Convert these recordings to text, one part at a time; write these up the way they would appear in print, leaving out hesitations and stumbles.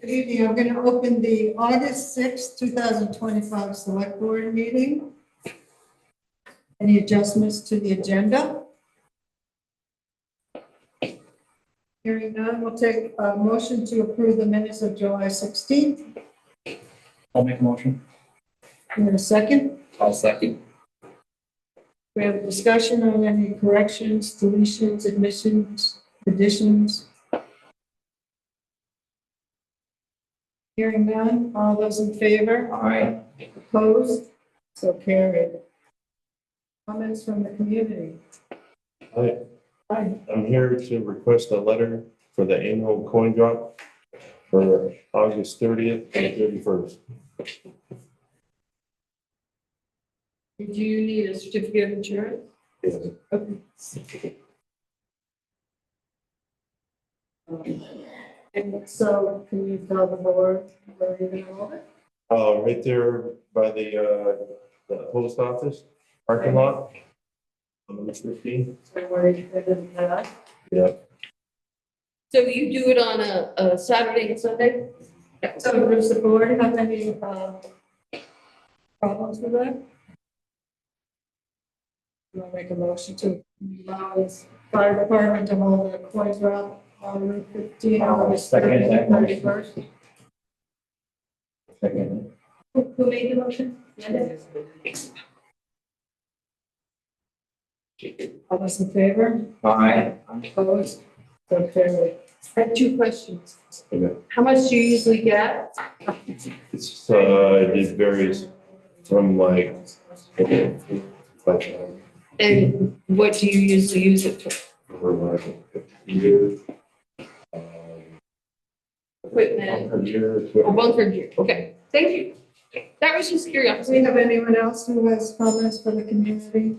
Good evening. I'm going to open the August 6th, 2025 Select Board meeting. Any adjustments to the agenda? Hearing none, we'll take a motion to approve the minutes of July 16th. I'll make a motion. In a second, I'll second. we have a discussion on any corrections, deletions, admissions, additions. Hearing none, all those in favor? Aye. Opposed? So carried. Comments from the community? Hi, Aye. I'm here to request a letter for the annual coin drop for August 30th and 31st. Did you need a certificate of insurance? Yes. Okay. And so can you tell the board where you're gonna hold it? Right there by the post office parking lot. On Route 15. So where you put it in that? Yeah. So you do it on a Saturday and Sunday? So does the board have any problems with that? You want to make a motion to allow this fire department to hold a coin drop on Route 15 on August Second that motion. 31st? Second. Who made the motion? Linda? All those in favor? Aye. Opposed? So carried. I have two questions. Okay. How much do you usually get? It's it varies from like. And what do you usually use it for? For like 15 years. Equipment? Per year. Or one per year? Okay, thank you. That was just Do we curiosity. have anyone else who has comments for the community?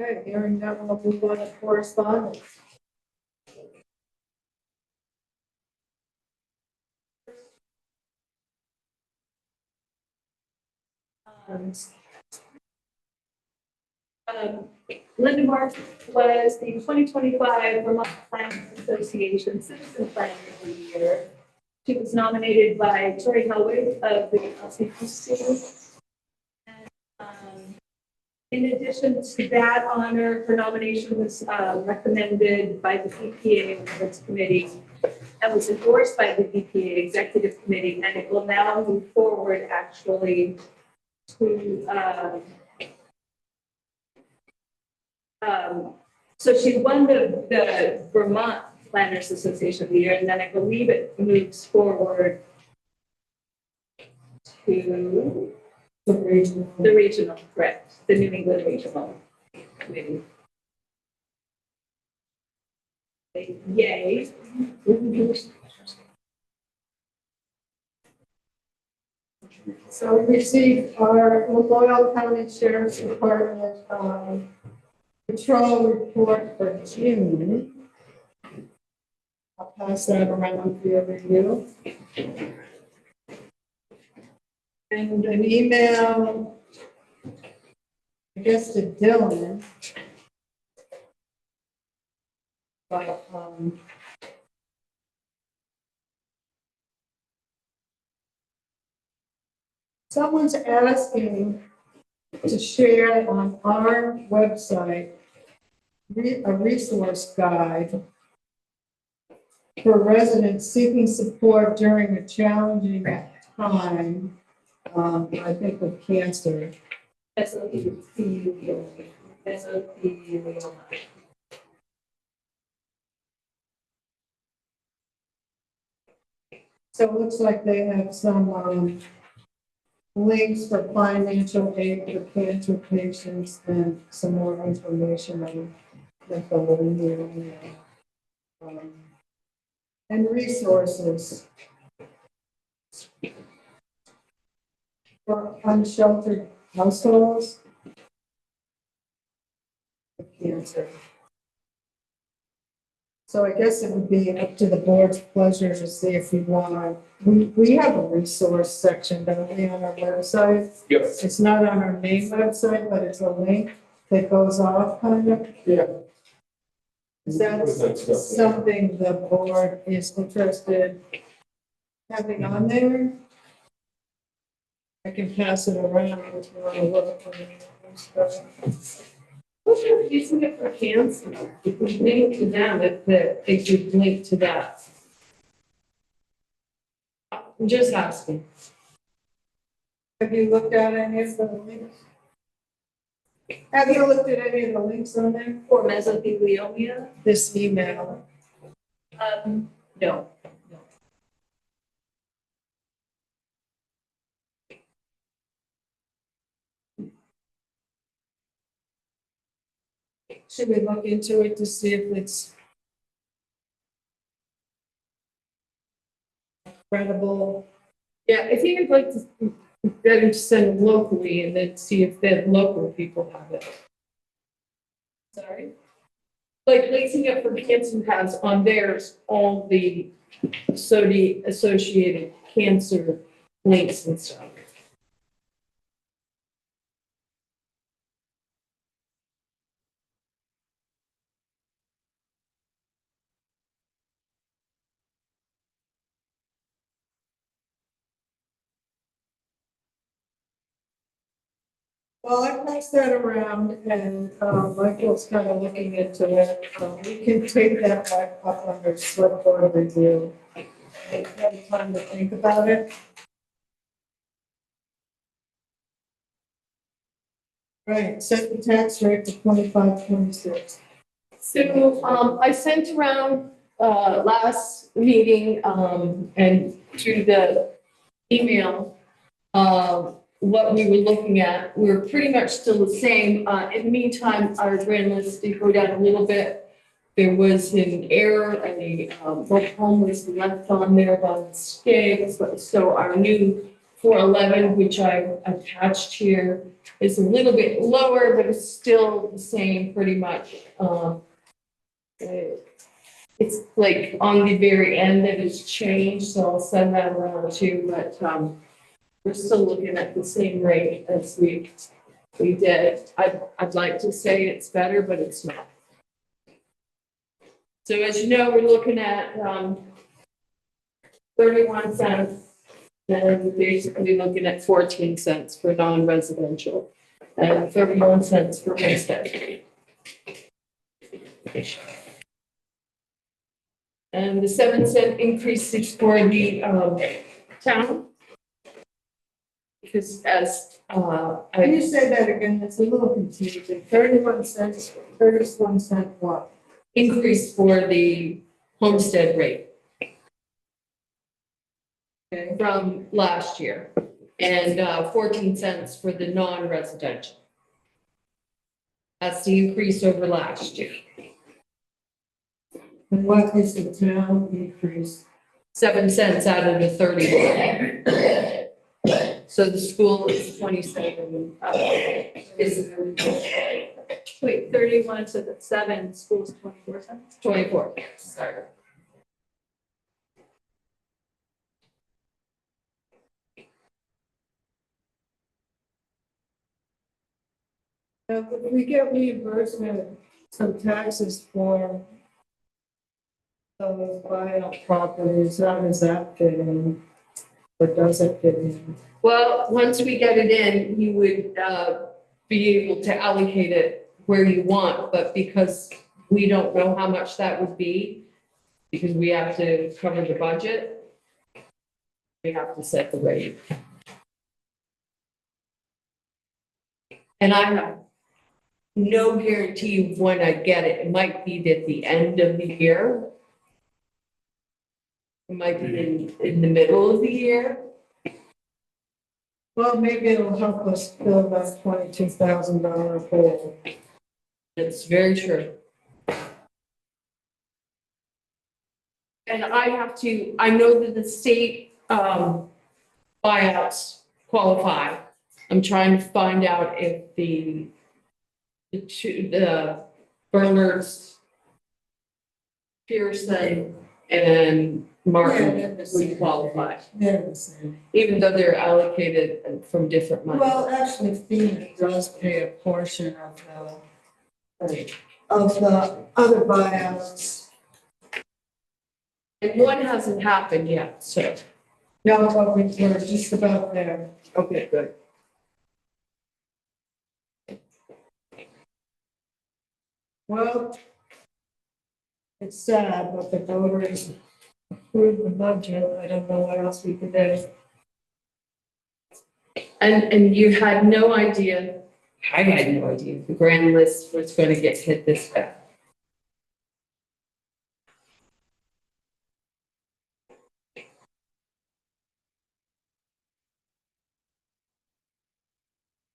Okay, hearing that, we'll move on to correspondence. Linda Mark was the 2025 Vermont Planners Association Citizen Planner of the Year. She was nominated by Tori Howard of the LCPC. And, in addition to that honor, her nomination was recommended by the BPA Awards Committee and was endorsed by the BPA Executive Committee, and it will now move forward actually to so she won the Vermont Planners Association of the Year, and then I believe it moves forward to the regional, correct, the New England Regional Committee. Yay. So we received our Loyal County Sheriff's Department patrol report for June. I'll pass that around for your review. And an email, I guess, to Dylan. But, someone's asking to share on our website a resource guide for residents seeking support during a challenging time, I think with cancer. So it looks like they have some links for financial aid for cancer patients and some more information on and resources for unsheltered households with cancer. So I guess it would be up to the board's pleasure to see if you want, we have a resource section, don't we, on our website? Yes. It's not on our main website, but it's a link. that goes off kind of? Yeah. Is that something the board is interested having on there? I can pass it around if you want to look. Using it for cancer, if we link to them, if they could link to that. I'm just asking. Have you looked at any of the links? Have you looked at any of the links on there? For mesothelioma? This email. No. Should we look into it to see if it's credible? Yeah, I think I'd like to get them to send locally and then see if the local people have it. Sorry. Like Lacing Up for Cancer has on theirs all the associated cancer links and stuff. Well, I passed that around and Michael's kind of looking into it. We can take that back up under Selectboard review. Have time to think about it. Right, set the tax rate to 25-26. So, I sent around, last meeting, and through the email, what we were looking at. We're pretty much still the same. In the meantime, our grand list did go down a little bit. There was an error, both home was left on there by mistake. So our new 411, which I attached here, is a little bit lower, but it's still the same pretty much. It's like on the very end that it's changed, so I'll send that around too, but, we're still looking at the same rate as we did. I'd like to say it's better, but it's not. So as you know, we're looking at, 31 cents. And we're basically looking at 14 cents for non-residential and 31 cents for homestead. And the 7-cent increase is for the town. Because as Can you say that again? It's a little confusing. 31 cents, 31 cent what? increase for the homestead rate Okay. from last year, and 14 cents for the non-residential. That's the increase over last year. And what is the town increase? 7 cents out of the 31. So the school is 27. Wait, 31 to the 7, school's 24 cents? 24. Sorry. Now, if we get reimbursement, some taxes for those buyout properties, how does that fit in? Or does it fit in? Well, once we get it in, you would be able to allocate it where you want, but because we don't know how much that would be, because we have to cover the budget, we have to set the rate. And I have no guarantee of when I get it. It might be at the end of the year. It might be in the middle of the year. Well, maybe it'll help us fill that $22,000 hole. That's very true. And I know that the state buyouts qualify. I'm trying to find out if the Bernard's, Pearson, and Martin Yeah, they're the would same. qualify, They're the same. even though they're allocated from different money. Well, actually, FEMA does pay a portion of the other buyouts. And one hasn't happened yet, so, No, but we're just about there. okay, good. Well, it's sad, but the voters approved the budget. I don't know what else we could do. And you had no idea, I had no idea the grand list was gonna get hit this bad.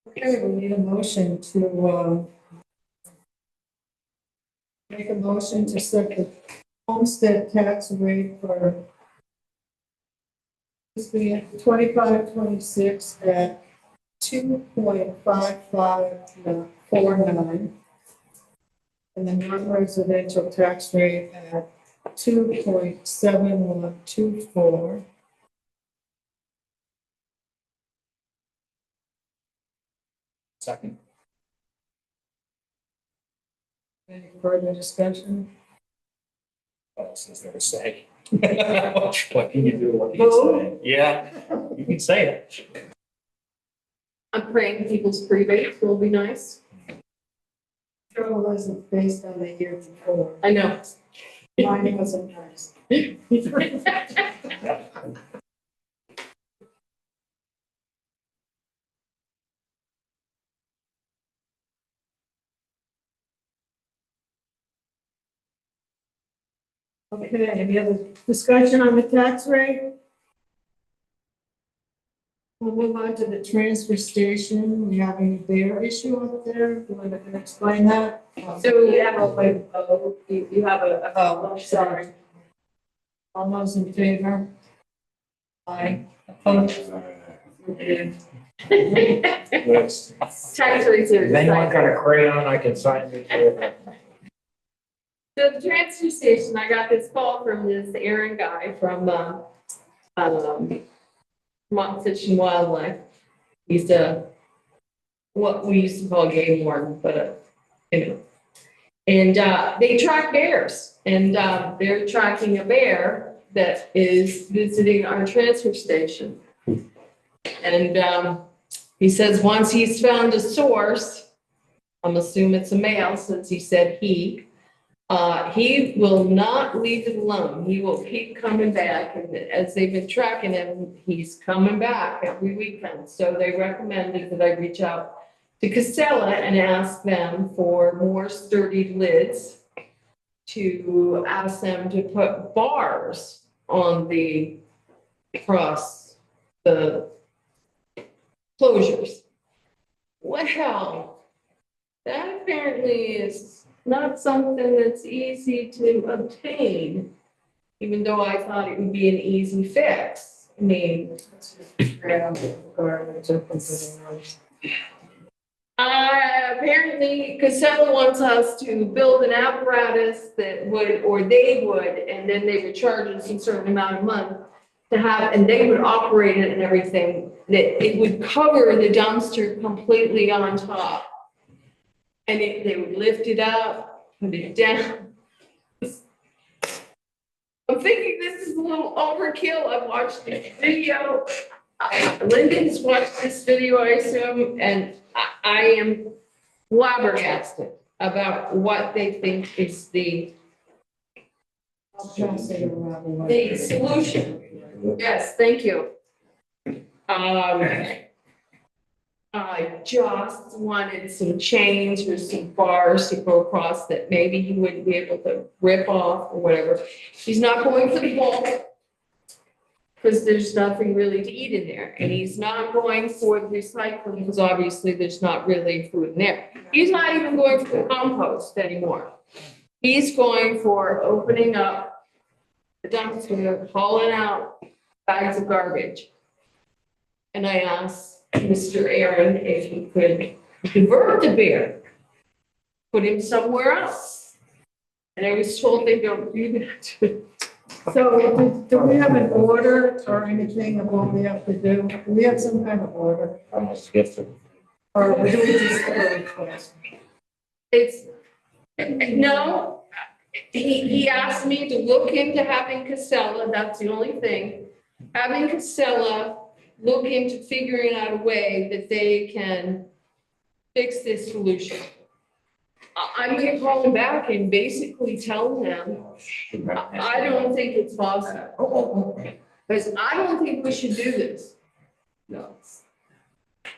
Okay, we need a motion to, make a motion to set the homestead tax rate for fiscal year 25-26 at 2.5549, and the non-residential tax rate at 2.7124. Second. Any further discussion? What else is there to say? What can you do? What can Who? you say? Yeah, you can say it. I'm praying people's prebates will be nice. Trouble wasn't based on the year before. I know. Mine wasn't nice. Okay, any other discussion on the tax rate? We'll move on to the transfer station. We have a bear issue up there. Do you want to explain that? So you have you have a. Oh, sorry. All those in favor? Aye. Opposed? Okay. Yes. Tax rates are. If anyone got a crayon, I can sign it for. So the transfer station, I got this call from this Aaron guy from, Vermont Fish and Wildlife. He's what we used to call game warden, but, And, they track bears, and, they're tracking a bear that is visiting our transfer station. And, he says once he's found a source, I'm assuming it's a male since he said he will not leave it alone. He will keep coming back. And as they've been tracking him, he's coming back every weekend. So they recommended that I reach out to Casella and ask them for more sturdy lids, to ask them to put bars on the across the closures. Well, that apparently is not something that's easy to obtain, even though I thought it would be an easy fix. I mean, apparently Casella wants us to build an apparatus that would, or they would, and then they would charge us a certain amount of money to have, and they would operate it and everything, that it would cover the dumpster completely on top. And they would lift it up, put it down. I'm thinking this is a little overkill. I've watched this video. Lyndon's watched this video, I assume, and I am flabbergasted about what they think is the solution. Yes, thank you. I just wanted some chains or some bars to go across that maybe he wouldn't be able to rip off or whatever. He's not going for the bulk because there's nothing really to eat in there. And he's not going for the recycling because obviously there's not really food in there. He's not even going for the compost anymore. He's going for opening up the dumpster, hauling out bags of garbage. And I asked Mr. Aaron if he could divert the bear, put him somewhere else. And I was told they don't do that. So do we have an order or anything of what we have to do? Do we have some kind of order? Almost gifted. Or do we just have a request? It's, no, he asked me to look into having Casella, that's the only thing. Having Casella look into figuring out a way that they can fix this solution. I'm gonna call him back and basically tell him, I don't think it's possible. Because I don't think we should do this. No.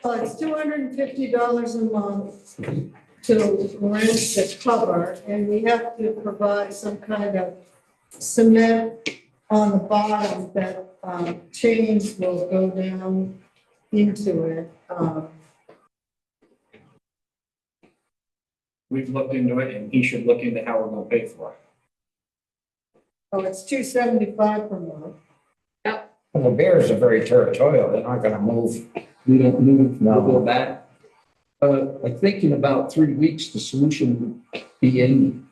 Well, it's $250 a month to rent the cover, and we have to provide some kind of cement on the bottom that chains will go down into it. We've looked into it and he should look into how we're gonna pay for it. Oh, it's $275 per month. Well, the bears are very territorial. They're not gonna move. We don't move, No. we'll go back. I think in about 3 weeks, the solution would be in.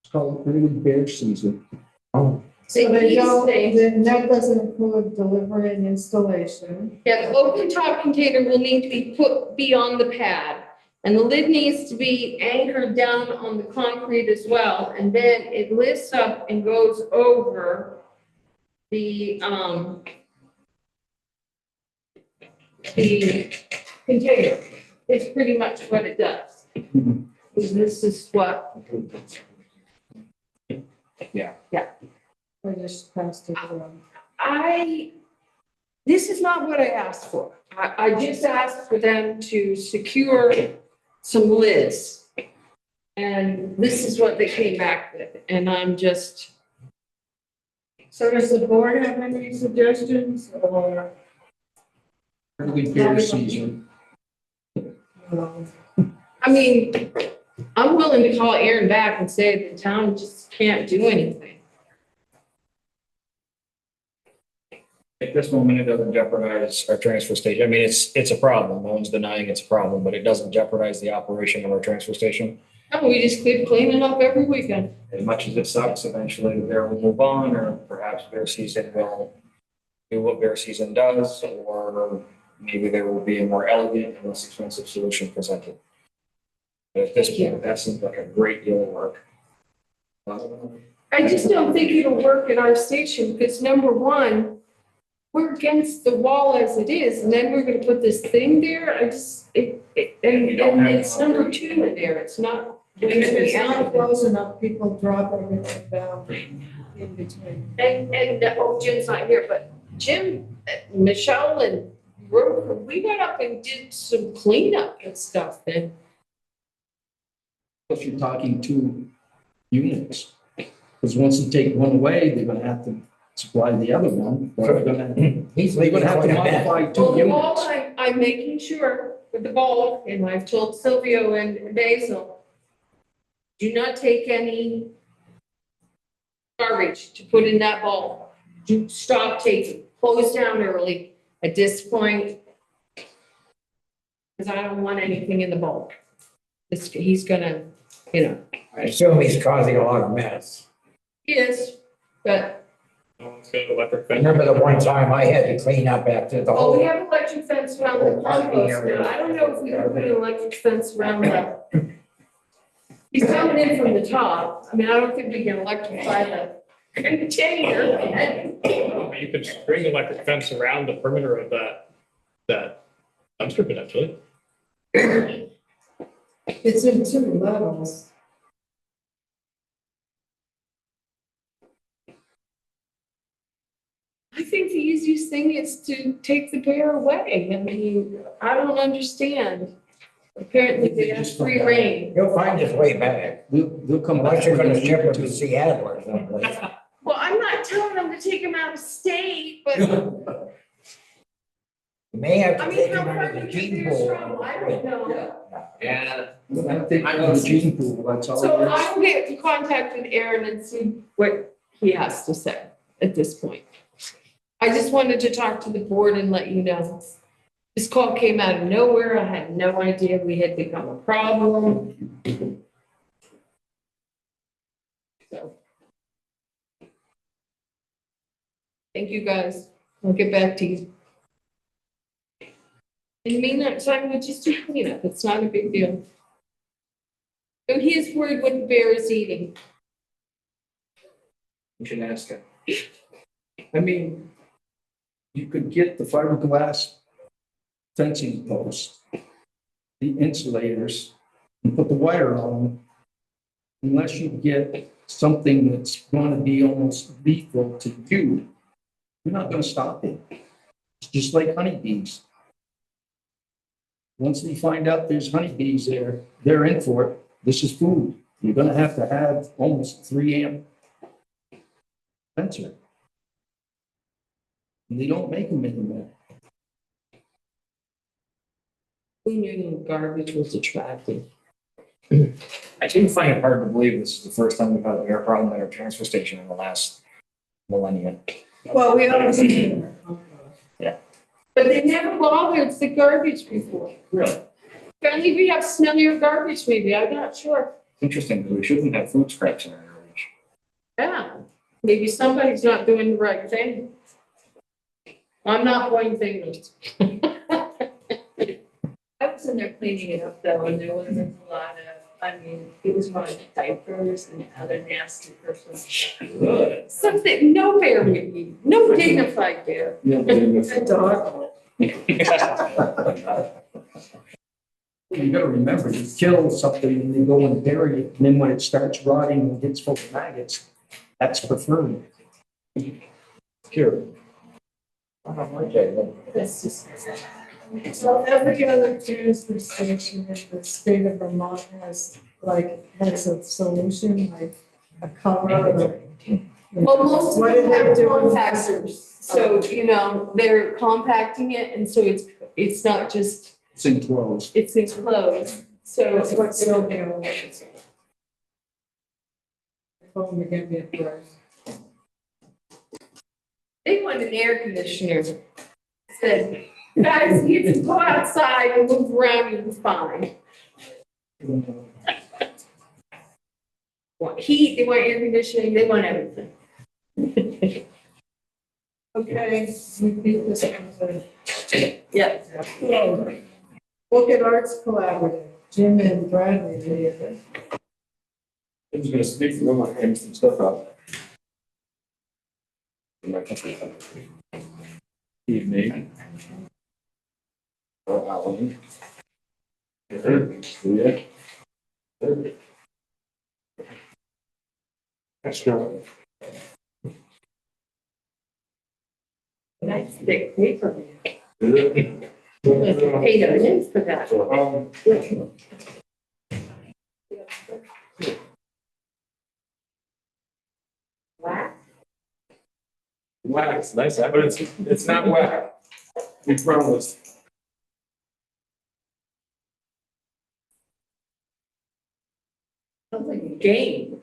It's called early bear season. Oh, So they He's don't, saying- then that doesn't include delivery and installation. Yeah, the open top container will need to be on the pad. And the lid needs to be anchored down on the concrete as well, and then it lifts up and goes over the container. It's pretty much what it does. This is what, We just passed it around. this is not what I asked for. I just asked for them to secure some lids. And this is what they came back with, and I'm just, So does the board have any suggestions or? Early bear season. I mean, I'm willing to call Aaron back and say the town just can't do anything. At this moment, it doesn't jeopardize our transfer station. I mean, it's a problem. No one's denying it's a problem, but it doesn't jeopardize the operation of our transfer station. No, we just keep cleaning up every weekend. As much as it sucks, eventually the bear will move on, or perhaps bear season will do what bear season does, or maybe there will be a more elegant and less expensive solution presented. But at this point, that seems like a great deal of work. I just don't think it'll work at our station, because number one, we're against the wall as it is, and then we're gonna put this thing there, and it's number two in there, it's not. If it's not close enough, people drop everything down in between. And Jim's not here, but Jim, Michelle and we went up and did some cleanup and stuff, and If you're talking 2 units. Because once you take one away, they're gonna have to supply the other one. They're gonna he's they're leaving gonna have to quite a bit. modify 2 well, the ball, units. I'm making sure with the ball, and I've told Silvio and Basil, do not take any garbage to put in that ball. Do stop taking, close down early at this point. Because I don't want anything in the bowl. He's gonna, I assume he's causing a lot of mess. he is, but, Electric I remember the one time I had to clean up after the oh, we whole, have electric fence around the compost now. I don't know if we can put an electric fence around that. He's coming in from the top. I mean, I don't think we can electrify the container. You could string electric fence around the perimeter of that dumpster potentially. It's in 2 levels. I think the easiest thing is to take the bear away. I mean, I don't understand. Apparently they have free reign. he'll find his way back. They'll come back. Unless you're gonna with a ship him unit to too. Seattle or someplace. Well, I'm not telling them to take him out of state, but You may have I to mean, take how him far under the do gene bears pool. travel? I don't know. Yeah. I think the gene pool, that's all So it is. I will get in contact with Aaron and see what he has to say at this point. I just wanted to talk to the board and let you know. This call came out of nowhere. I had no idea we had become a problem. So. Thank you, guys. I'll get back to you. In the meantime, we just do cleanup. It's not a big deal. So he's worried what the bear is eating. You should ask him. I mean, you could get the fiberglass fencing posts, the insulators, and put the wire on them. Unless you get something that's going to be almost lethal to you, you're not going to stop it. It's just like honeybees. Once they find out there's honeybees there, they're in for it. This is food. You're going to have almost 3 amp sensor. And they don't make them anymore. We knew garbage was attractive. I do find it hard to believe this is the first time we've had a bear problem at our transfer station in the last millennium. Well, we always. But they never bothered the garbage before. Really? Apparently we have smellier garbage maybe, I'm not sure. Interesting, because we shouldn't have food scraps in our garbage. Yeah, maybe somebody's not doing the right thing. I'm not pointing fingers. I was in there cleaning it up though, and there wasn't a lot of, I mean, it was more like diapers and other nasty personal stuff. Something, no bear would eat, no dignified bear. A dog. You gotta remember, you kill something and they go and bury it, and then when it starts rotting and gets full of maggots, that's preferred. Sure. That's just. So every other transfer station in the state of Vermont has a solution, like a cover or. Well, most of What them do they have do? compactors, so, they're compacting it, and so it's not just, It's enclosed. it's enclosed, so. That's what's the only one. Phone to get me a price. They want an air conditioner. Said, guys, you can go outside and move around, you'll be fine. Want heat, they want air conditioning, they want everything. Okay, we beat this one. Yeah. Look at Arts Collaborative, Jim and Bradley are here. I'm just gonna sneak them and hang some stuff up. Evening. Oh, Alan. Yeah. That's good. Nice thick paper. Good. Pay the minutes for that. Wow. Wax, nice, but it's not whack. We promise. Sounds like a game.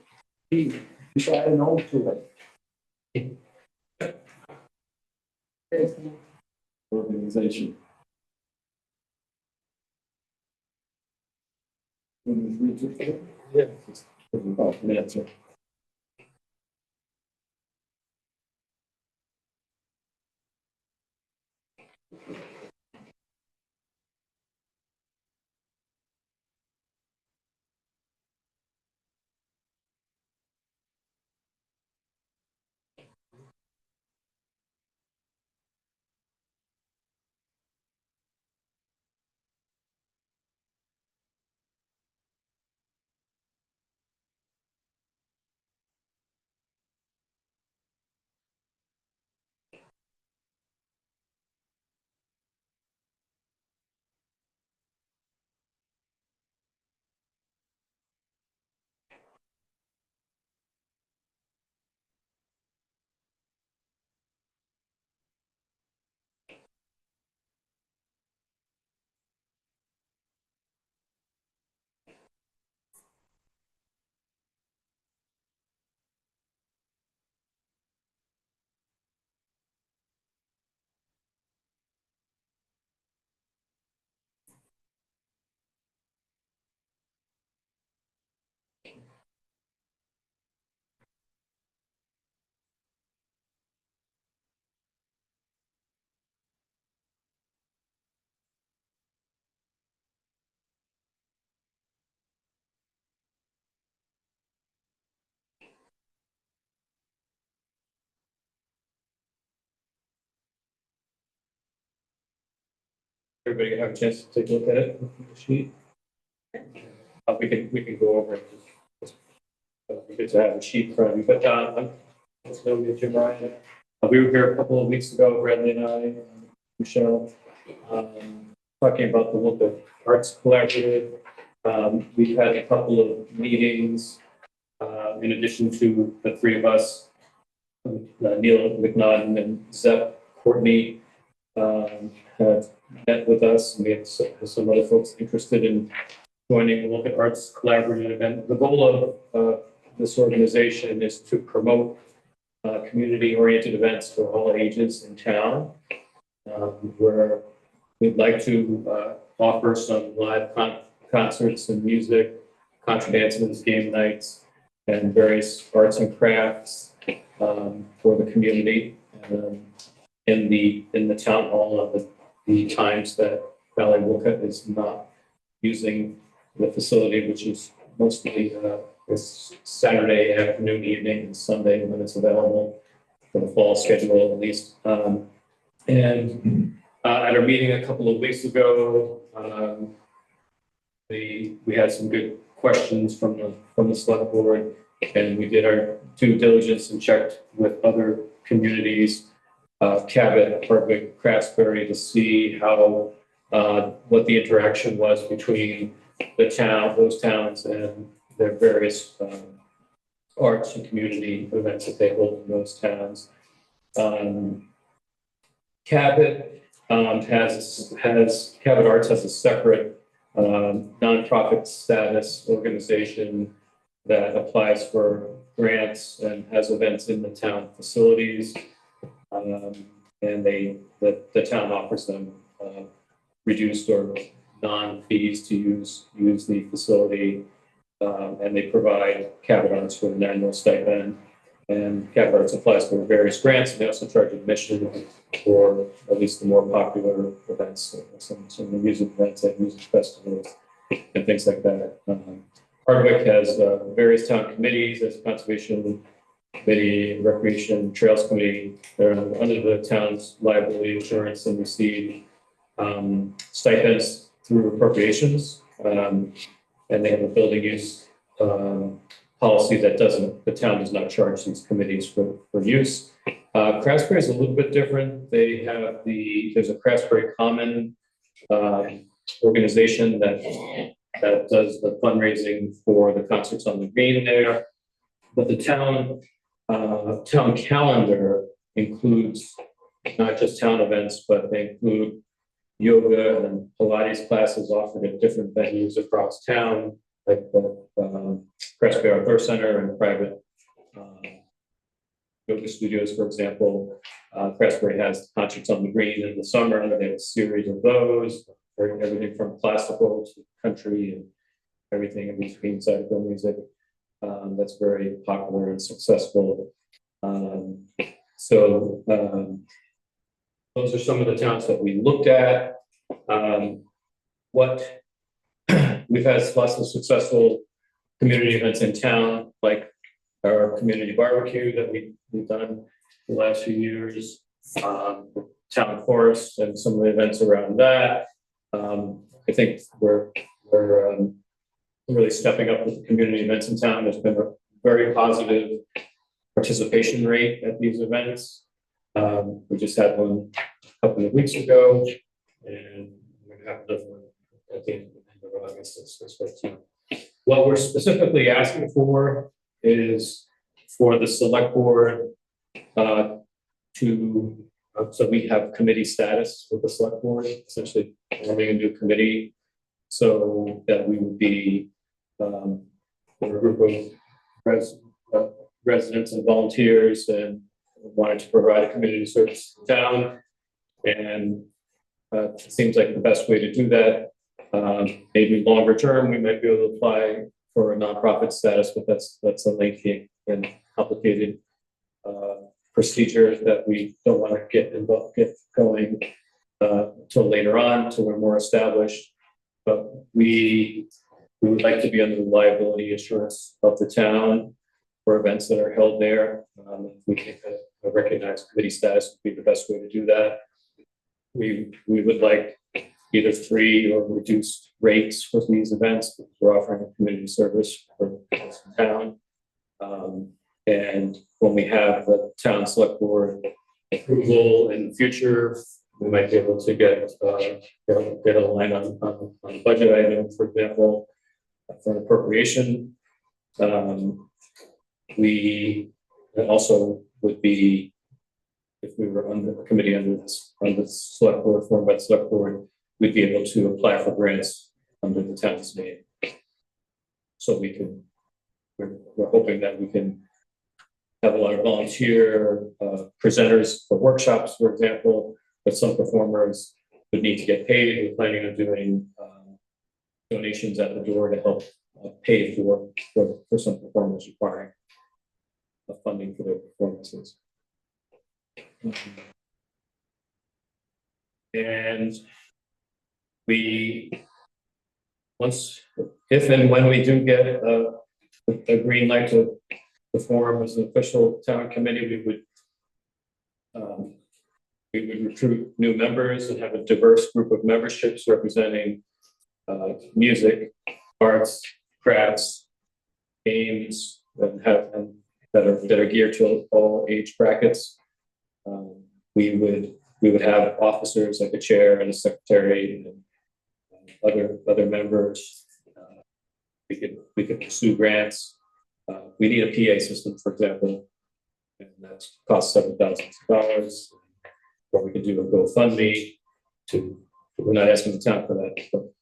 You got an old to it. Organization. Yeah. Oh, yeah, sir. Everybody have a chance to take a look at it, the sheet? We can go over it. It'd be good to have a sheet in front of you, but, let's know me, Jim Ryan. We were here a couple of weeks ago, Bradley and I, Michelle, talking about the Wolcott Arts Collaborative. We've had a couple of meetings, in addition to the three of us, Neil McNaughton and Zep Courtney, have met with us, and we have some other folks interested in joining the Wolcott Arts Collaborative event. The goal of this organization is to promote community-oriented events for all ages in town, where we'd like to offer some live concerts and music, contra dances, game nights, and various arts and crafts for the community in the town hall of the times that Valley Wolcott is not using the facility, which is mostly this Saturday afternoon, evening, and Sunday when it's available for the fall schedule at least. At our meeting a couple of weeks ago, we had some good questions from the select board, and we did our due diligence and checked with other communities, Cabot, Hardwick, Craftsbury, to see how what the interaction was between those towns and their various arts and community events that they hold in those towns. Cabot Cabot Arts has a separate nonprofit status organization that applies for grants and has events in the town facilities. And the town offers them reduced or non-fees to use the facility. And they provide Cabot Arts with an annual stipend. And Cabot Arts applies for various grants, and they also charge admission for at least the more popular events, some of the music events like music festivals and things like that. Hardwick has various town committees, as Conservation Committee, Recreation Trails Committee. They're under the town's liability insurance and receive stipends through appropriations. And they have a building use policy that the town does not charge these committees for use. Craftsbury is a little bit different. They have there's a Craftsbury Common organization that does the fundraising for the concerts on the green there. But the town calendar includes not just town events, but they include yoga and Pilates classes offered at different venues across town, like the Craftsbury Outdoor Center and private yoga studios, for example. Craftsbury has concerts on the green in the summer, and they have a series of those, everything from classical to country and everything in between, cycle music. That's very popular and successful. Those are some of the towns that we looked at. We've had lots of successful community events in town, like our community barbecue that we've done the last few years, town forest and some of the events around that. I think we're really stepping up with the community events in town. There's been a very positive participation rate at these events. We just had one a couple of weeks ago, and we're going to have another one at the end of August. It's 15. What we're specifically asking for is for the select board so we have committee status with the select board, essentially forming a new committee, so that we would be a group of residents and volunteers and wanted to provide a community service to town. And it seems like the best way to do that. Maybe longer term, we might be able to apply for a nonprofit status, but that's a lengthy and complicated procedure that we don't want to get going until later on, till we're more established. But we would like to be under the liability insurance of the town for events that are held there. We think that a recognized committee status would be the best way to do that. We would like either free or reduced rates for these events. We're offering a community service for the town. And when we have the town select board approval in the future, we might be able to get a line on a budget item, for example, for an appropriation. We also would be, if we were under a committee under the select board, formed by the select board, we'd be able to apply for grants under the town's name. So we're hoping that we can have a lot of volunteer presenters for workshops, for example, but some performers would need to get paid. We're planning on doing donations at the door to help pay for some performers requiring funding for their performances. And if and when we do get a green light to form as an official town committee, we would recruit new members and have a diverse group of memberships representing music, arts, crafts, games that are geared to all age brackets. We would have officers like a chair and a secretary and other members. We could pursue grants. We need a PA system, for example, and that costs several thousands of dollars. Or we could do a GoFundMe we're not asking the town for that, but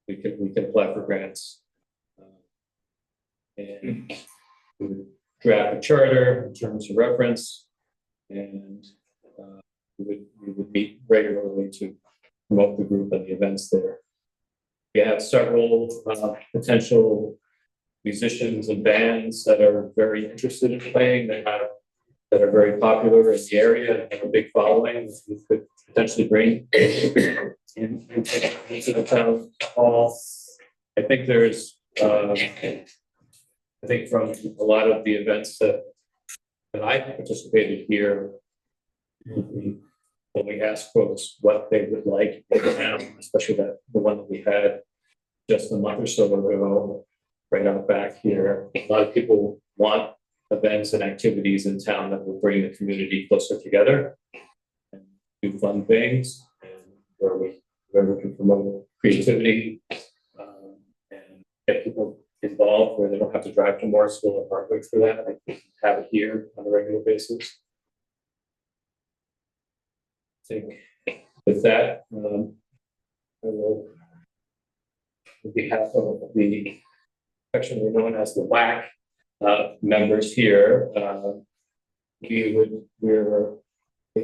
we could apply for grants. And we would draft a charter in terms of reference, and we would meet regularly to promote the group and the events there. We have several potential musicians and bands that are very interested in playing, that are very popular in the area and have a big following. We could potentially bring into the town hall. I think there's I think from a lot of the events that I participated here, when we asked folks what they would like, especially the one that we had just a month or so ago, right out back here, a lot of people want events and activities in town that will bring the community closer together and do fun things, and where we can promote creativity and get people involved where they don't have to drive to Morrisville or Hardwick for that. I can have it here on a regular basis. I think with that, I will, on behalf of the affectionately known as the WAC members here, we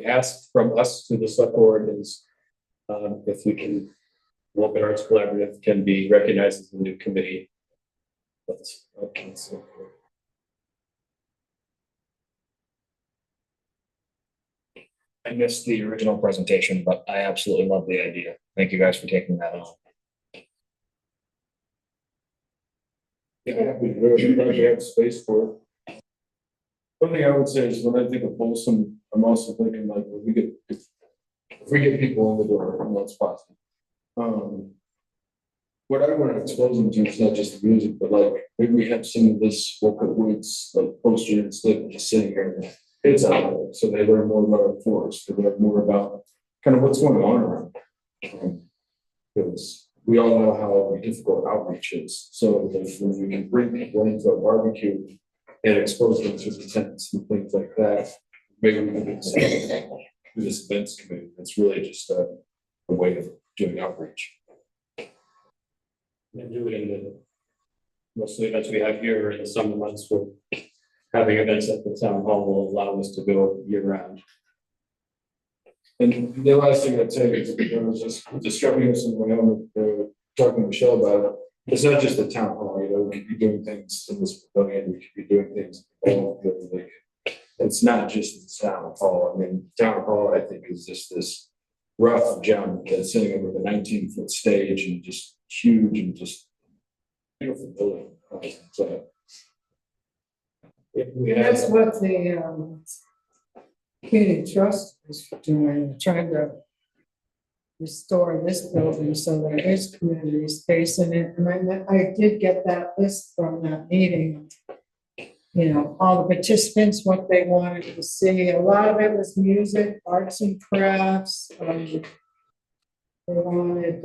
asked from us to the select board is if we can, Wolcott Arts Collaborative can be recognized as a new committee. I missed the original presentation, but I absolutely love the idea. Thank you guys for taking that on. Yeah, we probably have space for it. One thing I would say is when I think of Folsom, I'm also thinking like if we get people in the door, and that's possible. What I want to expose them to is not just the music, but like maybe we have some of this Wolcott Woods like poster and stuff just sitting here. It's out there, so they learn more about our forest. They learn more about kind of what's going on around. Because we all know how difficult outreach is. So if we can bring people into a barbecue and expose them to the tents and things like that, maybe we can do this events committee. It's really just a way of doing outreach. And do it in most of the events we have here in the summer months. We're having events at the town hall will allow us to go year round. And the last thing I'd say is, I was just discovering this in my own, talking to Michelle about it. It's not just the town hall, we could be doing things in this pavilion, we could be doing things all over the lake. It's not just the town hall. I mean, town hall, I think, is just this rough gem that's sitting over the 19-foot stage and just huge and just beautiful building. So, If we And have, that's what the community trust is doing, trying to restore this building so there is community space in it. And I did get that list from that meeting. You know, all the participants, what they wanted to see. A lot of it was music, arts and crafts. They wanted,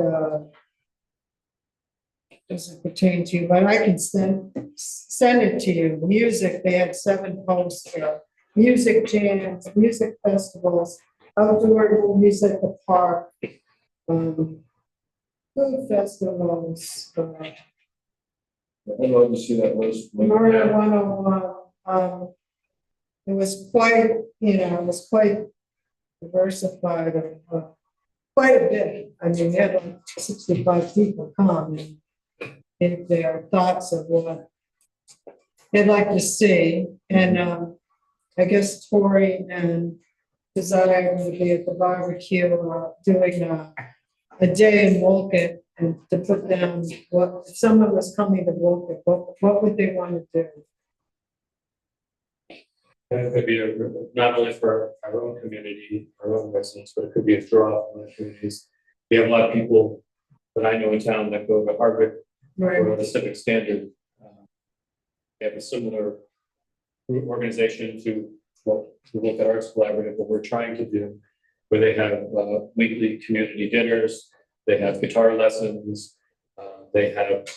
doesn't pertain to you, but I can send it to you. Music, they had 7 posts here. Music jams, music festivals, outdoor music at the park, food festivals, I'd love to see that list. Murder 101. It was quite, you know, it was quite diversified, quite a bit. I mean, they had like 65 people come and give their thoughts of what they'd like to see. And I guess Tori and Desire will be at the barbecue doing a day in Wolcott, and to put down what, if someone was coming to Wolcott, what would they want to do? It could be not only for our own community, our own residents, but it could be a draw from the communities. We have a lot of people that I know in town that go to Harvard or the Civic Standard. They have a similar organization to Wolcott Arts Collaborative, what we're trying to do, where they have weekly community dinners, they have guitar lessons, they have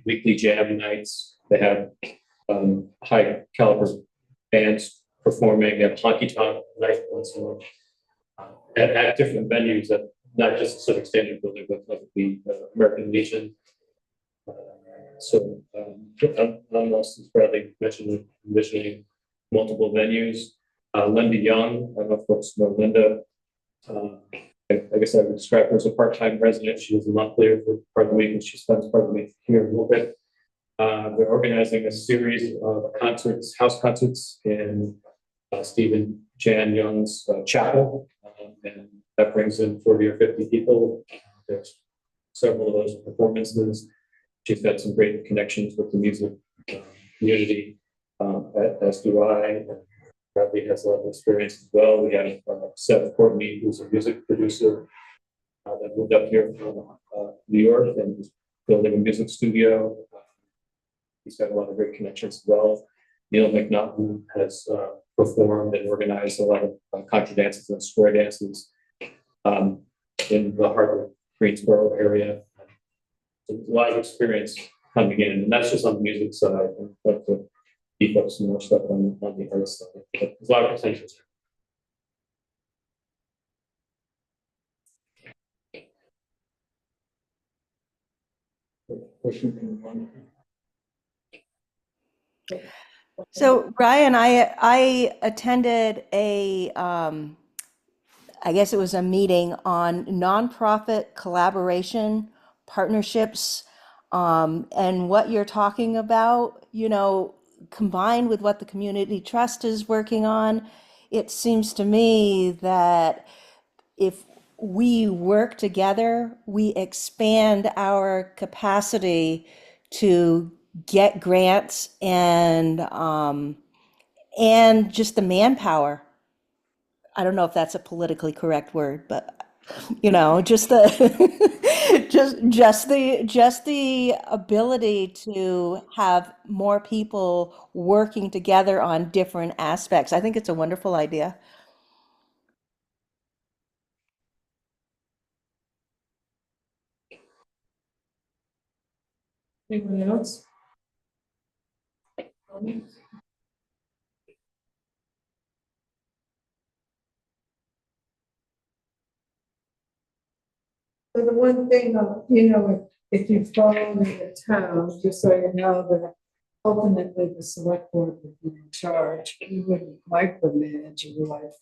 weekly jam nights, they have high caliber bands performing at honky tonk night once a month at different venues, at not just the Civic Standard building, but like the American Legion. Almost as Bradley mentioned, envisioning multiple venues. Linda Young, I don't know if folks know Linda. I guess I would describe her as a part-time resident. She was a monthly for part of the week, and she spends part of the week here a little bit. They're organizing a series of concerts, house concerts in Stephen Jan Young's chapel, and that brings in 40 or 50 people. There's several of those performances. She's got some great connections with the music community, as do I. Bradley has a lot of experience as well. We have Seth Courtney, who's a music producer that moved up here from New York and is building a music studio. He's got a lot of great connections as well. Neil McNaughton has performed and organized a lot of contra dances and square dances in the Harvard Greensboro area. So a lot of experience coming in, and that's just on the music side. And like to keep up some more stuff on the art side. But there's a lot of potential. So Ryan, I attended I guess it was a meeting on nonprofit collaboration partnerships, and what you're talking about, you know, combined with what the community trust is working on. It seems to me that if we work together, we expand our capacity to get grants and just the manpower. I don't know if that's a politically correct word, but you know, just the just the ability to have more people working together on different aspects. I think it's a wonderful idea. Anyone else? So the one thing, you know, if you follow the town, just so you know that ultimately the select board would be in charge. You wouldn't micromanage your life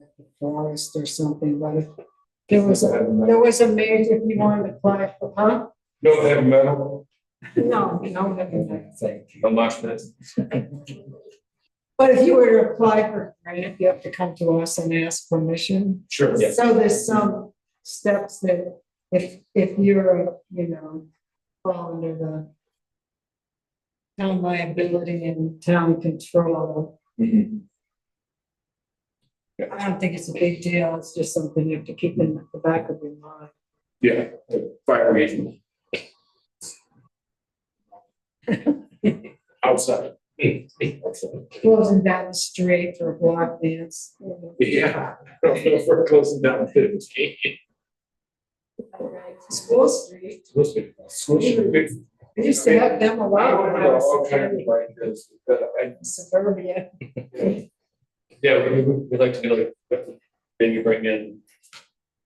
at the forest or something, but if there was a major, if you wanted to apply for, huh? No heavy metal. No, no, nothing. No mosh pits. But if you were to apply for a grant, you have to come to us and ask permission. Sure. Yes. So there's some steps that if you're, you know, fall under the town liability and town control. Mhm. I don't think it's a big deal, it's just something you have to keep in the back of your mind. Yeah, fire region. Outside. Closing down the street for a block dance. Yeah, I don't know if we're closing down 15. School Street, Supposed to be- supposed to be- they used to have them allowed when I All was kinds of in ideas, suburbia. Yeah, we'd like to do like, maybe bring in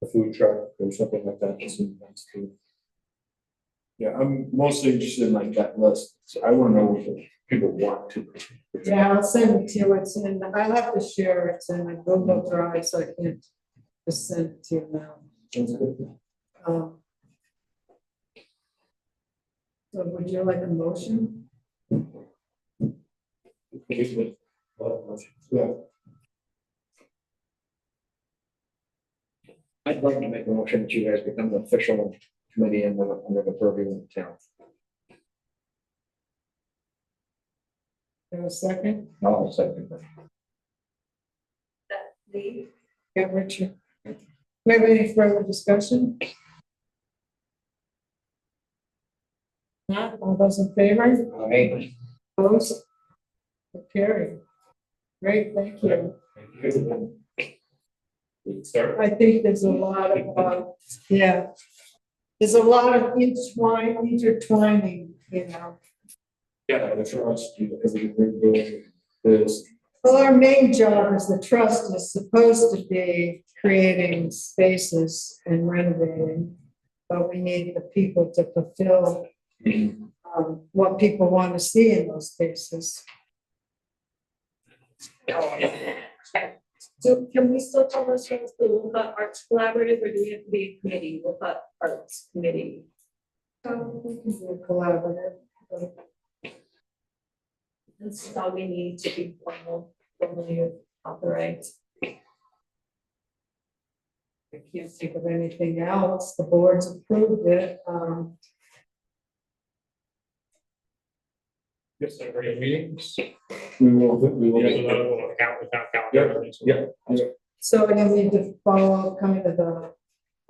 a food truck or something like that. That's cool. Yeah, I'm mostly interested in like that list, so I wanna know what the people want to. Yeah, I'll send it to you, it's in, I'll have to share, it's in a Google Drive, so I can't just send it to you now. Sounds good. So would you like a motion? Yeah. I'd like to make a motion that you guys become the official committee under the purview of the town. In a second, I'll second that. Lee? yeah, Richard. Do we have any further discussion? Not, all those in favor? All right. Opposed? Carried. Great, thank you. Start. I think there's a lot of, yeah. There's a lot of intertwining, you know. Yeah, the trust, because there's, Well, our main job as the trust is supposed to be creating spaces and renovating. But we need the people to fulfill what people want to see in those spaces. So can we still tell us what's the Wolcott Arts Collaborative, or do we have to be a committee, Wolcott Arts Committee? We can do a collaborative. That's all we need to be formally authorized. I can't think of anything else. The board's approved it. yes, every meetings. We will. Yeah. So you need to follow kind of the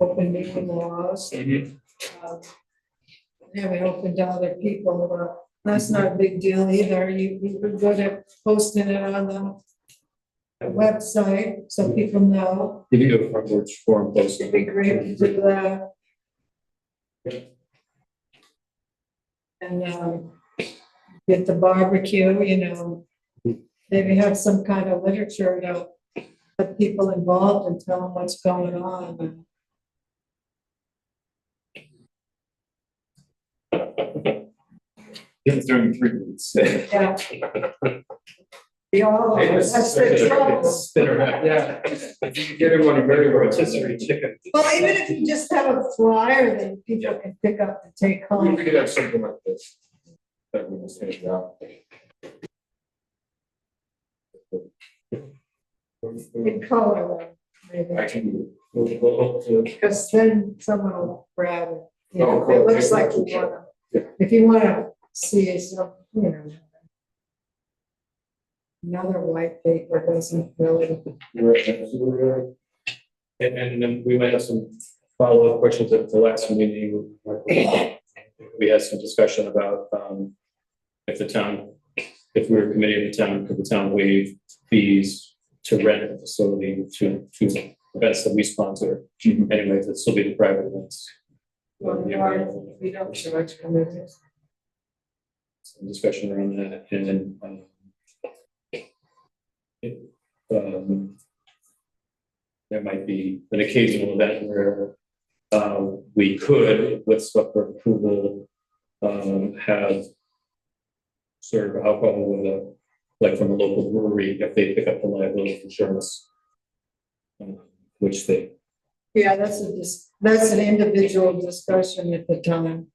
open meeting laws. Yeah, we open to other people, but that's not a big deal either. You could go to posting it on the website so people know. You can do a front porch forum post. It'd be great to do that. And get the barbecue, you know, maybe have some kind of literature to get people involved and tell them what's going on. It's during 3 weeks. Yeah. The all, that's the trouble. Yeah. If you get him on a very Rotisserie chicken. Well, even if you just have a flyer that people can pick up to take We home. could have something like this. That we just hand out. In color, maybe, I can. because then someone will grab it. You know, Oh, if it cool. looks like you wanna, if you wanna see some, you know. Another white paper doesn't really, And then we might have some follow-up questions at the last meeting. We had some discussion about, if the town, if we were a committee of the town, could the town waive fees to rent a facility to events that we sponsor? Anyways, it'd still be the private events. we don't charge committees. Some discussion around that, and then, there might be an occasional event where, we could, with select board approval, have serve alcohol with a, like from a local brewery, if they pick up the liability insurance. Which they, Yeah, that's an individual discussion at the time,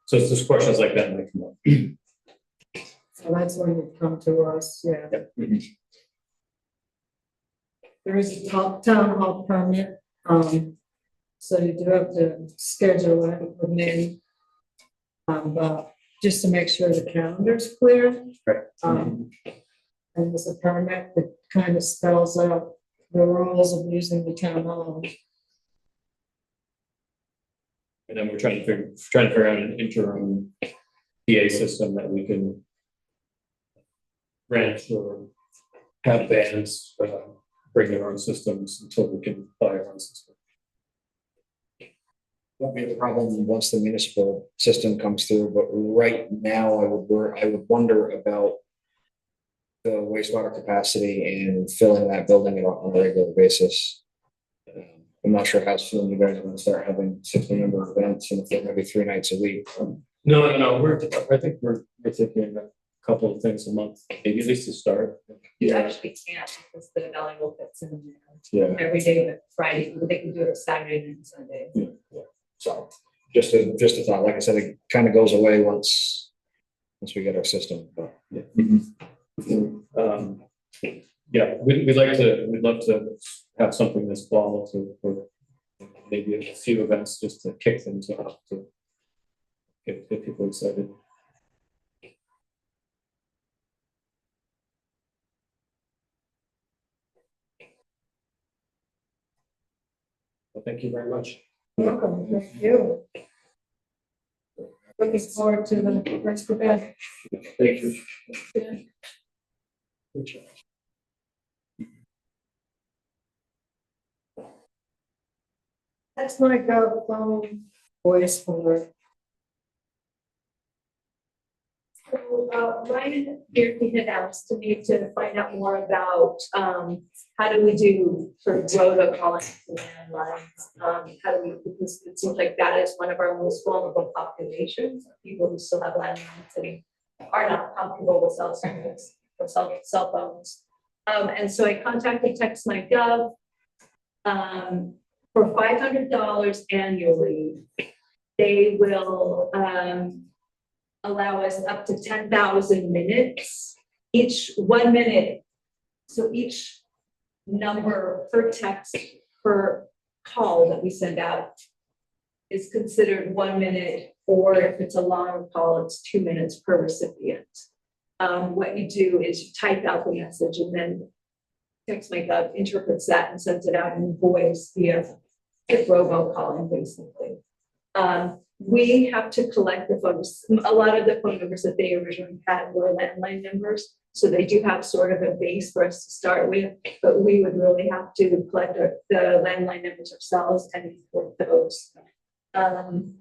so it's just questions like that might come up. so that's when you come to us, yeah. There is a town hall permit, so you do have to schedule it with me. But just to make sure the calendar's clear. Right. And there's a permit that kind of spells out the rules of using the town hall. And then we're trying to figure out an interim PA system that we can rent or have bands bring their own systems until we can buy our own system. Won't be a problem once the municipal system comes through, but right now I would wonder about the wastewater capacity and filling that building on a regular basis. I'm not sure how soon you guys are going to start having 60-member events and if they're going to be 3 nights a week. No. I think we're thinking a couple of things a month, maybe at least to start. You actually can't because the valuable fits in Yeah. every day, but Friday, they can do it Saturday and Sunday. So just a thought, like I said, it kind of goes away once we get our system. But We'd love to have something this fall for maybe a few events just to kick things off to get people excited. Well, thank you very much. Welcome, thank you. Looking forward to the first event. Thank you. That's my go phone voice for. So, Ryan Beardy had asked me to find out more about, how do we do sort of robocalling to landlines? How do we, because it seems like that is one of our most vulnerable populations, people who still have landlines and are not comfortable with cell service or cell phones. And so I contacted TextMyGov, for $500 annually, they will, allow us up to 10,000 minutes, each 1 minute. So each number per text per call that we send out is considered 1 minute, or if it's a long call, it's 2 minutes per recipient. What you do is you type out the message and then TextMyGov interprets that and sends it out in voice via robocalling, basically. We have to collect the phones. A lot of the phone numbers that they originally had were landline numbers. So they do have sort of a base for us to start with, but we would really have to collect the landline numbers ourselves and import those. And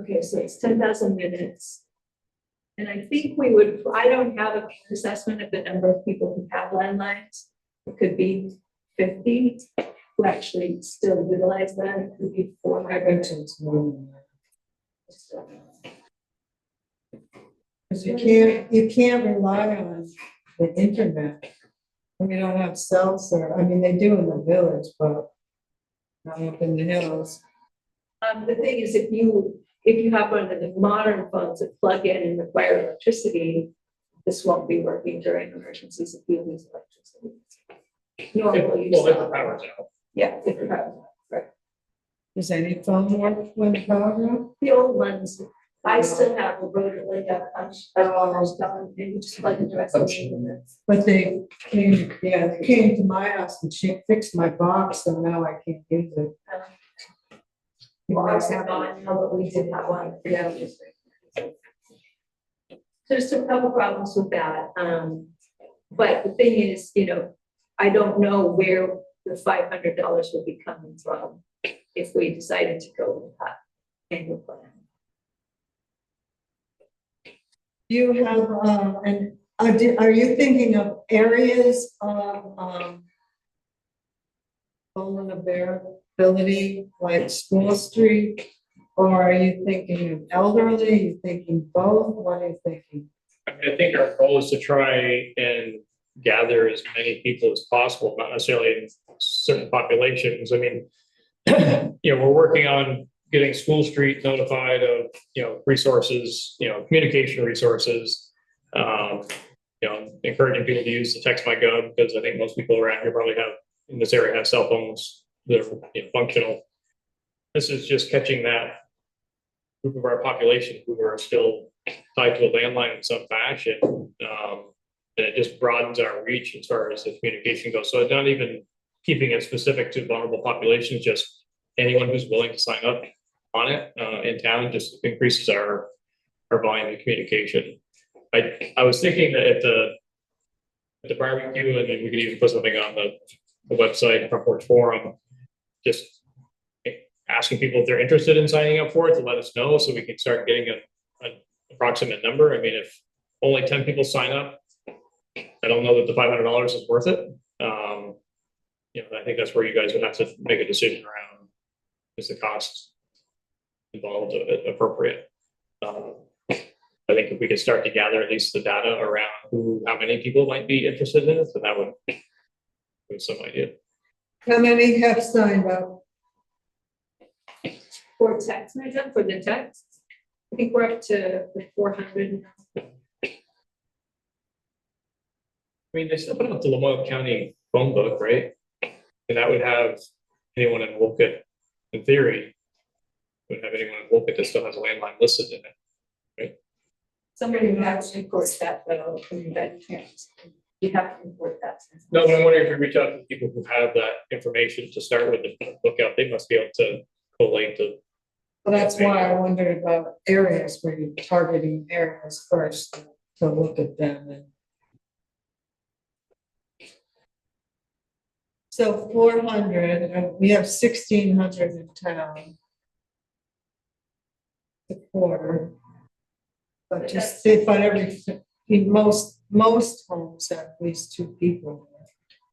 okay, so it's 10,000 minutes. And I think I don't have a assessment of the number of people who have landlines. It could be 50 who actually still utilize that. It could be 400. Because you can't rely on the internet. We don't have cell service. I mean, they do in the village, but not up in the hills. The thing is, if you have one of the modern phones that plug in and require electricity, this won't be working during emergencies if you lose electricity. Normally, Well, if the power's out. yeah, if the power's out, right. Does any phone work when the power out? The old ones, I still have a rotary punch, and you just plug in directly in it. But they came to my house and she fixed my box, so now I can't use it. Well, ours have gone now, but we did have one. Yeah. There's a couple problems with that. But the thing is, I don't know where the $500 would be coming from if we decided to go with that annual plan. You have, are you thinking of areas of vulnerability, like School Street? Or are you thinking of elderly? Are you thinking both? What are you thinking? I think our goal is to try and gather as many people as possible, not necessarily in certain populations. I mean, we're working on getting School Street notified of, resources, communication resources, encouraging people to use the TextMyGov, because I think most people around here probably in this area have cell phones that are functional. This is just catching that group of our population who are still tied to a landline in some fashion. And it just broadens our reach as far as the communication goes. So it's not even keeping it specific to vulnerable populations, just anyone who's willing to sign up on it in town just increases our volume of communication. I was thinking that at the barbecue, and then we could even put something on the website, Front Porch Forum, just asking people if they're interested in signing up for it to let us know so we can start getting an approximate number. I mean, if only 10 people sign up, I don't know that the $500 is worth it. I think that's where you guys would have to make a decision around, is the cost involved appropriate? I think if we could start to gather at least the data around how many people might be interested in it, then that would give some idea. How many have signed up? For text, for the text, I think we're up to 400. I mean, they still put out the Lamoille County phone book, right? And that would have anyone in Wolcott, in theory, would have anyone in Wolcott that still has a landline listed in it, right? Somebody would have to import that though, from that chance. You have to import that. No, but I'm wondering if we reach out to people who have that information to start with the lookout, they must be able to collate the. Well, that's why I wondered about areas where you're targeting areas first to look at them. And so 400, and we have 1,600 in town. The quarter. But just most homes have at least 2 people.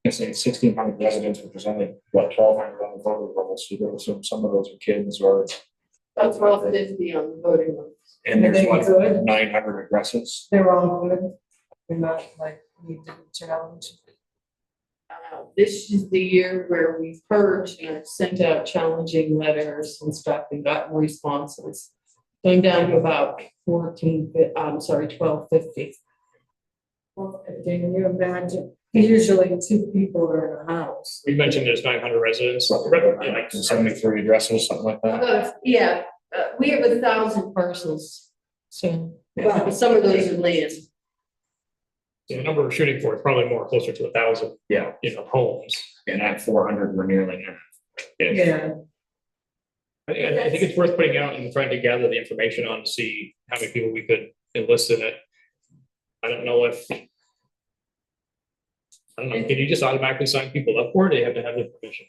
I say 1,600 residents, which is only, what, 1,200 on the voter roll, so you gotta assume some of those are kids, or. That's 1,250 on the voting list. And there's Are they what, good? 900 addresses. They're all good. They're not like need to be challenged. This is the year where we've purged and I've sent out challenging letters and stuff and gotten responses. Going down to about 1,250. Well, can you imagine? Usually 2 people are in a house. We mentioned there's 900 residents. Like 73 addresses, something like that. Yeah, we have 1,000 parcels. So, some of those are land. The number we're shooting for is probably more closer to 1,000, Yeah, homes. and at 400, we're nearly half. Yeah. I think it's worth putting out and trying to gather the information on to see how many people we could enlist in it. I don't know, can you just automatically sign people up for it? They have to have their permission.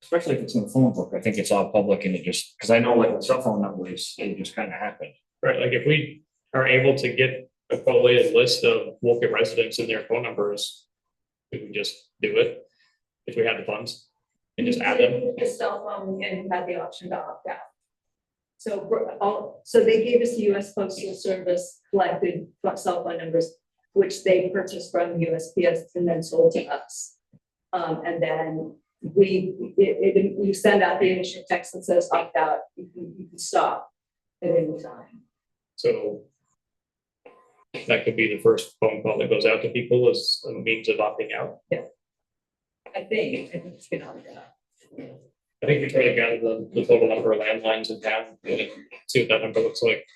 Especially if it's in the phone book, I think it's all public and it just, because I know like with cell phone numbers, it just kind of happened. Right, like if we are able to get a collated list of Wolcott residents and their phone numbers, we can just do it if we have the funds and just add them. The cell phone and you had the option to opt out. So they gave us the US Postal Service collected cell phone numbers, which they purchased from USPS and then sold to us. And then we send out the initial text that says opt out, you can stop at any time. So that could be the first phone call that goes out to people as a means of opting out. I think it's gonna opt out. I think we try to gather the total number of landlines in town and see what that number looks like.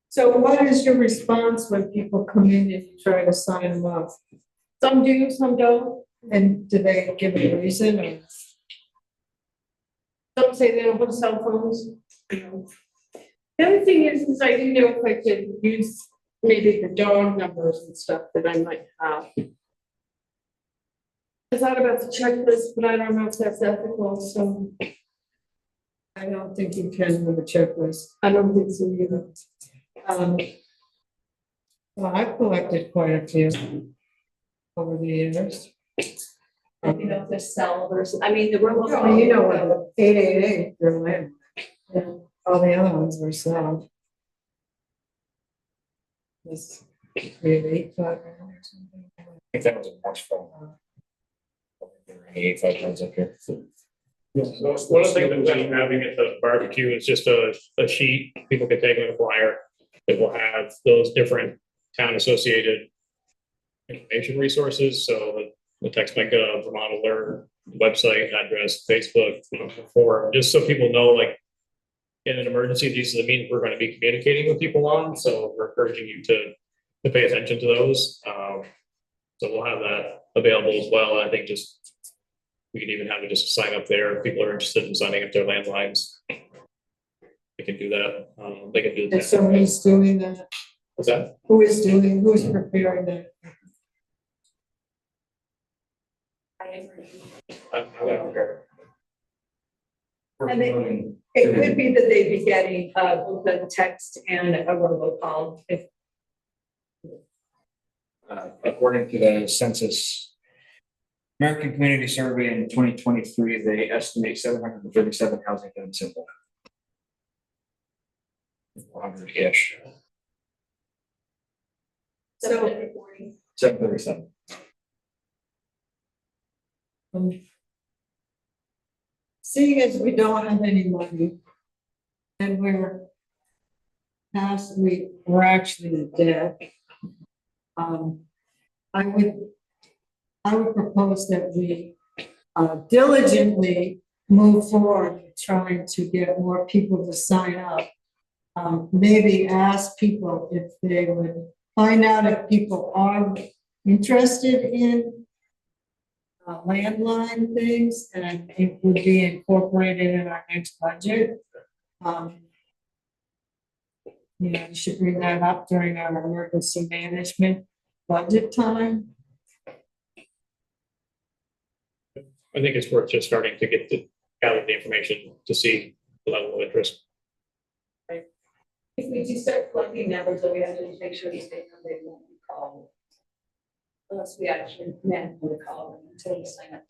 So what is your response when people come in and you try to sign them up? Some do, some don't. And do they give a reason or? Some say they don't have cell phones. The other thing is I didn't know if I could use maybe the dog numbers and stuff that I might have. I thought about the checklist, but I don't know if that's ethical, so I don't think you can with a checklist. I don't think so either. Well, I've collected quite a few over the years. If they're cell versus, I mean, the remote. Well, you know what, 888, they're land. Yeah, all the other ones were cell. This 385 or something. I think that was a March phone. 85 ones up here. So one of the things that we're having at the barbecue is just a sheet people can take in a flyer that will have those different town associated information resources. So the text like Vermont Alert, website address, Facebook, forum, just so people know like in an emergency, these are the means we're going to be communicating with people on, so we're encouraging you to pay attention to those. So we'll have that available as well. I think just, we could even have it just sign up there if people are interested in signing up their landlines. They can do that. They can do And that. so who's doing that? What's that? Who's preparing that? I'm not sure. And it could be that they'd be getting both a text and a robocall if According to the Census American Community Survey in 2023, they estimate 737 housing units in 400-ish. so. 737. Seeing as we don't have any money, and we're actually in debt. I would propose that we diligently move forward, trying to get more people to sign up. Maybe ask people if they would find out if people are interested in landline things, and it would be incorporated in our next budget. You should bring that up during our emergency management budget time. I think it's worth just starting to gather the information to see the level of interest. If we do start collecting numbers, then we have to make sure we stay on, they won't be called. Unless we actually meant to call them until we sign up.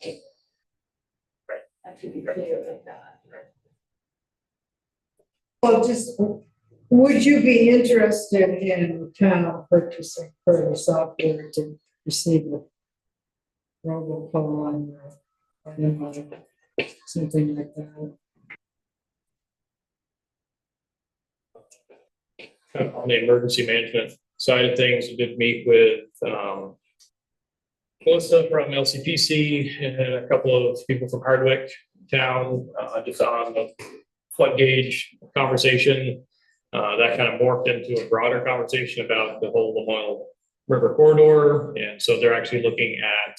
Right. Have to be clear about that. Well, just, would you be interested in town purchasing further software to receive a robocall or something like that? On the emergency management side of things, we did meet with Melissa from LCPC and a couple of people from Hardwick town, just on the flood gauge conversation. That kind of morphed into a broader conversation about the whole Lamoille River corridor. And so they're actually looking at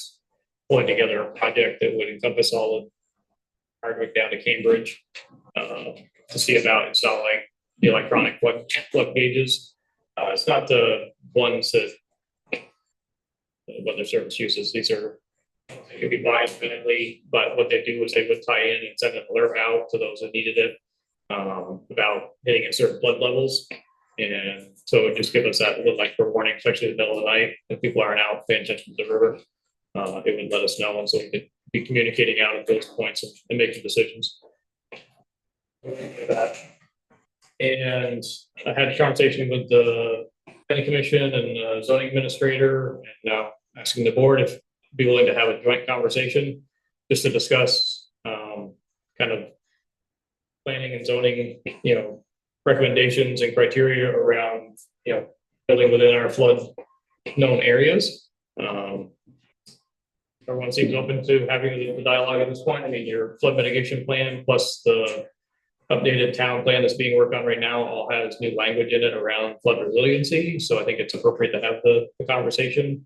pulling together a project that would encompass all of Hardwick down to Cambridge to see about installing the electronic flood gauges. It's not the ones that what their service uses. These are, they could be bought independently, but what they do is they would tie in and send an alert out to those that needed it about hitting at certain flood levels. And so it just gives us that little extra warning, especially in the middle of the night, if people aren't out paying attention to the river. It would let us know, and so we could be communicating out at those points and making decisions. And I had a conversation with the planning commission and the zoning administrator, and now asking the board if be willing to have a joint conversation just to discuss kind of planning and zoning, recommendations and criteria around, building within our flood known areas. Everyone seems open to having the dialogue at this point. I mean, your flood mitigation plan plus the updated town plan that's being worked on right now all has new language in it around flood resiliency. So I think it's appropriate to have the conversation.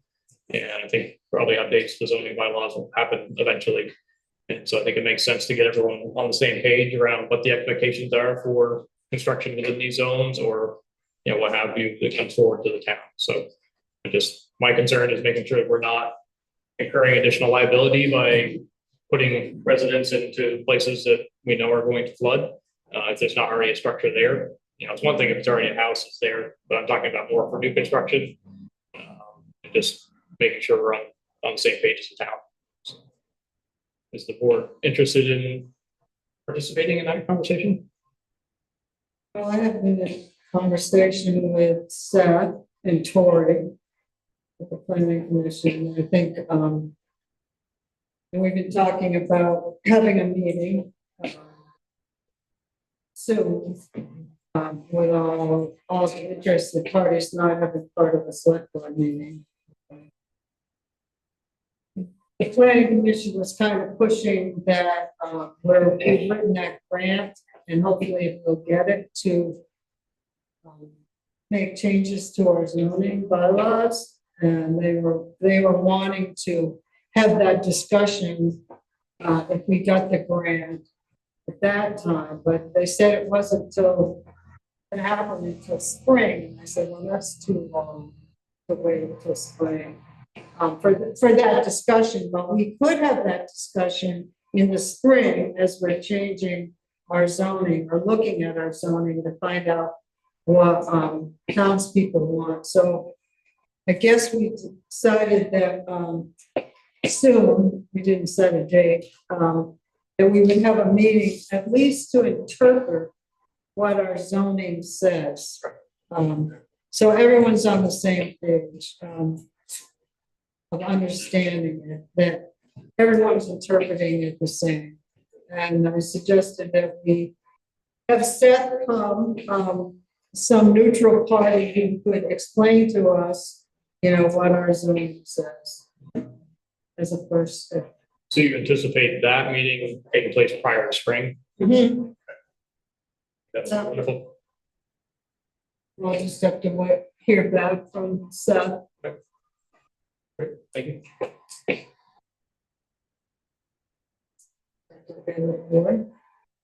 And I think probably updates to zoning bylaws will happen eventually. And so I think it makes sense to get everyone on the same page around what the expectations are for construction within these zones, or what have you that comes forward to the town. So my concern is making sure that we're not incurring additional liability by putting residents into places that we know are going to flood. If there's not already a structure there, it's one thing if it's already a house that's there, but I'm talking about more for new construction. And just making sure we're on the same page as the town. So, is the board interested in participating in that conversation? Well, I have been in conversation with Seth and Tori at the planning commission. I think, and we've been talking about having a meeting soon with all the interested parties not having part of the select board meeting. The planning commission was kind of pushing that where we've written that grant and hopefully we'll get it to make changes to our zoning bylaws. And they were wanting to have that discussion if we got the grant at that time, but they said it wasn't till it happened until spring. And I said, well, that's too long to wait until spring for that discussion. But we could have that discussion in the spring as we're changing our zoning or looking at our zoning to find out what townspeople want. So I guess we decided that soon, we didn't set a date, that we would have a meeting at least to interpret what our zoning says. So everyone's on the same page of understanding it, that everyone's interpreting it the same. And I suggested that we have Seth come, some neutral party who could explain to us, what our zoning says as a first step. So you anticipate that meeting taking place prior to spring? Mm-hmm. That's Yeah. wonderful. We'll just have to hear back from Seth. Great, thank you.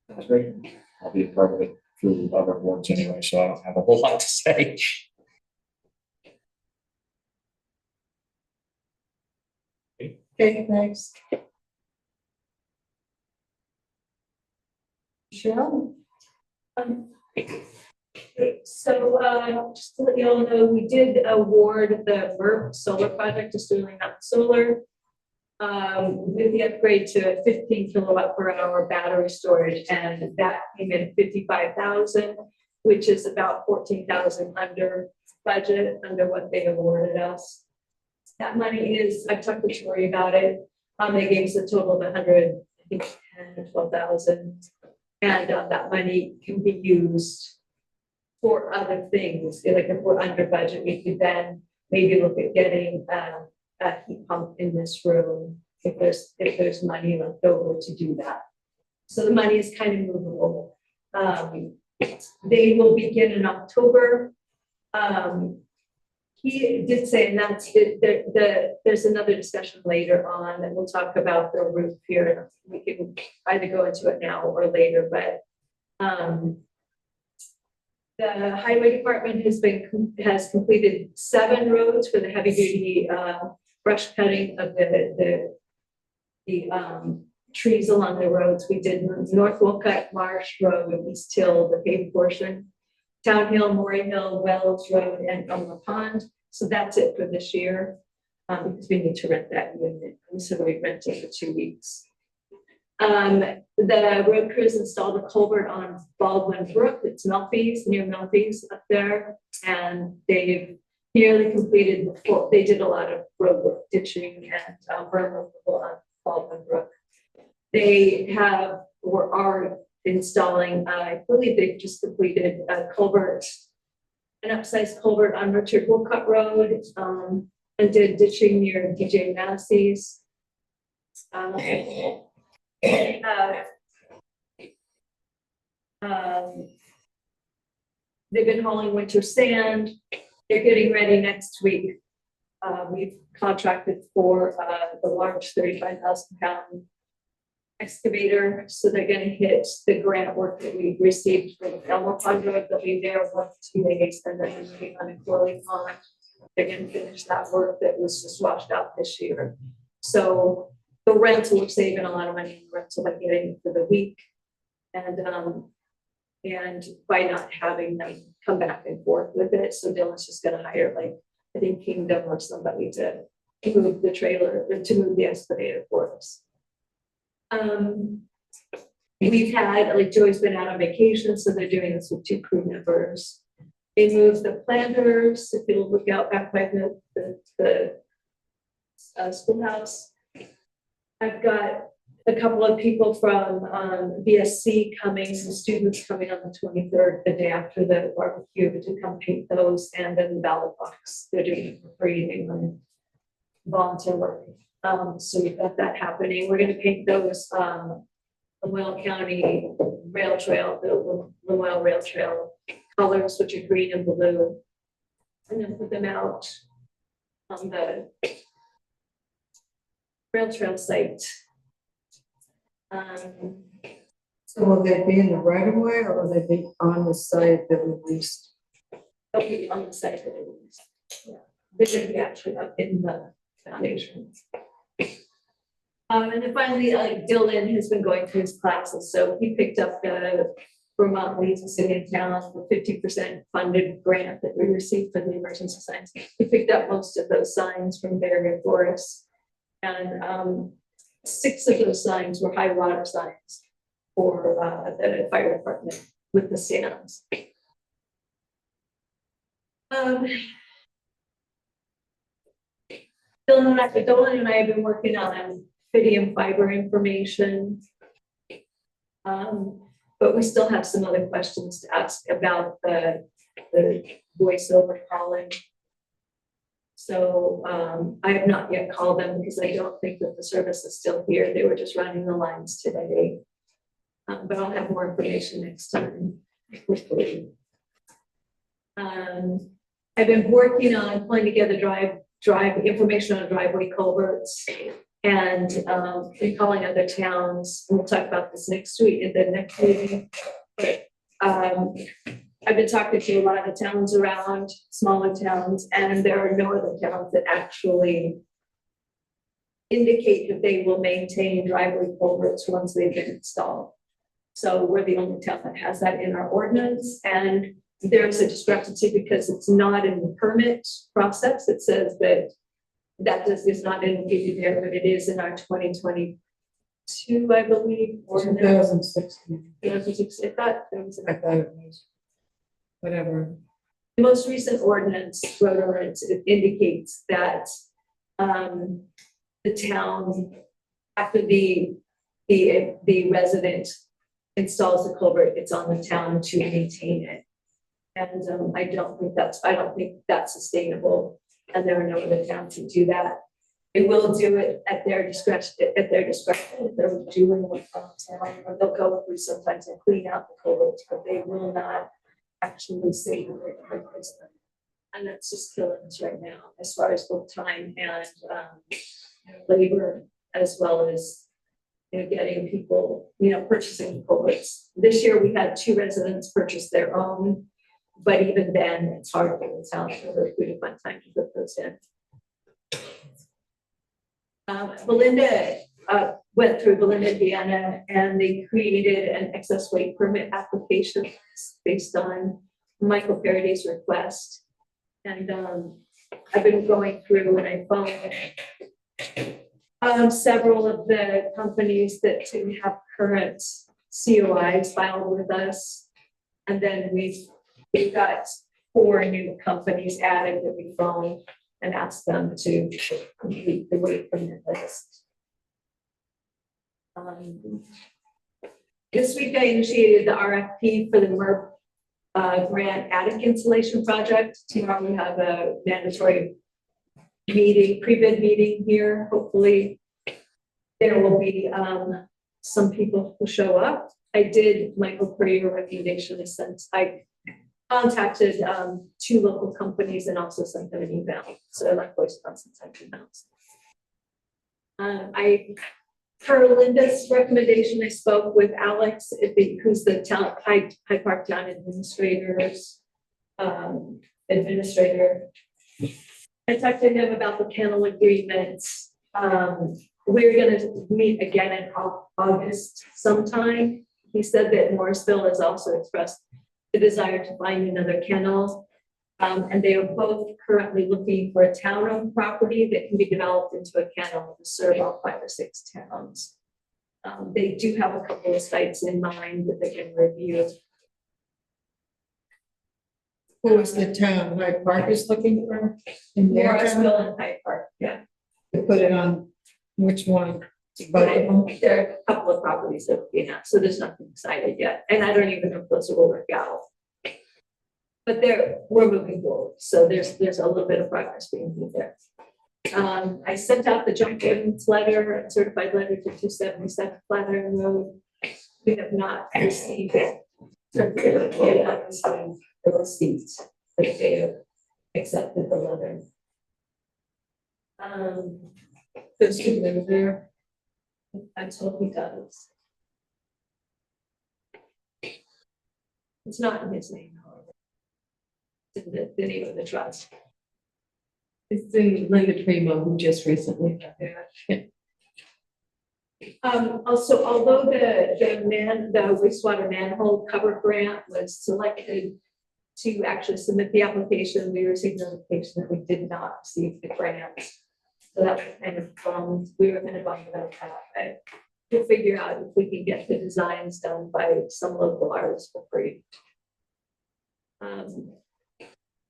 That's great. I'll be a part of it through other boards anyway, so I don't have a whole lot to say. Okay, thanks. Michelle? So, just to let you all know, we did award the MERP solar project to Sterling Mountain Solar. With the upgrade to a 15 kilowatt per hour battery storage, and that came in at 55,000, which is about 14,000 under budget, under what they awarded us. That money is, I've talked to Tori about it. They gave us a total of 100, I think 10 to 12,000. And that money can be used for other things. Like if we're under budget, we could then maybe look at getting a heat pump in this room if there's money left over to do that. So the money is kind of movable. They will begin in October. He did say, and that's there's another discussion later on that we'll talk about the roof here. We can either go into it now or later, but the highway department has completed 7 roads for the heavy duty brush cutting of the trees along the roads. We did North Wolcott Marsh Road, East Hill, the paved portion, Town Hill, Maury Hill, Wells Road, and Elmer Pond. So that's it for this year, because we need to rent that unit. And so we rented for 2 weeks. The road crews installed a culvert on Baldwin Brook. It's Melfi's, near Melfi's up there. And they've nearly completed they did a lot of road work, ditching and berm removal on Baldwin Brook. They are installing, I believe they've just completed a culvert, an upsized culvert on Richard Wolcott Road, and did ditching near DJ Massey's. They've been hauling winter sand. They're getting ready next week. We've contracted for the large 35,000 pound excavator. So they're going to hit the grant work that we received for the Elmer Pond Road. They'll be there 1 to 2 days, and then they're moving on to Corley Pond. They're going to finish that work that was just washed out this year. So the rental, we're saving a lot of money in the rental by getting for the week. And by not having them come back and forth with it. So Dylan's just gonna hire, like, I think Kingdom or somebody to move the trailer, or to move the excavator for us. We've had, like, Joey's been out on vacation, so they're doing this with 2 crew members. They moved the planters, if you'll look out back by the schoolhouse. I've got a couple of people from BSC coming, students coming on the 23rd, the day after the barbecue, to come paint those, and then the ballot box. They're doing it for free. They want volunteer work. So we've got that happening. We're going to paint those Will County rail trail, the Lemoyle Rail Trail colors, which are green and blue. And then put them out on the rail trail site. So will they be in the right of way or will they be on the site that we leased? They'll be on the site that it is. Yeah. They're gonna be actually up in the foundation. And then finally, Dylan has been going through his classes, so he picked up the Vermont Leads a City and Town, the 50% funded grant that we received for the emergency signs. He picked up most of those signs from Barrier Forest. And 6 of those signs were high water signs for the fire department with the stands. Dylan and I have been working on Fidium fiber information. But we still have some other questions to ask about the voice over calling. So I have not yet called them because I don't think that the service is still here. They were just running the lines today. But I'll have more information next time, hopefully. I've been working on pulling together drive information on driveway culverts and been calling other towns. And we'll talk about this next week at the next meeting. But I've been talking to a lot of towns around, smaller towns, and there are no other towns that actually indicate that they will maintain driveway culverts once they've been installed. So we're the only town that has that in our ordinance, and there's a discrepancy because it's not in the permit process. It says that is not indicated there, but it is in our 2022, I believe. 2016. I thought I thought it was. Whatever. the most recent ordinance, road ordinance, it indicates that the town, after the resident installs the culvert, it's on the town to maintain it. And I don't think that's sustainable, and there are no other towns to do that. They will do it at their discretion, if they're doing what town, or they'll go through sometimes and clean out the culverts, but they will not actually save it or replace them. And that's just killing us right now, as far as both time and labor, as well as getting people, purchasing culverts. This year we had 2 residents purchase their own, but even then it's hard for the town to find time to put those in. Belinda went through Belinda, Indiana, and they created an excess weight permit application based on Michael Faraday's request. And I've been going through and I found several of the companies that didn't have current COIs filed with us. And then we've got 4 new companies added that we phoned and asked them to complete the weight permit list. This week I initiated the RFP for the MERP grant attic insulation project. Tomorrow we have a mandatory meeting, pre-bid meeting here. Hopefully there will be some people who show up. I did Michael per your recommendation. I contacted 2 local companies and also sent them an email. So I like voice on some emails. Per Linda's recommendation, I spoke with Alex, who's the town Hyde Park Town administrator. I talked to him about the kennel agreements. We're going to meet again in August sometime. He said that Morrisville has also expressed the desire to find another kennel. And they are both currently looking for a town-owned property that can be developed into a kennel to serve all 5 or 6 towns. They do have a couple of sites in mind that they can review. Who is the town Hyde Park is looking for? In their town? Morrisville and Hyde Park, yeah. To put it on which one? Both of them? There are a couple of properties that we're looking at, so there's nothing decided yet. And I don't even know if those will work out. But we're moving forward. So there's a little bit of progress being made there. I sent out the junk ordinance letter, certified letter to 277 Flatiron Road. We have not received the receipts that they have accepted the letter. Does he live there? I told he does. It's not in his name, however. It's in the name of the trust. It's in Linda Primo, who just recently got there. Also, although the wastewater manhole cover grant was selected to actually submit the application, we received notification that we did not receive the grant. So that was kind of we were kind of bummed about that, but we'll figure out if we can get the designs done by some local artists for free.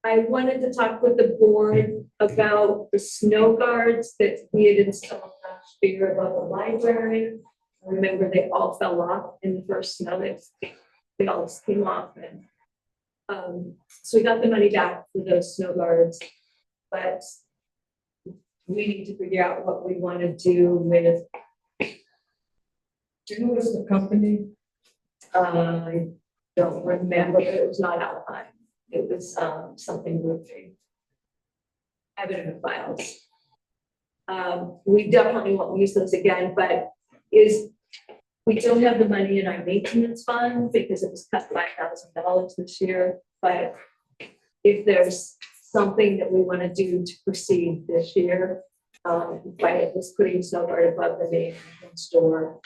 I wanted to talk with the board about the snow guards that we had installed last year above the library. Remember, they all fell off in the first snow. They all came off, and so we got the money back for those snow guards, but we need to figure out what we want to do with. Who was the company? I don't remember, but it was not Alpine. It was something roofing. I have it in the files. We definitely won't use those again, but we don't have the money in our maintenance fund because it was cut $5,000 this year. But if there's something that we want to do to proceed this year, by just putting snow guard above the main store.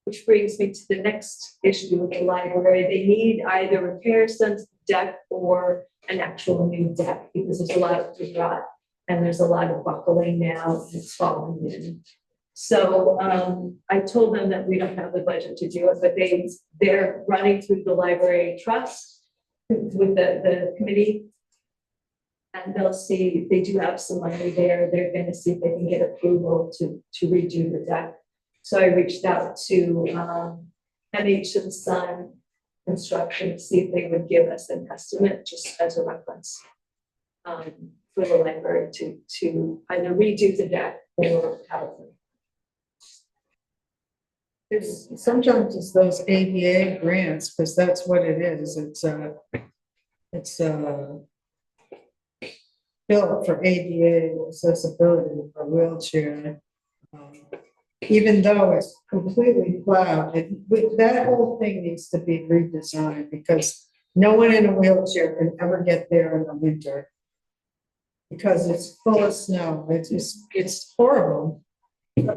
Which brings me to the next issue with the library. They need either repairs done to the deck or an actual new deck because there's a lot of rot and there's a lot of buckling now and it's falling in. So I told them that we don't have the budget to do it, but they're running through the library trust with the committee. And they'll see, they do have some money there. They're going to see if they can get approval to redo the deck. So I reached out to MH and Son Construction to see if they would give us an estimate just as a reference for the library to either redo the deck or have Sometimes it's those ADA grants, because that's what it is. It's built for ADA accessibility for wheelchair. Even though it's completely plowed, that whole thing needs to be redesigned because no one in a wheelchair can ever get there in the winter. Because it's full of snow. It's horrible.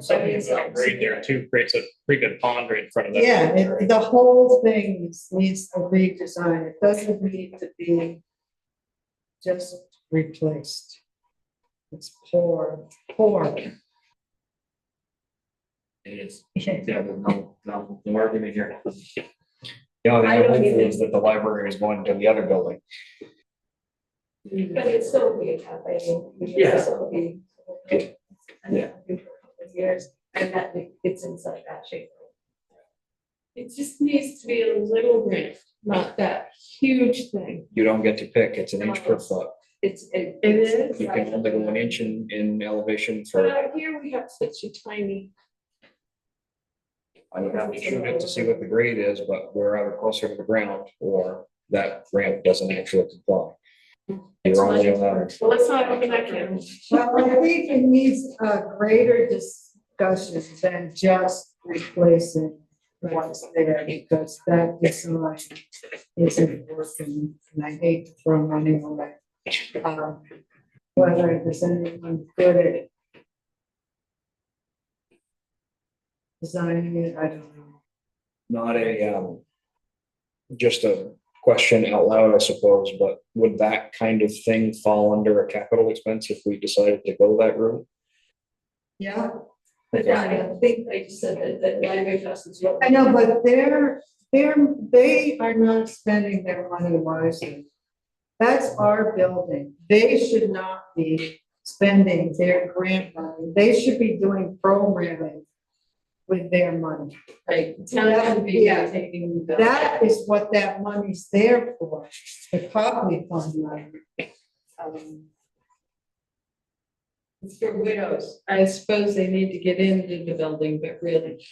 Something great there too, creates a pretty good pond right in front of that. Yeah, the whole thing needs a redesign. It doesn't need to be just replaced. It's poor. It is. Yeah, there's no argument here. The only thing I'm hopeful is that the library is going to the other building. But it's still be a cafe. Yeah. Yeah. Years, and that it's in such bad shape. It just needs to be a little grant, not that huge thing. You don't get to pick, it's an inch per foot. It is? You can only go an inch in elevation But for, out here we have such a tiny. I would have to shoot it to see what the grade is, but we're either closer to the ground or that ramp doesn't actually comply. You're only allowed. Well, let's not open that can. Well, I think it needs a greater discussion than just replacing what's there because that design isn't working and I hate to throw money away. Whether there's anyone good at designing it, I don't know. Not just a question out loud, I suppose, but would that kind of thing fall under a capital expense if we decided to go that route? Yeah. But I think I just said that library trust is what. I know, but they are not spending their money wisely. That's our building. They should not be spending their grant money. They should be doing programming with their money. Like, town should be Yeah. taking the. That is what that money's there for, the Copley Fund money. It's for widows. I suppose they need to get into the building, but really.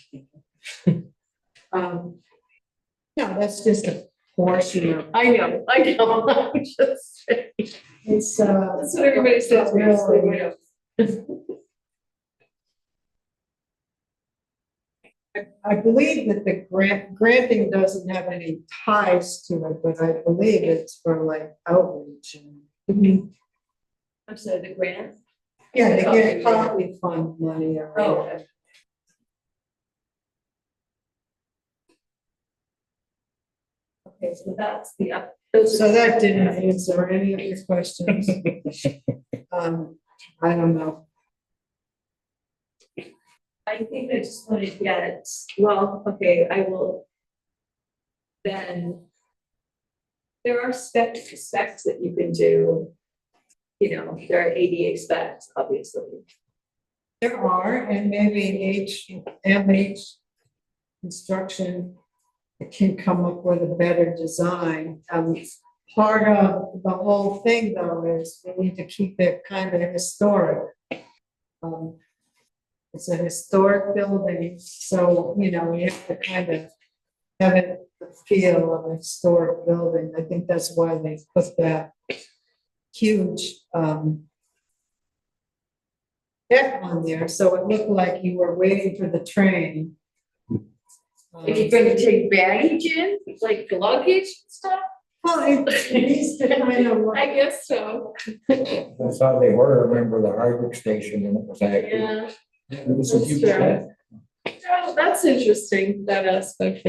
No, that's just a portion of, I know, I'm just saying. it's, That's what everybody says. really, I believe that the granting doesn't have any ties to it, but I believe it's for like outreach and. I'm sorry, the grant? Yeah, they get coffee fund money or Oh, whatever. okay. Okay, so that's the, those So are, that didn't answer any of your questions. I don't know. I think I just want to get, well, okay, I will. Then. There are specs that you can do. You know, there are ADA specs, obviously. There are, and maybe MH construction can come up with a better design. Part of the whole thing though is we need to keep it kind of historic. It's a historic building, so, you know, we have to kind of have it the feel of a historic building. I think that's why they put that huge, deck on there, so it looked like you were waiting for the train. If you're gonna take baggage in, like luggage and stuff? Well, it needs to kind of look. I guess so. That's how they were, remember the Hardwick station and it was actually. Yeah, It was a That's huge true. event. oh, that's interesting, that aspect.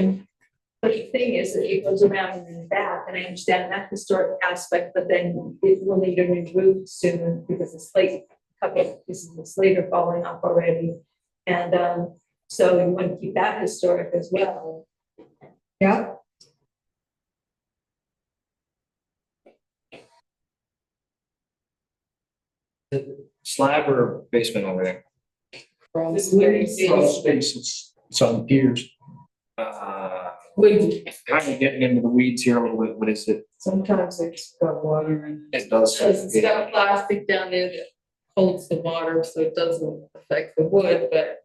But the thing is that it goes around and back, and I understand that historic aspect, but then it will need a new roof soon because the slate, a couple of pieces of slate are falling off already. And so you want to keep that historic as well. Yeah. Slab or basement over there? Crawl This would space. be- Crawl space, it's on piers. Would, Kind of getting into the weeds here a little bit, what is it? Sometimes it's got water in it. It does. it's got plastic down there that holds the water, so it doesn't affect the wood, but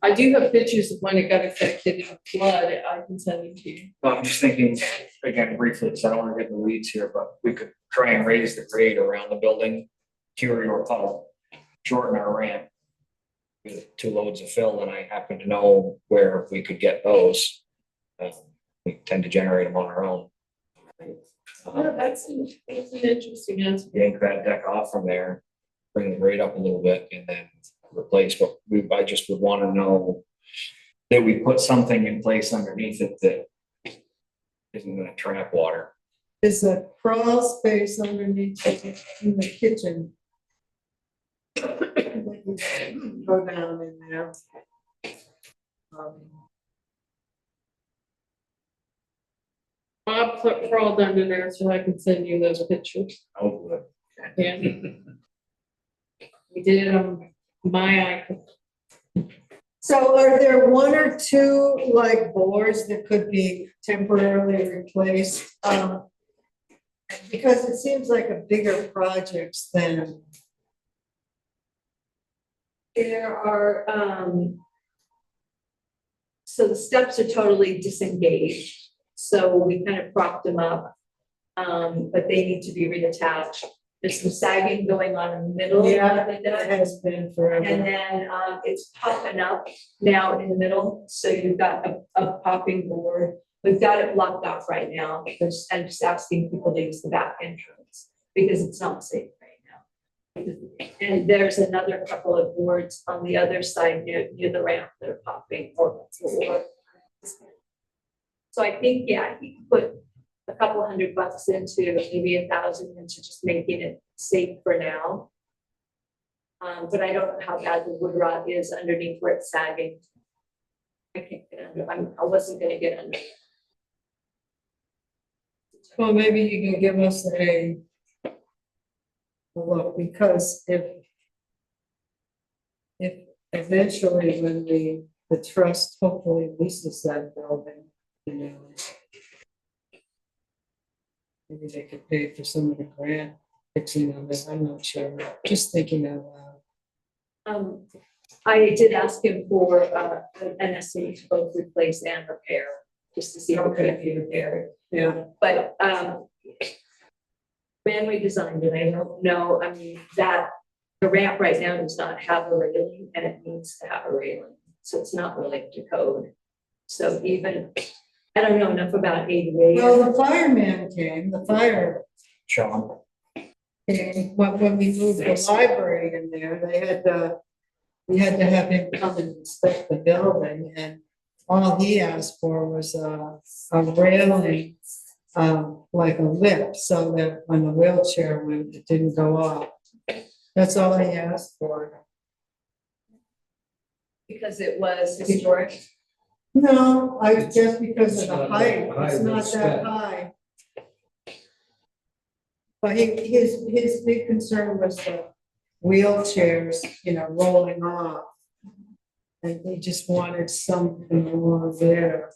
I do have pictures of when it got affected in flood, I can send it to you. Well, I'm just thinking, again, briefly, because I don't want to get in the weeds here, but we could try and raise the grade around the building, cure your puddle, shorten our ramp with 2 loads of fill, and I happen to know where we could get those. We tend to generate them on our own. Yeah, that's an interesting answer. Yank that deck off from there, bring the grade up a little bit, and then replace, but I just would want to know that we put something in place underneath it that isn't gonna trap water. There's a crawl space underneath it in the kitchen. Go down in there. Bob crawled under there so I can send you those pictures. Oh, good. Yeah. We did it on my iPad. So are there 1 or 2 like boards that could be temporarily replaced? Because it seems like a bigger projects than. There are, so the steps are totally disengaged, so we kind of propped them up. But they need to be reattached. There's some sagging going on in the middle of the It deck. has been forever. And then it's popping up now in the middle, so you've got a popping board. We've got it blocked off right now, because I'm just asking people to use the back entrance, because it's not safe right now. And there's another couple of boards on the other side near the ramp that are popping. So I think, yeah, you can put a couple $100 into, maybe 1,000 into just making it safe for now. But I don't know how bad the wood rot is underneath where it's sagging. I can't get under, I wasn't gonna get under. Well, maybe you can give us a look, because if eventually when the trust hopefully leases that building, you know, maybe they could pay for some of the grant fixing of it, I'm not sure, just thinking out loud. I did ask him for an estimate to both replace and repair. just to see if it could be repaired. Yeah, But, when we designed it, I don't know, I mean, that, the ramp right now does not have a railing and it needs to have a railing, so it's not really up to code. So even, I don't know enough about ADA. well, the fireman came, the fire Sean, came, when we moved the library in there, we had to have him come and inspect the building, and all he asked for was a railing, like a lip, so that when the wheelchair went, it didn't go off. That's all he asked for. Because it was historic. No, I just because of the not height, high, it's not it's that steep. high. But his big concern was the wheelchairs, rolling off. And he just wanted something more there.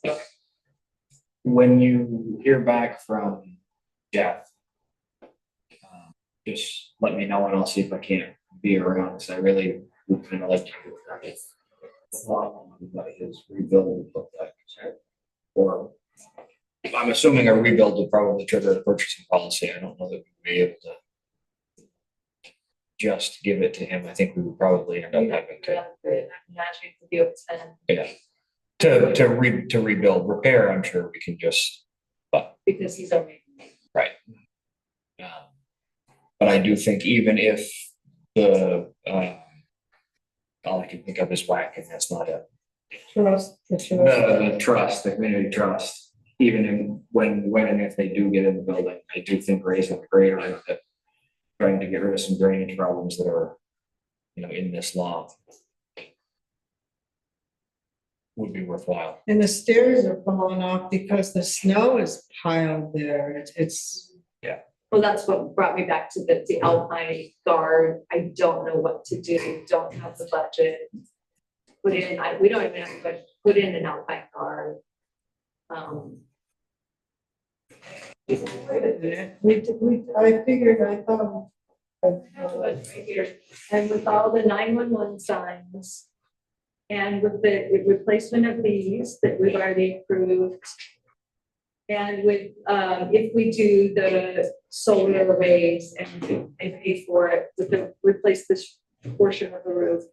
when you hear back from Jeff, just let me know and I'll see if I can't be around, because I really would kind of like to hear that. What his rebuild would look like. Or I'm assuming a rebuild would probably trigger the purchasing policy. I don't know that we'd be able to just give it to him. I think we would probably end up having to, yeah. To rebuild, repair, I'm sure we can just, Because he's already. right. But I do think even if all I can think of is whack, and that's not a, the trust, the community trust, even in when and if they do get in the building, I do think raising the grade around it, trying to get rid of some drainage problems that are, in this law would be worthwhile. And the stairs are falling off because the snow is piled there. It's. Well, that's what brought me back to the Alpine Guard. I don't know what to do, don't have the budget. We don't even have to put in an Alpine Guard. I thought. Right here. And with all the 911 signs and with the replacement of these that we've already approved. And with, if we do the solar arrays and pay for it, replace this portion of the roof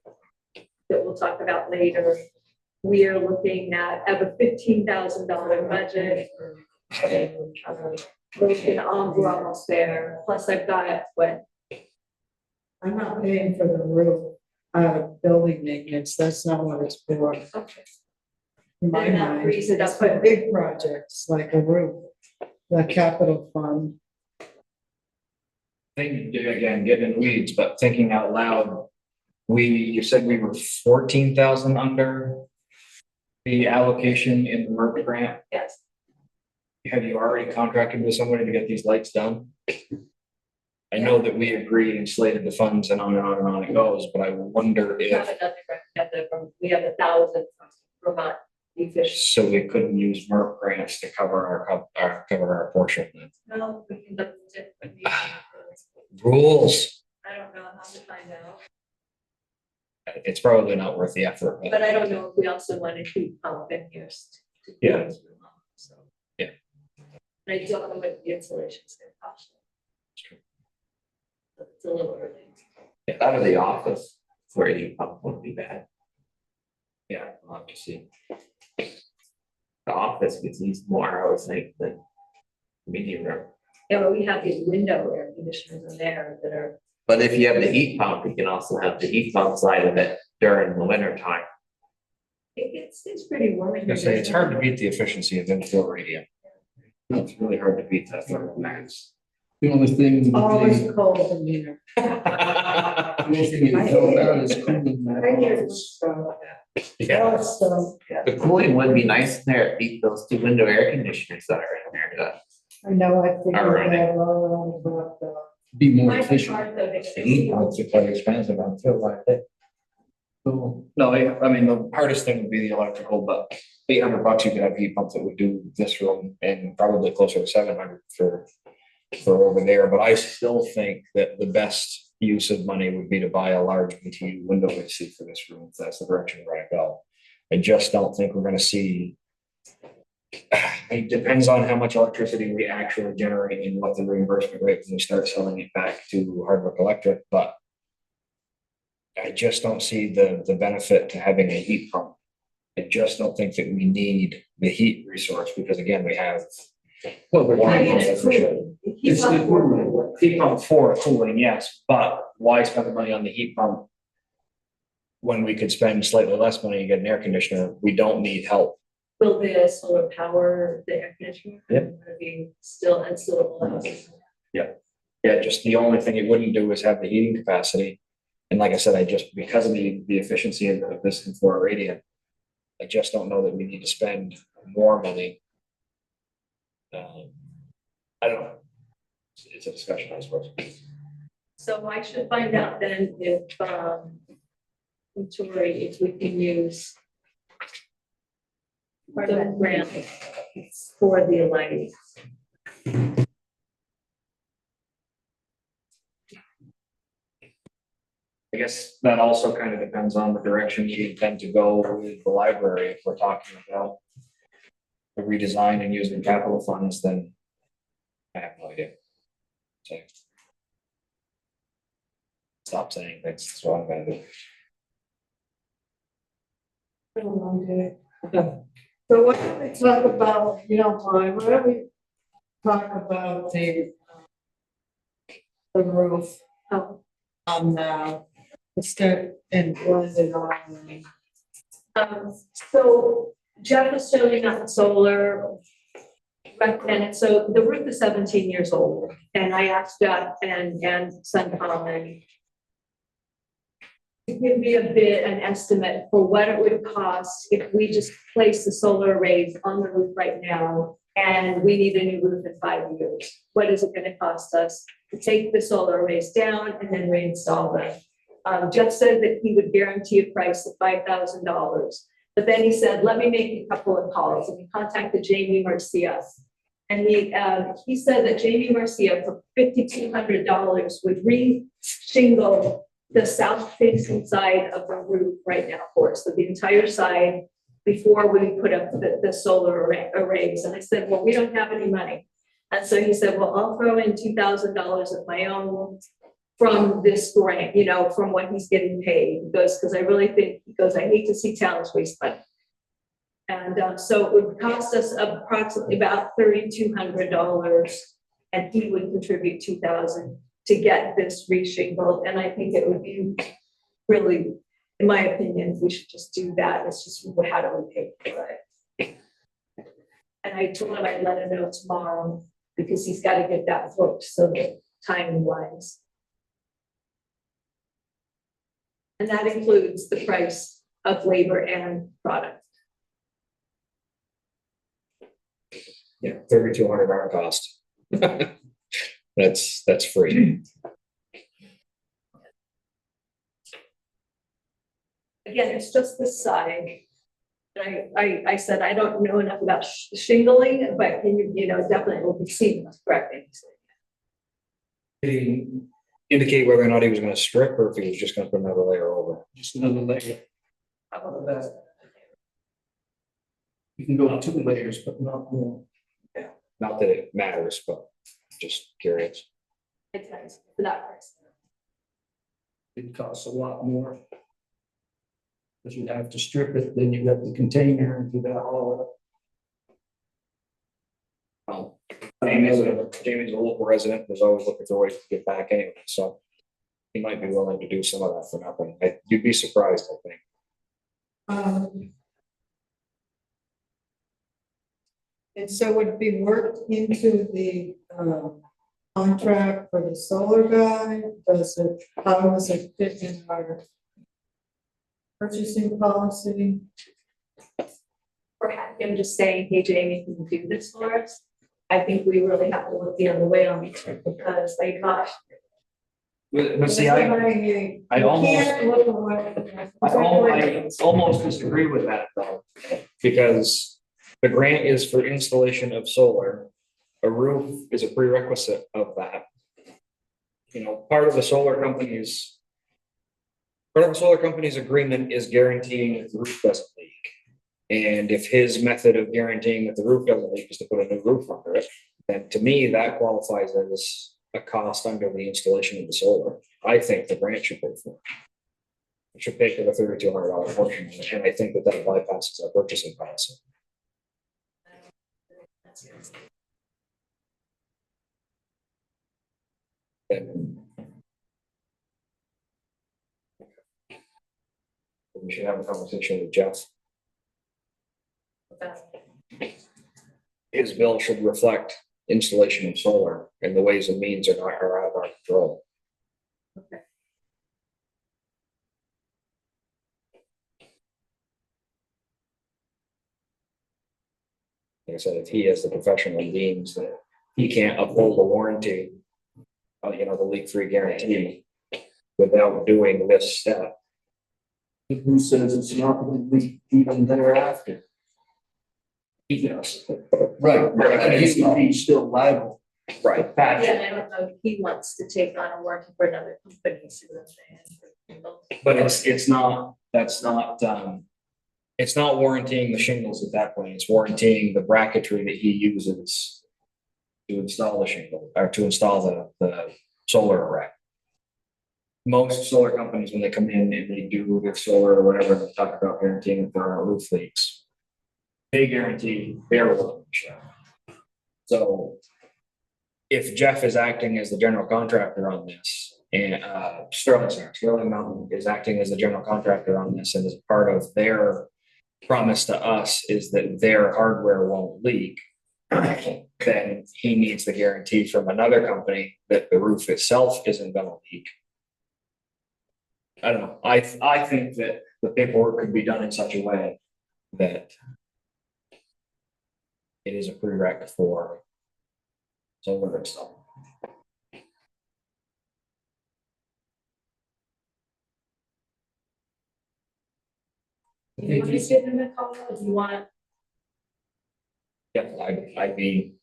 that we'll talk about later, we are looking at a $15,000 budget. We're almost there. Plus I've got what? I'm not paying for the roof, building maintenance, that's not what it's for. Okay. In my Then that mind, frees it it's up. for big projects like a roof, the capital fund. Thing, again, getting in weeds, but thinking out loud, you said we were 14,000 under the allocation in the MERP grant. Yes. Have you already contracted with somebody to get these lights done? I know that we agreed and slated the funds and on and on and on it goes, but I wonder We have if, another, we have 1,000 from Vermont efficient. so we couldn't use MERP grants to cover our portion. No, we can look at different. Rules. I don't know how to find out, It's probably not worth the effort, but I don't know if we also want to keep pump in here. Yeah. So. Yeah. And I don't know what the installation's gonna cost. It's a little early. Out of the office where you pump wouldn't be bad. yeah, I'll have to see. The office gets used more, I would think, than meeting room. Yeah, but we have these window air conditioners in there that are. But if you have the heat pump, you can also have the heat pump side of it during the winter time. It's pretty warm in I here. was gonna say, it's hard to beat the efficiency of infill radio. It's really hard to beat that thermal max. The only thing, Always the cold in here. only thing you don't have is cooling I hear that it, office. so. Yeah. So, The cooling would be nice in there, it beat those two window air conditioners that are in there. I know, I figured Alright. that all about the. Be more Might be efficient. hard though, to The heat pumps are quite expensive, I'm still like that. So, No, I mean, the hardest thing would be the electrical, but $800 you could have heat pumps that would do this room and probably closer to 700 for over there. But I still think that the best use of money would be to buy a large BTU window AC for this room, if that's the direction we're gonna go. I just don't think we're gonna see It depends on how much electricity we actually generate and what the reimbursement rate when we start selling it back to Hardwick Electric, but I just don't see the benefit to having a heat pump. I just don't think that we need the heat resource because again, we have. Well, but I mean, it's cooling. He's It's not the cooling. cooling. Heat pump for cooling, yes, but why spend the money on the heat pump? When we could spend slightly less money and get an air conditioner, we don't need help. Will the solar power the air conditioner? Yep. Gonna be still installable. Yeah, just the only thing it wouldn't do is have the heating capacity. And like I said, I just, because of the efficiency of this for a radiant, I just don't know that we need to spend more money. I don't know. It's a discussion, I suppose. So I should find out then if, Tori, if we can use the grant for the lighting. I guess that also kind of depends on the direction we intend to go with the library. If we're talking about the redesign and using capital funds, then I have no idea. So stop saying things. That's what I'm gonna do. So what don't we talk about, you know, why don't we talk about the roof Oh, on the start and was it on? So Jeff was showing up solar. Recommended, so the roof is 17 years old, and I asked Jeff and Suncommon to give me a bit, an estimate for what it would cost if we just place the solar arrays on the roof right now, and we need a new roof in 5 years. What is it gonna cost us to take the solar arrays down and then reinstall them? Jeff said that he would guarantee a price of $5,000. But then he said, let me make a couple of calls, and he contacted Jamie Marcia. And he said that Jamie Marcia for $5,200 would re-shingle the south facing side of the roof right now for us, so the entire side before we put up the solar arrays. And I said, well, we don't have any money. And so he said, well, I'll throw in $2,000 of my own from this grant, you know, from what he's getting paid. He goes, because I really think, he goes, I hate to see towns waste money. And so it would cost us approximately about $3,200, and he would contribute $2,000 to get this reshingled. And I think it would be really, in my opinion, we should just do that. It's just, how do we pay for it? And I told him I'd let him know tomorrow because he's got to get that booked so that timing wise. And that includes the price of labor and product. Yeah, $3,200 cost. That's free. Again, it's just this side. I said, I don't know enough about shingling, but you know, definitely will be seen as correct. Indicate whether or not he was gonna strip or if he was just gonna put another layer over. Just another layer. How about that? You can go 2 layers, but not more. Not that it matters, but just curious. It's nice for that price. It costs a lot more. Because you'd have to strip it, then you got the container and do that all. Well, Jamie's a local resident, who's always looking for ways to get back anyway, so he might be willing to do some of that for nothing. You'd be surprised, I think. And so would it be worked into the contract for the solar guy? How does it fit in our purchasing policy? Or have him just saying, hey, Jamie, can you do this for us? I think we really have to look the other way on it because like, gosh. But see, I almost disagree with that though, because the grant is for installation of solar. A roof is a prerequisite of that. You know, part of the solar company's agreement is guaranteeing that the roof doesn't leak. And if his method of guaranteeing that the roof doesn't leak is to put a new roof under it, then to me, that qualifies as a cost under the installation of the solar. I think the grant should pay for it. It should pay for the $3,200 portion, and I think that that bypasses our purchasing policy. Then we should have a conversation with Jeff. His bill should reflect installation of solar, and the ways and means are out of our control. Okay. Like I said, if he has the professional means that he can't uphold a warranty, the leak-free guarantee without doing this step. Who says it's not going to be even thereafter? Yes. Right, he's still liable. Right. Yeah, and I don't know if he wants to take on a warranty for another company, see what I'm saying? But it's not warranting the shingles at that point. It's warranting the bracketry that he uses to install the shingle or to install the solar array. Most solar companies, when they come in and they do their solar or whatever, they talk about guaranteeing that there are roof leaks. They guarantee their work. So if Jeff is acting as the general contractor on this, and Sterling Mountain is acting as the general contractor on this, and as part of their promise to us is that their hardware won't leak, then he needs the guarantee from another company that the roof itself isn't gonna leak. I don't know. I think that the paperwork could be done in such a way that it is a prereq for solar install. Do you want to give him a call, or do you want, Yeah, I'd be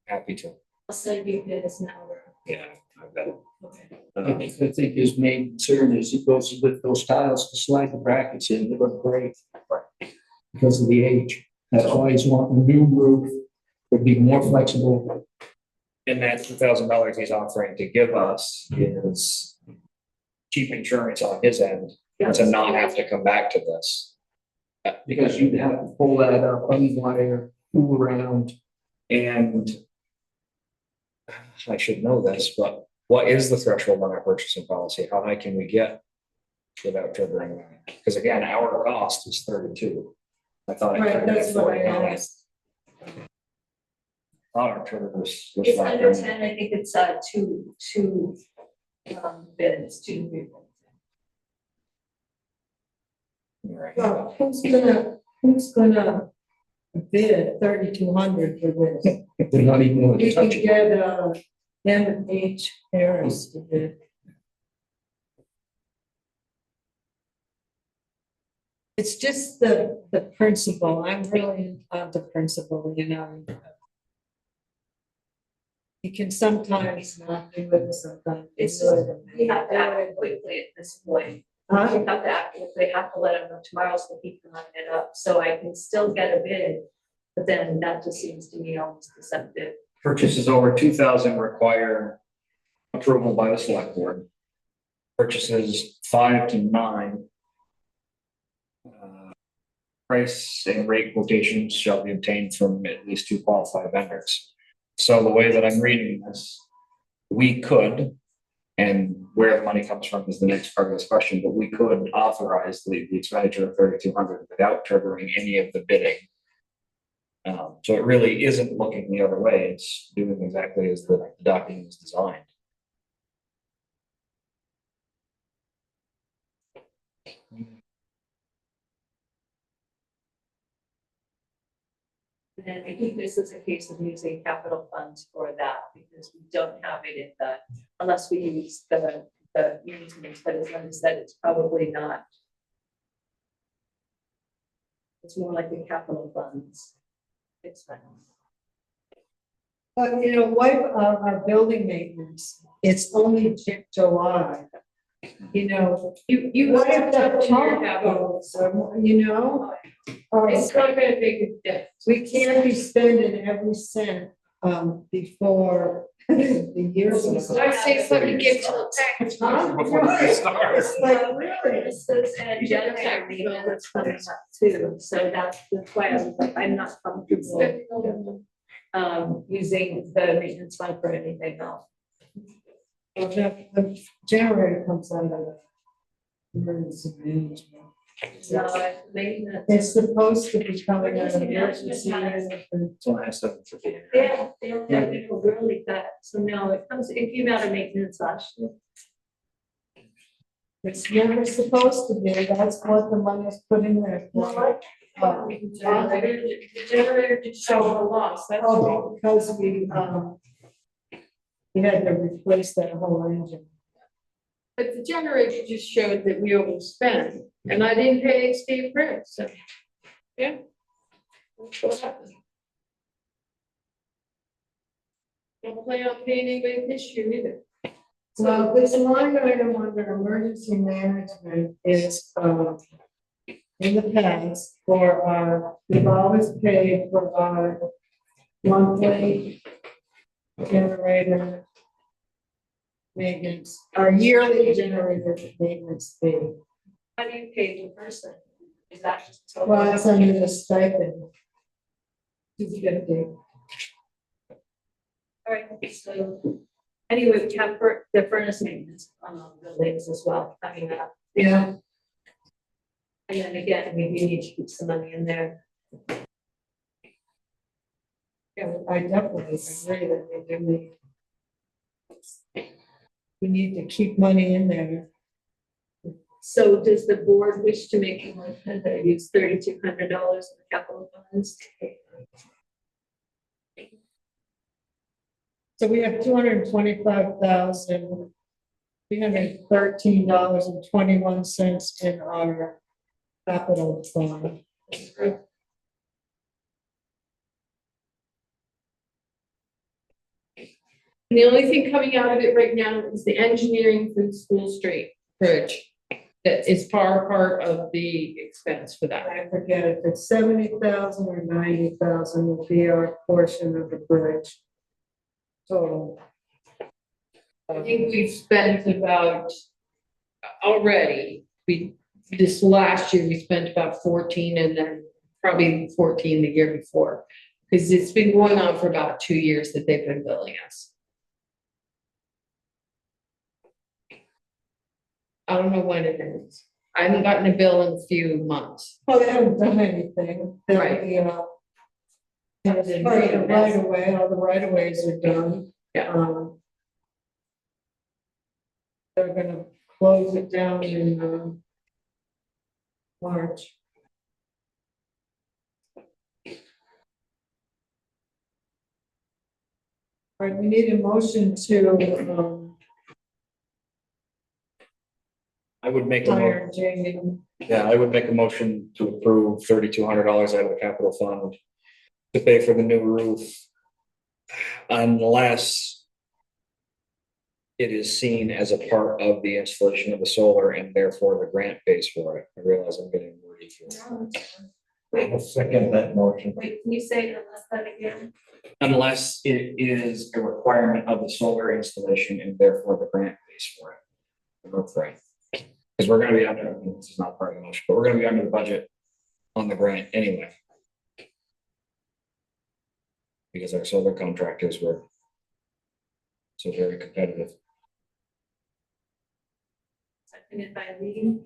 happy to. I'll send you this number. Yeah, I've got it. Okay. I think his main concern is he goes to lift those tiles to slide the brackets in, they look great. Because of the age, that's why he's wanting a new roof, would be more flexible. And that $2,000 he's offering to give us is cheap insurance on his end to not have to come back to this. Because you'd have to pull that up, unwire, fool around. And I should know this, but what is the threshold on our purchasing policy? How high can we get without triggering that? Because again, our cost is 32. I thought it Right, triggered that's at what I 49. asked. Our trigger was It's not under very- 10, I think it's two bids, two people. Right. Well, who's gonna bid 3,200 for this? They're not even going You to can touch it. get, M&H Harris to bid. It's just the principle. I'm really on the principle, You can sometimes not do it, sometimes. It's do just, it. we have to act quickly at this point. We Huh? have to act, if they have to let them know tomorrow, so he can line it up, so I can still get a bid. But then that just seems to me almost deceptive. Purchases over 2,000 require approval by the select board. Purchases 5 to 9. Price and rate quotations shall be obtained from at least 2 qualified vendors. So the way that I'm reading this, we could, and where the money comes from is the next part of this question, but we could authorize the expenditure of 3,200 without triggering any of the bidding. So it really isn't looking the other way. It's doing exactly as the document is designed. And I think this is a case of using capital funds for that, because we don't have it in the, unless we use the maintenance, but as Linda said, it's probably not. It's more like the capital funds. Expense. But, what, our building maintenance, it's only July. You know, You what have if to that have pump goes, you know? It's not gonna make a difference. We can't be spending every cent, before the year's So up. I say something give to the tax. Before the year starts. Like, really? This is a generator maintenance coming up too, so that's why I was like, I'm not comfortable using the maintenance fund for anything else. Well, the generator comes out of emergency management. So maintenance. It's supposed to be coming out of emergency management. It's only has to. Yeah, they were really that, so no, it came out of maintenance last year. It's never supposed to be, that's what the money's put in there for. The generator did show a loss, that's all. Oh, because we had to replace that whole engine. But the generator just showed that we overspent, and I didn't pay state rent, so, yeah. That's what happened. Don't plan on paying anybody this year either. Well, this line item under emergency management is, in the past, for our, we've always paid for our monthly generator maintenance, our yearly generator maintenance fee. How do you pay per person? Is that just? Well, it's under the stipend. $250. All right, so anyway, we have the furnace maintenance buildings as well coming up. Yeah. And then again, we do need to keep some money in there. Yeah, I definitely agree that we do need. We need to keep money in there. So does the board wish to make a motion to use $3,200 in the capital funds? So we have $225,313.21 in our capital fund. And the only thing coming out of it right now is the engineering for the School Street Bridge. That is part of the expense for that. I forget if it's 70,000 or 90,000 will be our portion of the bridge. Total. I think we've spent about, already, this last year, we spent about 14 and then probably 14 the year before. Because it's been going on for about 2 years that they've been billing us. I don't know when it is. I haven't gotten a bill in a few months. Well, they haven't done anything. They'll Right. be, it's part of the right of way, all the right of ways are done. Yeah. They're gonna close it down in, March. All right, we need a motion to, I would make a motion. hire Jamie. Yeah, I would make a motion to approve $3,200 out of the capital fund to pay for the new roof. Unless it is seen as a part of the installation of the solar and therefore the grant pays for it. I realize I'm getting wordy here. I'll second that motion. Wait, can you say that again? Unless it is a requirement of the solar installation and therefore the grant pays for it. The roof grant. Because we're gonna be under, this is not part of the motion, but we're gonna be under the budget on the grant anyway. Because our solar contractors were so very competitive. Seconded by Lee.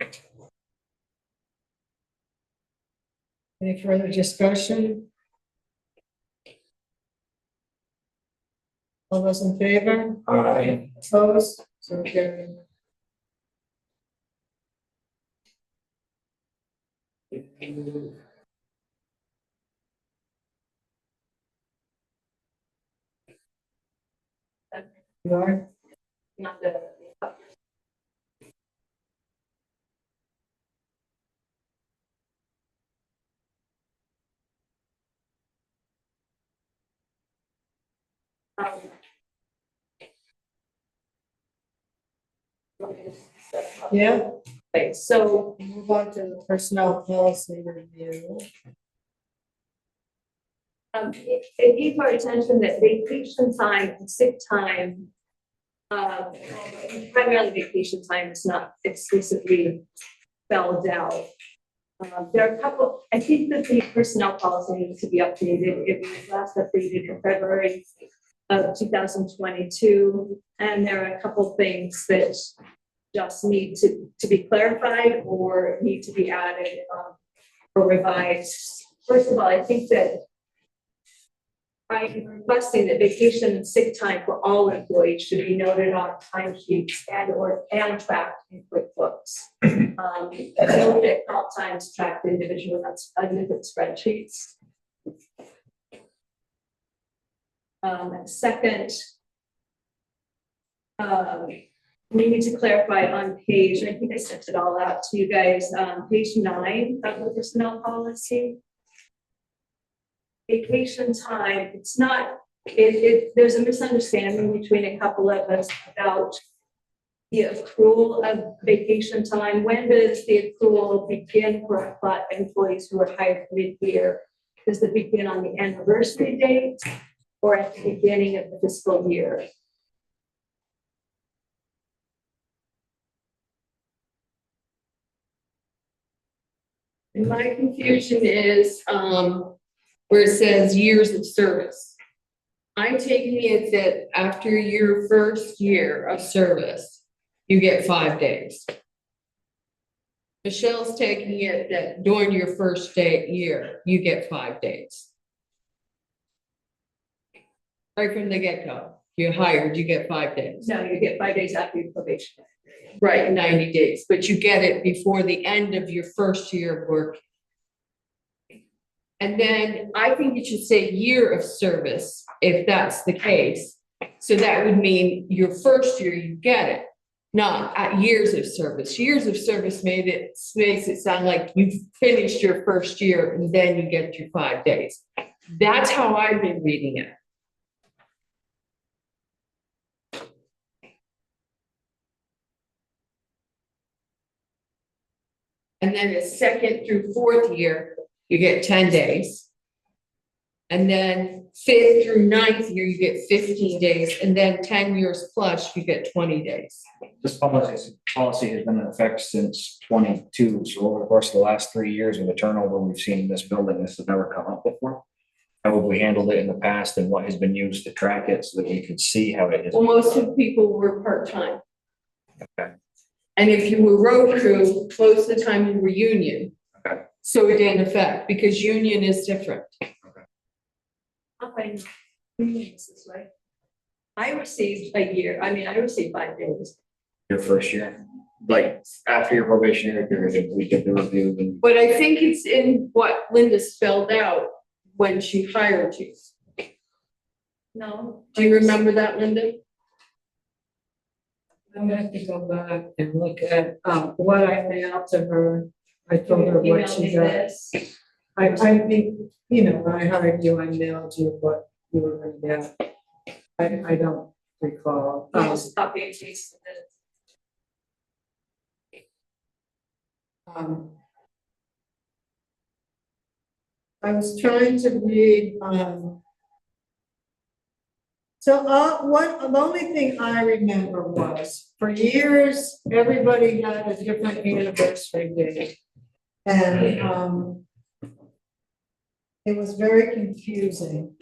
Any further discussion? All those in favor? Aye. Opposed? So carried. You are? Not the. Yeah, Okay, so move on to the personnel policy review. it needs our attention that vacation time and sick time, primarily vacation time is not exclusively spelled out. There are a couple, I think that the personnel policy needs to be updated. It was last updated in February of 2022. And there are a couple things that just need to be clarified or need to be added or revised. First of all, I think that I'm requesting that vacation and sick time for all employees should be noted on timesheets and tracked in QuickBooks. Note that comp times tracked individually on different spreadsheets. Second, we need to clarify on page, I think I sent it all out to you guys, page 9 of the personnel policy. Vacation time, it's not, there's a misunderstanding between a couple of us about the accrual of vacation time. When does the accrual begin for employees who are hired mid-year? Does it begin on the anniversary date or at the beginning of the fiscal year? And my confusion is, where it says years of service. I'm taking it that after your first year of service, you get 5 days. Michelle's taking it that during your first year, you get 5 days. Right from the get-go, you're hired, you get 5 days. No, you get 5 days after your probation. Right, 90 days, but you get it before the end of your first year of work. And then I think it should say year of service, if that's the case. So that would mean your first year, you get it, not at years of service. Years of service makes it sound like you've finished your first year and then you get your 5 days. That's how I've been reading it. And then the second through fourth year, you get 10 days. And then 5th through 9th year, you get 15 days. And then 10 years plus, you get 20 days. This policy has been in effect since 22, so over the course of the last 3 years with the turnover we've seen in this building, this has never come up before. How have we handled it in the past and what has been used to track it so that we could see how it is? Well, most of the people were part-time. Okay. And if you were road crew, most of the time you were union. Okay. So it didn't affect because union is different. Okay. This way. I received a year, I received 5 days. Your first year, like after your probationary period, we did the review and But I think it's in what Linda spelled out when she hired you. No. Do you remember that, Linda? I'm gonna have to go back and look at, what I mailed to her. I told her You what emailed she me got. this. I think, when I hired you, I mailed you what you were gonna get. I don't recall. Just copy and paste it. I was trying to read, the only thing I remember was, for years, everybody had a different anniversary date. And, it was very confusing.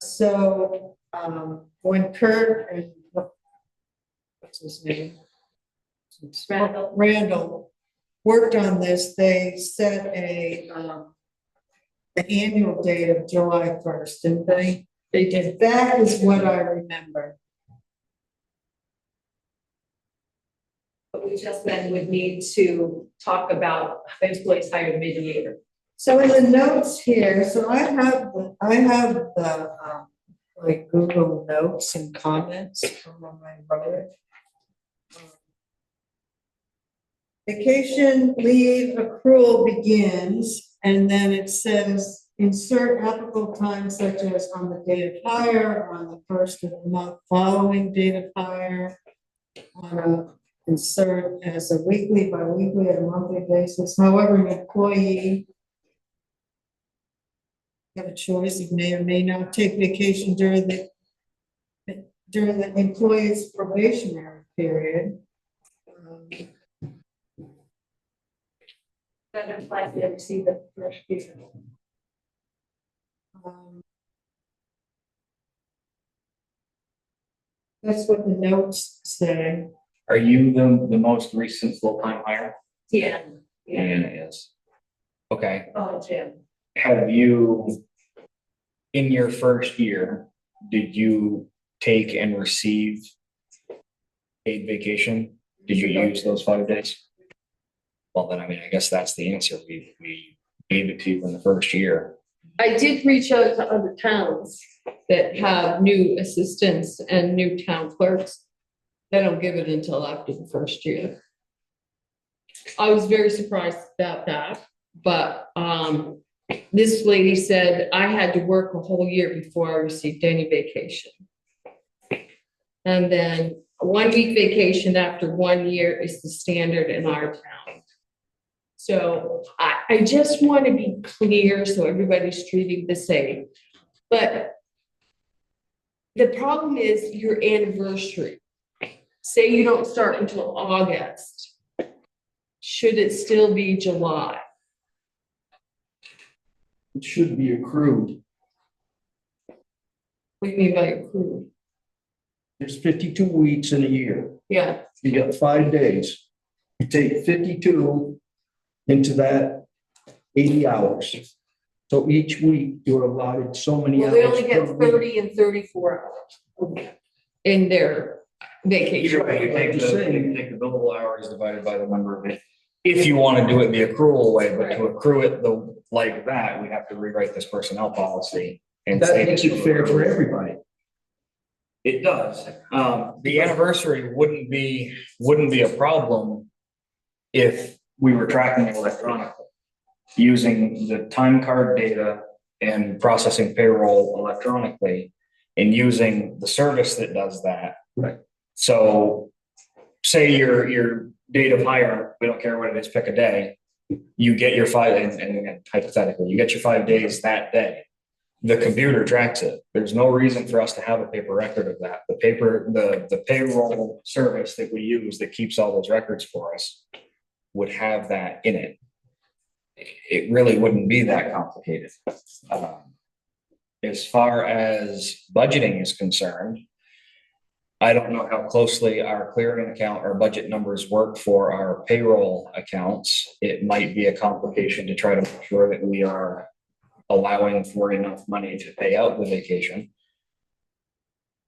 So, when Kurt and, what's his name? Randall worked on this, they set the annual date of July 1st, didn't they? They did. That is what I remember. But we just then would need to talk about employees hired mid-year. So in the notes here, so I have the like Google Notes and comments from when I wrote it. Vacation leave accrual begins, and then it says insert applicable time such as on the date of hire, or on the first of the month following date of hire, on a can serve as a weekly, bi-weekly, or monthly basis. However, an employee have a choice, he may or may not take vacation during the employee's probationary period. That implies they receive the first year. That's what the notes say. Are you the most recent full-time hire? Yeah. Diana is. Okay, Oh, Jim. have you, in your first year, did you take and receive paid vacation? Did you use those 5 days? Well, then, I mean, I guess that's the answer. We gave it to you in the first year. I did reach out to other towns that have new assistants and new town clerks. They don't give it until after the first year. I was very surprised about that, but this lady said I had to work a whole year before I received any vacation. And then a 1 week vacation after 1 year is the standard in our town. So I just want to be clear so everybody's treating the same. But the problem is your anniversary. Say you don't start until August. Should it still be July? It should be accrued. What do you mean by accrued? There's 52 weeks in a year. Yeah, You got 5 days. You take 52 into that 80 hours. So each week you're allotted so many well, hours. they only per get week. 30 and 34 hours in their vacation. Either way, you take Just saying. you take the billable hours divided by the number of it. If you want to do it the accrual way, but to accrue it like that, we have to rewrite this personnel policy. And That say makes it fair for everybody. It does. The anniversary wouldn't be a problem if we were tracking it electronically, using the time card data and processing payroll electronically and using the service that does that. Right. So say your date of hire, we don't care what it is, pick a day, you get your 5, and hypothetically, you get your 5 days that day. The computer tracks it. There's no reason for us to have a paper record of that. The payroll service that we use that keeps all those records for us would have that in it. It really wouldn't be that complicated. As far as budgeting is concerned, I don't know how closely our clearing account or budget numbers work for our payroll accounts. It might be a complication to try to make sure that we are allowing for enough money to pay out the vacation.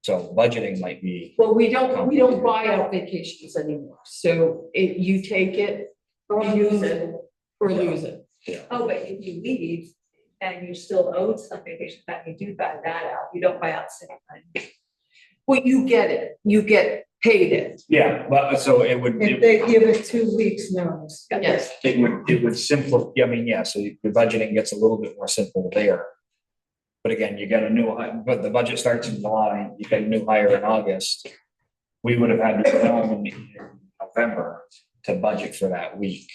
So budgeting might be. Well, we don't buy out vacations anymore. So you take it or use it or lose it. Oh, but if you leave and you still owed some vacation time, you do buy that out. You don't buy out sick time. Well, you get it. You get paid it. Yeah, but so it would. If they give it 2 weeks notice. Yes. It would simplify, I mean, yeah, so the budgeting gets a little bit more simple there. But again, you get a new, but the budget starts in July, you get a new hire in August. We would have had to know in November to budget for that week.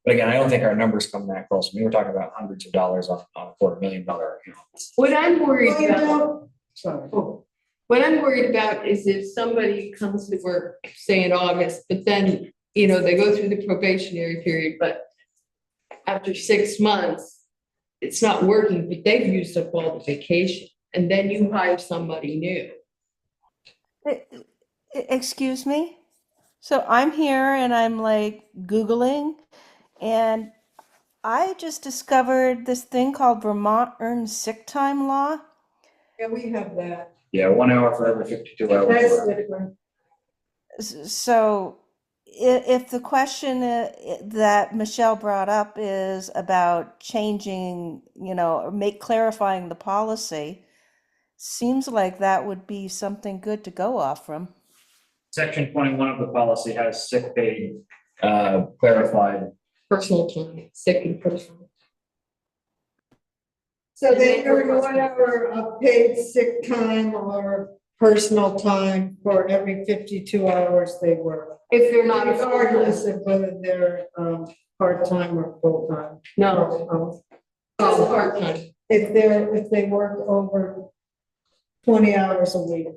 But again, I don't think our numbers come that close. We were talking about hundreds of dollars on a $250,000 account. What I'm worried Well, you about. don't- Sorry. What I'm worried about is if somebody comes to work, say in August, but then, they go through the probationary period, but after 6 months, it's not working, but they've used up all the vacation, and then you hire somebody new. Excuse me? So I'm here and I'm like Googling, and I just discovered this thing called Vermont Earned Sick Time Law. Yeah, we have that. Yeah, 1 hour for every 52 hours. That's different. So if the question that Michelle brought up is about changing, or clarifying the policy, seems like that would be something good to go off from. Section 21 of the policy has sick pay clarified. Personal time, sick and personal. So they earn 1 hour of paid sick time or personal time for every 52 hours they work. If they're not. Regardless of whether they're, part-time or full-time. No, Oh, just part-time. if they work over 20 hours a week.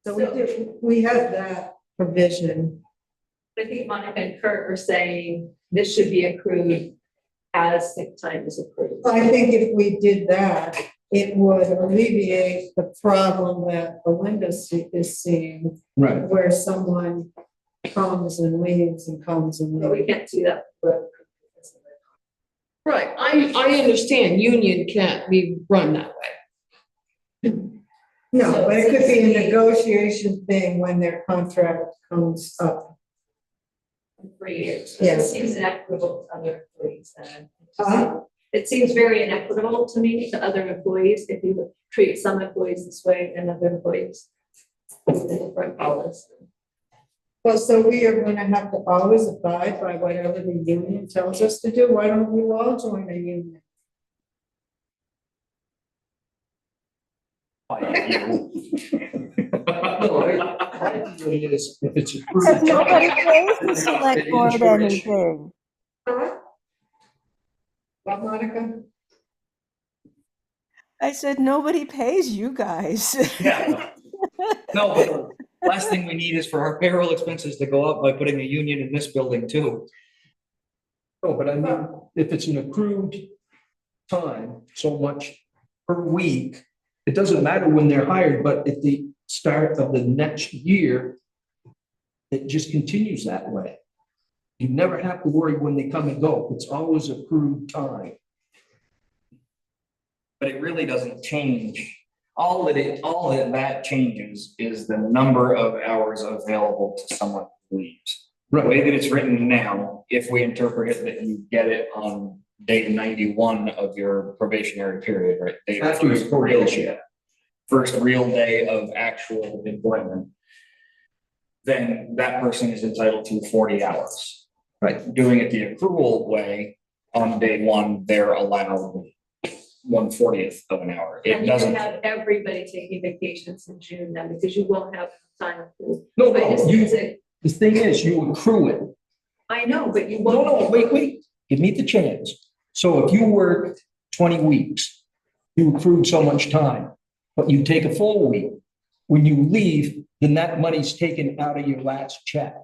So we have that provision. I think Monica and Kurt are saying this should be accrued as sick time is accrued. I think if we did that, it would alleviate the problem that Belinda is seeing, Right. where someone comes and leaves and comes and But we leaves. can't do that. Right, I understand union can't be run that way. No, but it could be a negotiation thing when their contract comes up. 3 years. Yeah. It seems inequitable to other employees then. Huh? It seems very inequitable to me to other employees if you treat some employees this way and other employees with a different policy. Well, so we are gonna have to always abide by whatever the union tells us to do. Why don't you all join a union? If it's Because approved. nobody pays the select board anything. What, Monica? I said, nobody pays you guys. Yeah. No, but the last thing we need is for our payroll expenses to go up by putting a union in this building too. No, but I mean, if it's an accrued time, so much per week, it doesn't matter when they're hired, but at the start of the next year, it just continues that way. You never have to worry when they come and go. It's always accrued time. But it really doesn't change. All that changes is the number of hours available to someone who leaves. The way that it's written now, if we interpret it that you get it on day 91 of your probationary period, right? Day of After your first real- probation. First real day of actual employment, then that person is entitled to 40 hours. Right. Doing it the accrual way, on day one, they're allowed 1/40th of an hour. It And you can doesn't, have everybody taking vacations in June then, because you won't have time. No, I just no, need to- the thing is, you accrue it. I know, but you No, won't. no, wait, give me the chance. So if you work 20 weeks, you accrued so much time, but you take a full week. When you leave, then that money's taken out of your last check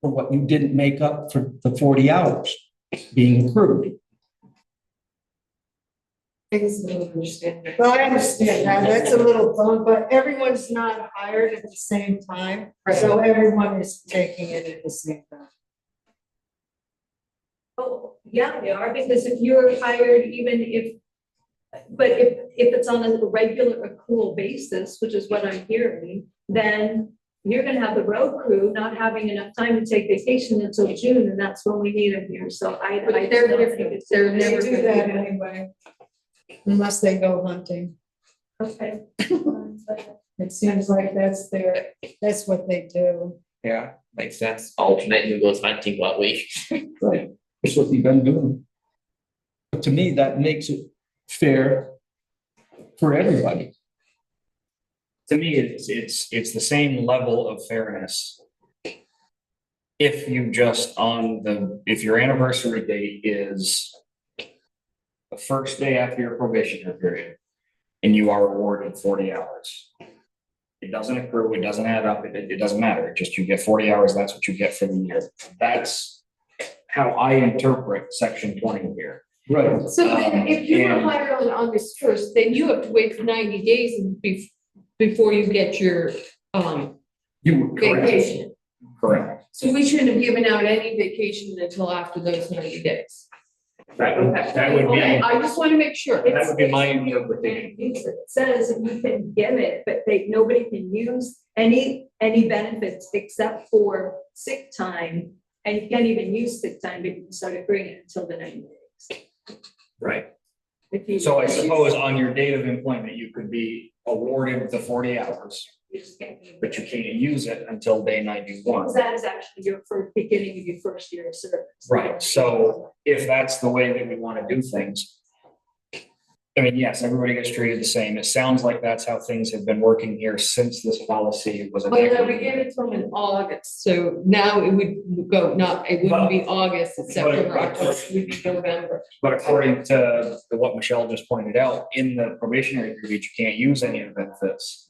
for what you didn't make up for the 40 hours being accrued. I guess I don't understand that. Well, I understand that, that's a little fun, but everyone's not hired at the same time, so everyone is taking it at the same time. Oh, yeah, they are, because if you're hired, even if, but if it's on a regular accrual basis, which is what I'm hearing, then you're gonna have the road crew not having enough time to take vacation until June, and that's when we need them here, so I But just they're don't different. think it's. They're They never do gonna that do that. anyway. Unless they go hunting. Okay. It seems like that's what they do. Yeah, makes sense. Alternate who goes hunting what week. Right. That's what they've been doing. But to me, that makes it fair for everybody. to me, it's the same level of fairness. If you just if your anniversary date is the first day after your probationary period and you are awarded 40 hours. It doesn't accrue, it doesn't add up, it doesn't matter, just you get 40 hours, that's what you get for the year. That's how I interpret section 20 here. Right. So then if you were And- hired on August 1st, then you have to wait for 90 days before you get your You were correct. vacation. Correct. So we shouldn't have given out any vacation until after those 90 days. That would Okay, be, I just want to make sure. that would be my interpretation. It says you can give it, but nobody can use any benefits except for sick time. And you can't even use sick time, but you can start accruing it until the 90 days. Right. If you- So I suppose on your date of employment, you could be awarded the 40 hours, You just can't use it. but you can't use it until day 91. Because that is actually your first beginning of your first year of service. Right, so if that's the way that we want to do things, I mean, yes, everybody gets treated the same. It sounds like that's how things have been working here since this policy was But no, we enacted. gave it to them in August, so now it would go, not, it wouldn't be August, it's September, October, it would be November. But according to what Michelle just pointed out, in the probationary period, you can't use any of the benefits.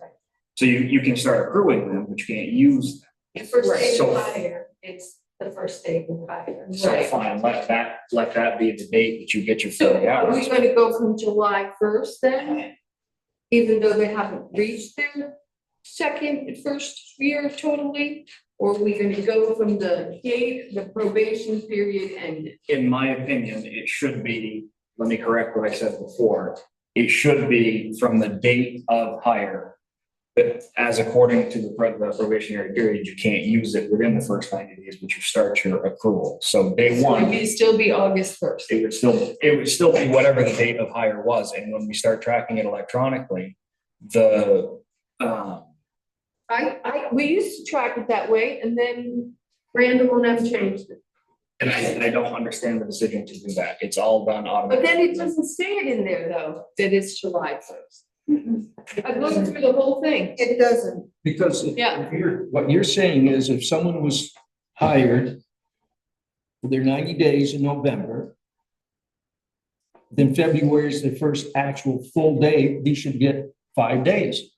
So you can start accruing them, but you can't use them. The first day So- of hire, it's the first day of hire. So Right. fine, let that be the date that you get your So 40 are we hours. gonna go from July first then? Even though they haven't reached their first year totally? Or are we gonna go from the date the probation period ended? In my opinion, it should be, let me correct what I said before. It should be from the date of hire. But as according to the probationary period, you can't use it within the first 90 days, but you start your accrual. So day So one, it'd still be August first. it would still be whatever the date of hire was. And when we start tracking it electronically, We used to track it that way and then Randall and them changed it. and I don't understand the decision to do that. It's all done But automatically. then it doesn't say it in there though, that it's July first. I've looked through the whole thing. It doesn't. Because if Yeah. what you're saying is if someone was hired for their 90 days in November, then February is the first actual full day, they should get 5 days.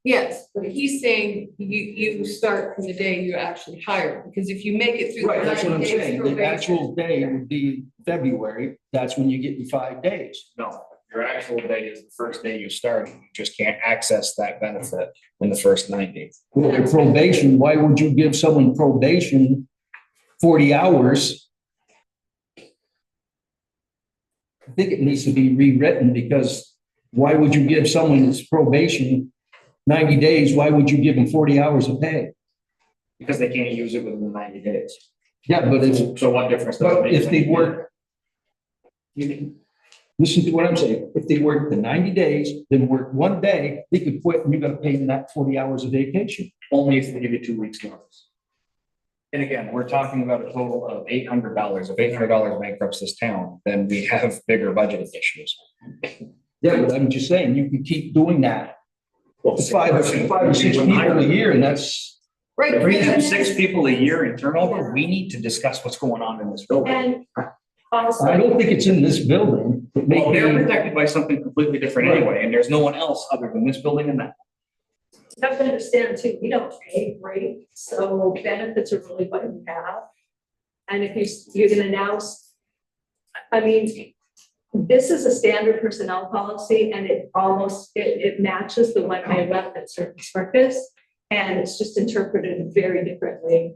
Yes, but he's saying you start from the day you actually hire, because if you make it through. Right, that's what I'm 90 days saying. The probation- actual day would be February. That's when you get your 5 days. No, your actual day is the first day you start. You just can't access that benefit in the first 90. Well, their probation, why would you give someone probation 40 hours? I think it needs to be rewritten because why would you give someone this probation 90 days? Why would you give them 40 hours of pay? Because they can't use it within the 90 days. Yeah, but it's, So what difference does it but make? if they work, listen to what I'm saying. If they work the 90 days, then work 1 day, they could quit and you're gonna pay them that 40 hours of vacation. Only if they give you 2 weeks notice. And again, we're talking about a total of $800. If $800 bankrupts this town, then we have bigger budget issues. Yeah, but I'm just saying, you can keep doing that. Five or 6 people a year, and that's, Right. If we have because- 6 people a year in turnover, we need to discuss what's going on in this building. And also. I don't think it's in this building. It may Well, they're be- protected by something completely different anyway, and there's no one else other than this building and that. You have to understand too, we don't pay great, so benefits are really what you have. And if you're gonna now, I mean, this is a standard personnel policy and it matches the one they left at Circus Circus. And it's just interpreted very differently.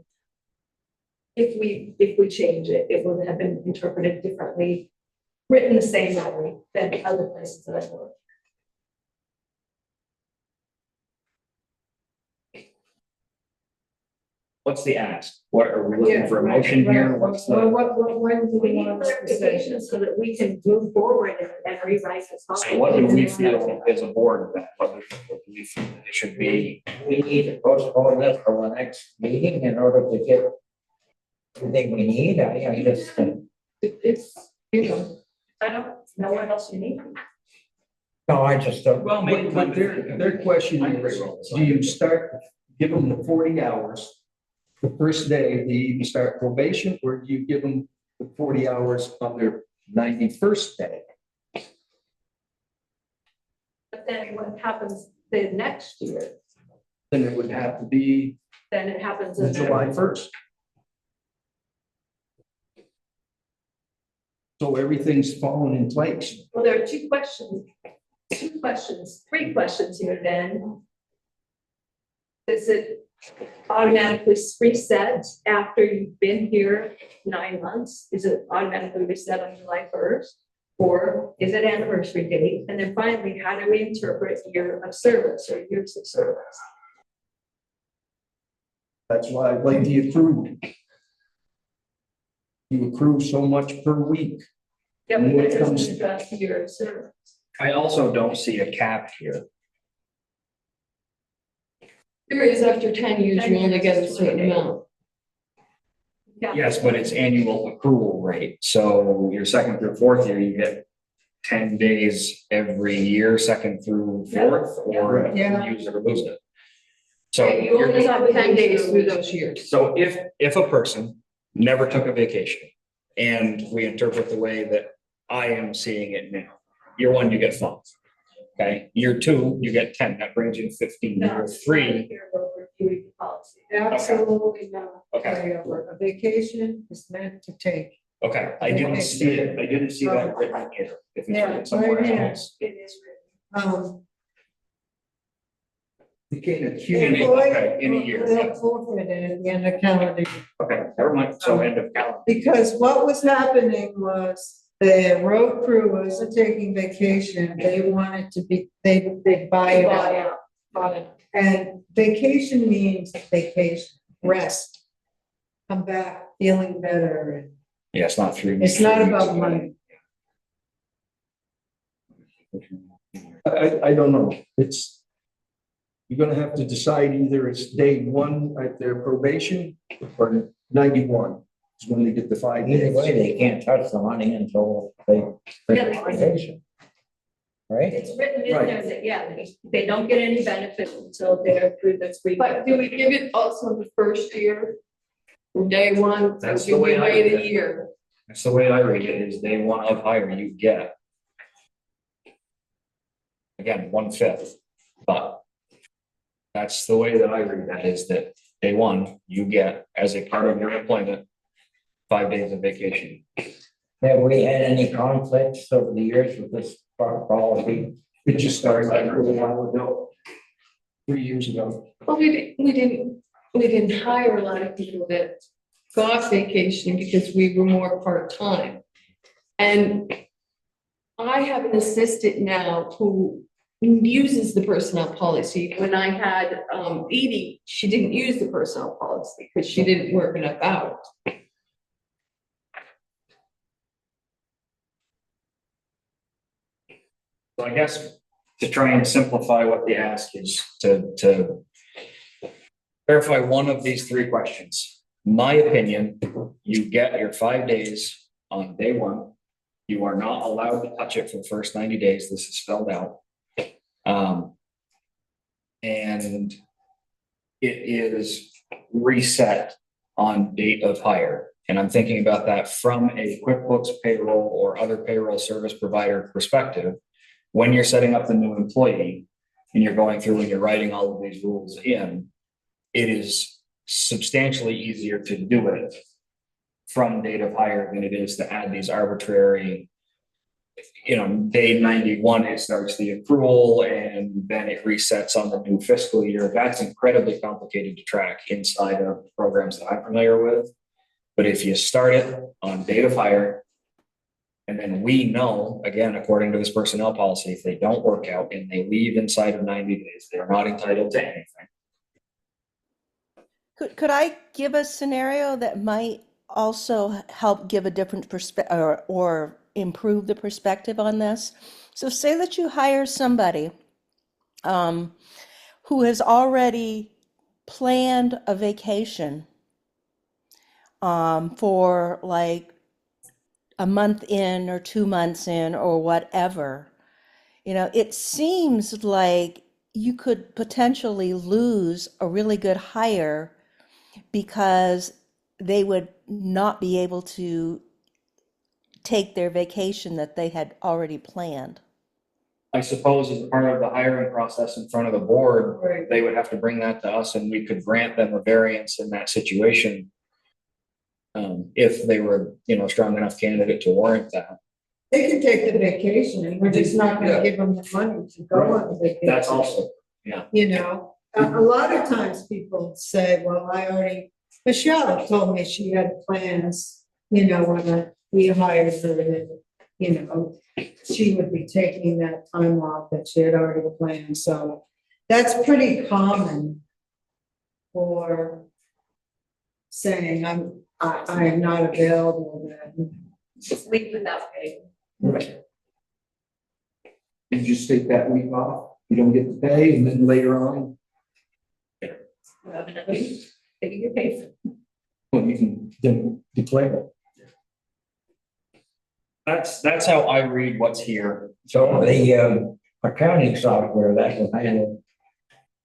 If we change it, it would have been interpreted differently, written the same way than other places that I've worked. What's the ask? What, are we looking for a motion here? What's the? When do We we need want to clarification so that we can move forward and rewrite this. So what do we feel as a board that, what do we feel that it should be? We need to postpone this for the next meeting in order to get everything we need. I just, It's, you know, I don't know what else you need. no, I just don't. Well, But their question is, do you start, give them the 40 hours the first day they even start probation, or do you give them the 40 hours on their 91st day? But then what happens the next year, Then it would have to be then it happens in July 1st. So everything's fallen in place. Well, there are three questions here then. Is it automatically reset after you've been here 9 months? Is it automatically reset on July 1st? Or is it anniversary date? And then finally, how do we interpret year of service or years of service? That's why I like the accrued. You accrue so much per week. Yeah, but When it it comes- doesn't address year of service. I also don't see a cap here. there is after 10 years, you only get a certain amount. Yeah. Yes, but it's annual accrual rate. So your second through fourth year, you get 10 days every year, second through fourth, or Yeah. use it or lose it. So Okay, you only have 10 days through those years. So if a person never took a vacation, and we interpret the way that I am seeing it now, year one, you get 5. Okay, year 2, you get 10, that brings you to 15, year 3. Absolutely not. Okay. A vacation is meant to take. Okay, I didn't see that written here, if it's Yeah, written somewhere right here. else. It is written. You can't accumulate. In a year, yeah. Forfeited at the end of calendar year. Okay, never mind, so end of calendar. Because what was happening was the road crew wasn't taking vacation. They wanted to be, they buy it out. And vacation means vacation, rest. Come back feeling better. And Yeah, it's not 3 it's not about money. I don't know, it's, you're gonna have to decide either it's day 1 at their probation or 91 is when they get the 5 Either days. way, they can't touch the money until they. Vacation. Right? It's written in there that, yeah, they don't get any benefit until they're through the 3. But do we give it also the first year? From day 1, or That's do the we way I wait read a it. year? That's the way I read it, is day 1 of hire, you get. Again, 1/5, but that's the way that I read that, is that day 1, you get, as a part of your employment, 5 days of vacation. Have we had any conflicts over the years with this policy? It just started like a little while ago, 3 years ago. Well, we didn't hire a lot of people that got vacation because we were more part-time. And I have an assistant now who uses the personnel policy. When I had Edie, she didn't use the personnel policy because she didn't work enough hours. So I guess to try and simplify what the ask is, to clarify one of these 3 questions. My opinion, you get your 5 days on day 1. You are not allowed to touch it for the first 90 days. This is spelled out. And it is reset on date of hire. And I'm thinking about that from a QuickBooks payroll or other payroll service provider perspective. When you're setting up the new employee and you're going through and you're writing all of these rules in, it is substantially easier to do it from date of hire than it is to add these arbitrary, day 91, it starts the accrual and then it resets on the new fiscal year. That's incredibly complicated to track inside of programs that I'm familiar with. But if you start it on date of hire, and then we know, again, according to this personnel policy, if they don't work out and they leave inside of 90 days, they're not entitled to anything. Could I give a scenario that might also help give a different perspective or improve the perspective on this? So say that you hire somebody who has already planned a vacation for like a month in or 2 months in or whatever. It seems like you could potentially lose a really good hire because they would not be able to take their vacation that they had already planned. I suppose as a part of the hiring process in front of the board, they would have to bring that to us and we could grant them a variance in that situation. If they were, a strong enough candidate to warrant that. They can take the vacation and we're just not gonna give them the money to go on the vacation. That's also, yeah. A lot of times people say, well, Michelle told me she had plans, when we hired her that, she would be taking that time off that she had already planned. So that's pretty common for saying I am not available then. Just leave without pay. You just take that week off, you don't get the pay, and then later on, Have another week, they get paid. well, you can then declare it. That's how I read what's here. So the accounting software that will handle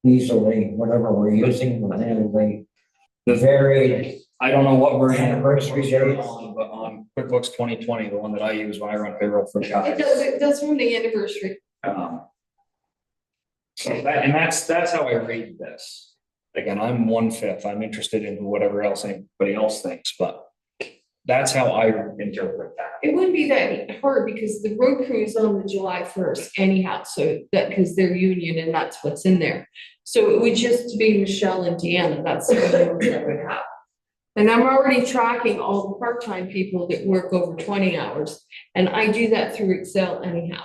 easily, whatever we're using, will handle the varied I don't know what version anniversary dates. on, but on QuickBooks 2020, the one that I use when I run payroll for the It guys. does from the anniversary. So that's how I read this. Again, I'm 1/5. I'm interested in whatever else anybody else thinks, but that's how I interpret that. It wouldn't be that hard because the road crew is on the July 1st anyhow, so that, because they're union and that's what's in there. So it would just be Michelle and Deanna, that's the only ones that would have. And I'm already tracking all the part-time people that work over 20 hours, and I do that through Excel anyhow.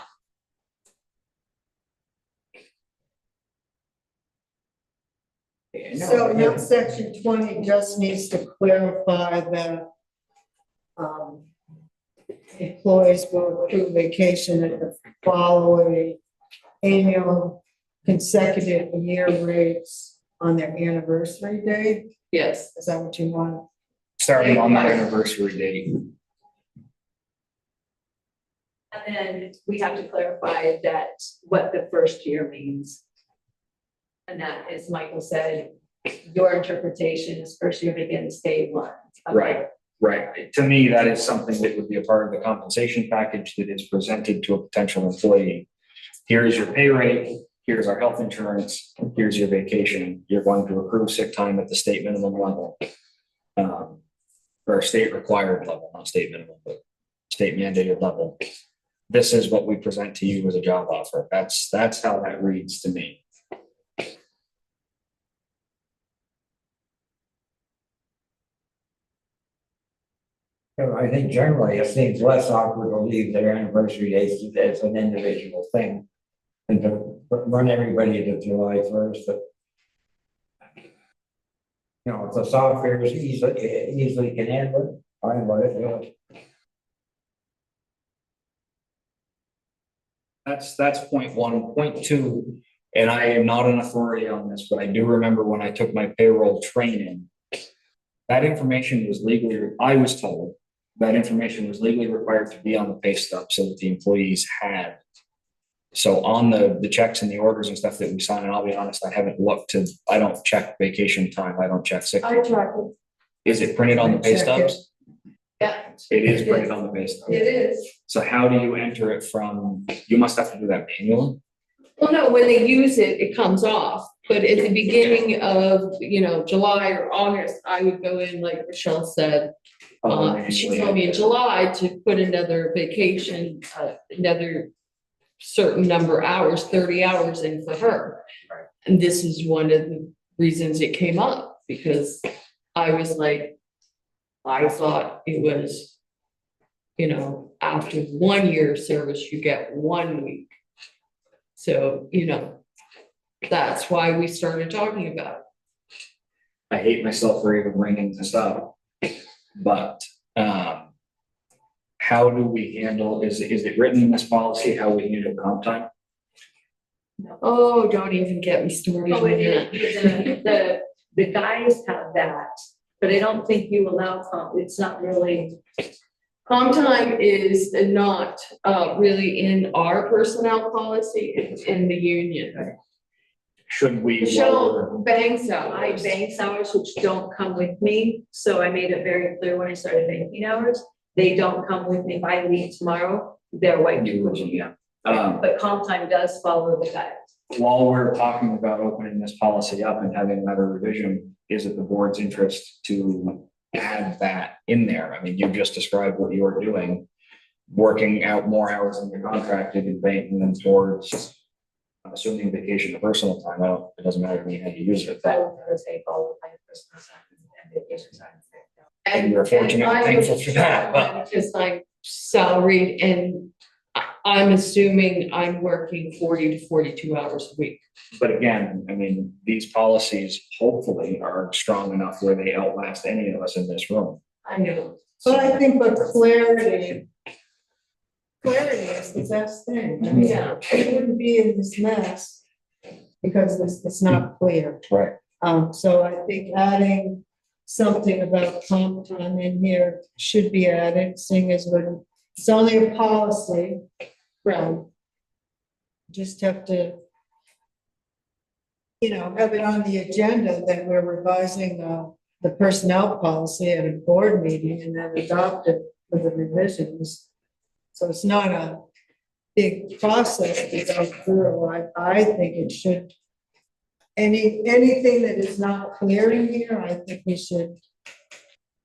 So now section 20 just needs to clarify that employees will accrue vacation at the following annual consecutive year rates on their anniversary date. Yes. Is that what you want? Starting on that anniversary date. And then we have to clarify that what the first year means. And that, as Michael said, your interpretation is first year begins day one. Right. Right. To me, that is something that would be a part of the compensation package that is presented to a potential employee. Here's your pay rate, here's our health insurance, here's your vacation. You're going to accrue sick time at the state minimum level. Or state required level, not state minimum, but state mandated level. This is what we present to you as a job offer. That's how that reads to me. I think generally it seems less awkward to leave their anniversary dates as an individual thing and to run everybody to July 1st. But, you know, if the software is easily can handle it, fine with it. That's point one. Point two, and I am not an authority on this, but I do remember when I took my payroll training, that information was legally, I was told, that information was legally required to be on the pay stub so that the employees had. So on the checks and the orders and stuff that we sign, and I'll be honest, I haven't looked to, I don't check vacation time, I don't check sick. I track it. Is it printed on the pay Check stubs? Yeah. It is printed on the pay stubs. It is. So how do you enter it from, you must have to do that manually? Well, no, when they use it, it comes off, but at the beginning of, July or August, I would go in, like Michelle said. She told me in July to put another vacation, another certain number of hours, 30 hours in for her. And this is one of the reasons it came up, because I was like, I thought it was, after 1 year of service, you get 1 week. So, that's why we started talking about it. I hate myself for even bringing this up, but how do we handle, is it written in this policy, how we handle comp time? Oh, don't even get me started Oh, on that. the guys have that, but I don't think you allow it's not really. Comp time is not really in our personnel policy, it's in the union. Should we? Michelle banks I hours. bank hours which don't come with me, so I made it very clear when I started banking hours, they don't come with me. If I leave tomorrow, they're white. Yeah. But comp time does follow the guys. While we're talking about opening this policy up and having another revision, is it the board's interest to add that in there? I mean, you just described what you were doing, working out more hours than you're contracted and banking them towards, I'm assuming vacation or personal time. It doesn't matter to me how you use it. I But was gonna say all of my personal time and vacation time. And you're fortunate and I thankful was for that, but- Because I'm salaried and I'm assuming I'm working 40 to 42 hours a week. But again, I mean, these policies hopefully are strong enough where they outlast any of us in this room. I know. But I think for clarity is the best thing. I mean, Yeah. it wouldn't be in this mess because it's not clear. Right. So I think adding something about comp time in here should be added, seeing as we're It's only a policy, Right. just have to, have it on the agenda that we're revising the personnel policy at a board meeting and then adopt it with the revisions. So it's not a big process to go through. I think it should, anything that is not clear in here, I think we should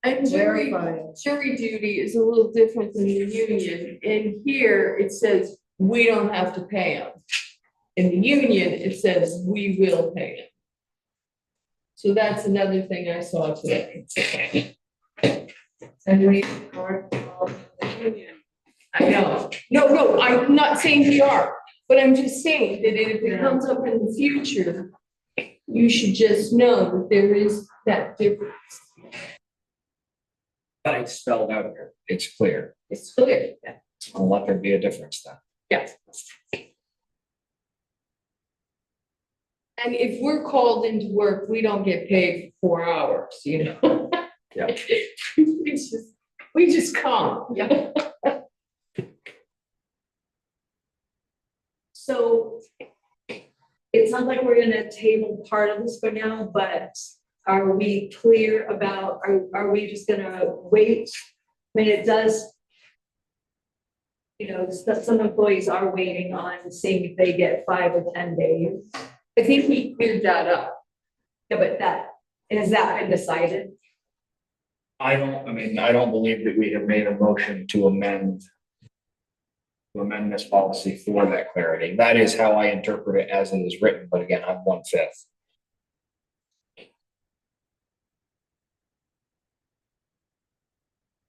And jury, verify it. jury duty is a little different than the union. In here, it says, we don't have to pay them. In the union, it says, we will pay them. So that's another thing I saw today. And we are the union. I know. No, I'm not saying we are, but I'm just saying that if it comes up in the future, you should just know that there is that difference. But it's spelled out here. It's clear. It's clear. I'll let there be a difference then. Yeah. And if we're called into work, we don't get paid for 4 hours, Yeah. We just come. Yeah. So it sounds like we're gonna table part of this for now, but are we clear about, are we just gonna wait? I mean, it does, some employees are waiting on seeing if they get 5 or 10 days. I think we cleared that up. Yeah, but has that been decided? I don't believe that we have made a motion to amend this policy for that clarity. That is how I interpret it as it is written, but again, I'm 1/5.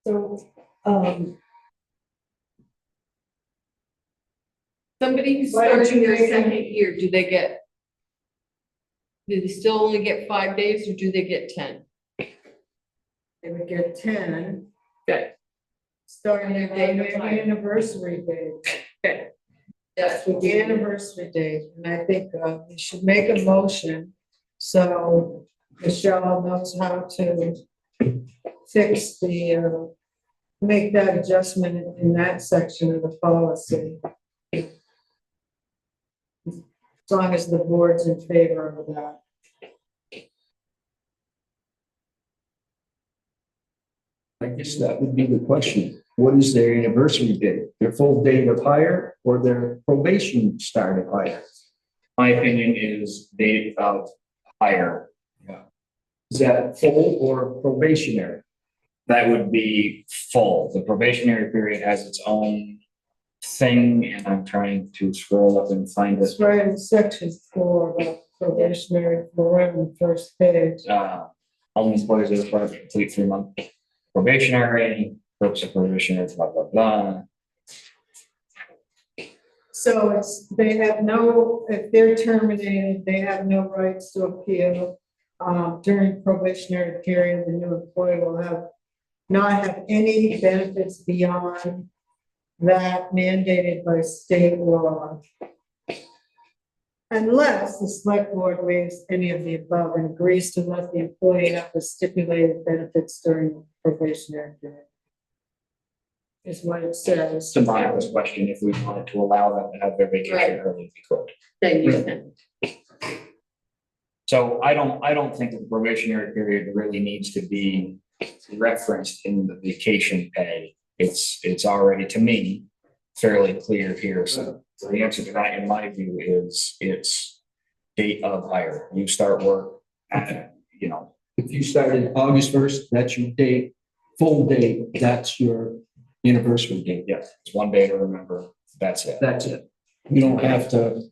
So, Somebody who's Why don't starting you their make second year, do they still only get 5 days or do they get 10? They would get 10. Okay. Starting Their on day of their hire. anniversary date. Okay. That's the anniversary date, and I think we should make a motion so Michelle knows how to fix make that adjustment in that section of the policy. As long as the board's in favor of that. I guess that would be the question. What is their anniversary date? Their full date of hire or their probation start of hire? My opinion is date of hire. Is that full or probationary? That would be full. The probationary period has its own thing, and I'm trying to scroll up and find It's this. right in section 4, about probationary, right on the first page. All employees are required to complete 3-month probationary, purpose of probationary, blah, blah, blah. So if they're terminated, they have no rights to appeal. During probationary period, the new employee will not have any benefits beyond that mandated by state law. Unless the select board waives any of the above and agrees to let the employee have the stipulated benefits during the probationary period. Is what it says. To Mario's question, if we wanted to allow them to have their vacation early, we could. Then you can. So I don't think that the probationary period really needs to be referenced in the vacation pay. It's already, to me, fairly clear here. So the answer to that, in my view, is it's date of hire. You start work at, If you started August 1st, that's your date, full date, that's your anniversary date. yes, it's one day to remember. That's it. That's it. You don't have to,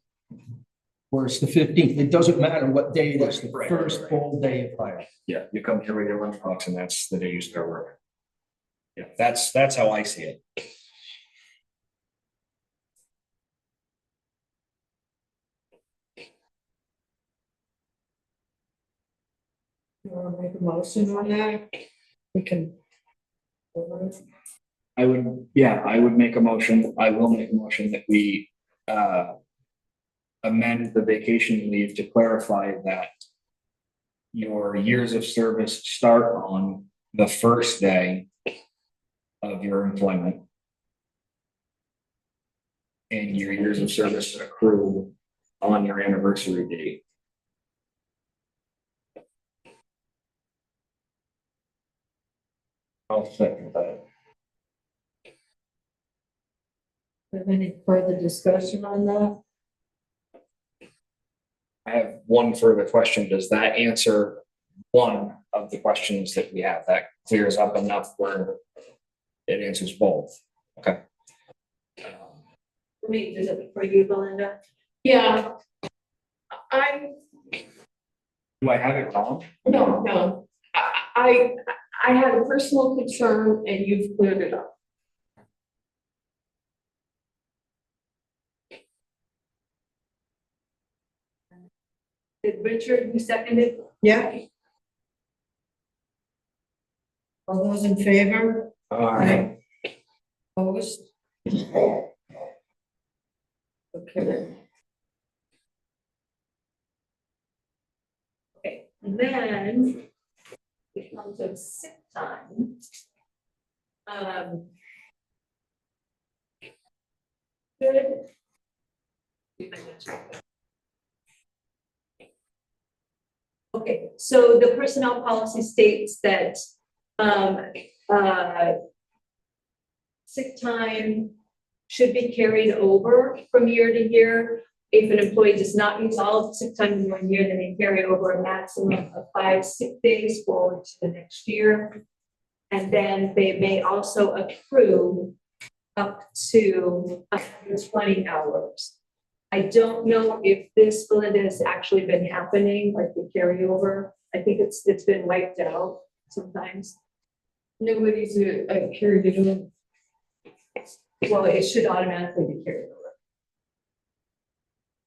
or it's the 15th, it doesn't matter what day it is, the Right, first right. full day of hire. Yeah, you come here with your lunch box and that's the day you start work. Yeah, that's how I see it. You want to make a motion on that? We can. I would make a motion. I will make a motion that we amend the vacation leave to clarify that your years of service start on the first day of your employment. and your years of service accrue on your anniversary date. I'll second that. Have any further discussion on that? I have one further question. Does that answer one of the questions that we have? That clears up enough where it answers both? Okay. For me, is it for you, Belinda? Yeah. Do I have it wrong? No. I had a personal concern and you've cleared it up. Did Richard, you seconded? Yeah. All those in favor? Aye. Opposed? Okay. Okay, and then it comes to sick time. Good. Okay, so the personnel policy states that sick time should be carried over from year to year. If an employee does not use all of the sick time in 1 year, then they carry over a maximum of 5 sick days forward to the next year. And then they may also accrue up to 120 hours. I don't know if this, Belinda, has actually been happening, like the carryover. I think it's been wiped out sometimes. Nobody's carried it over. Well, it should automatically be carried over.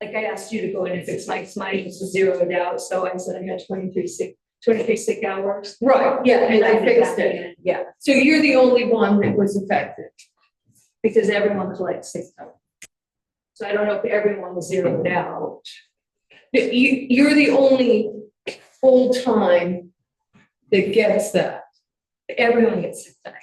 Like I asked you to go in and fix mine was zeroed out, so I said I had 23 sick hours. Right, yeah, and I fixed it. in. Yeah, So you're the only one that was affected. because everyone collects sick time. So I don't know if everyone was zeroed out. You're the only full-time that gets that. Everyone gets sick time.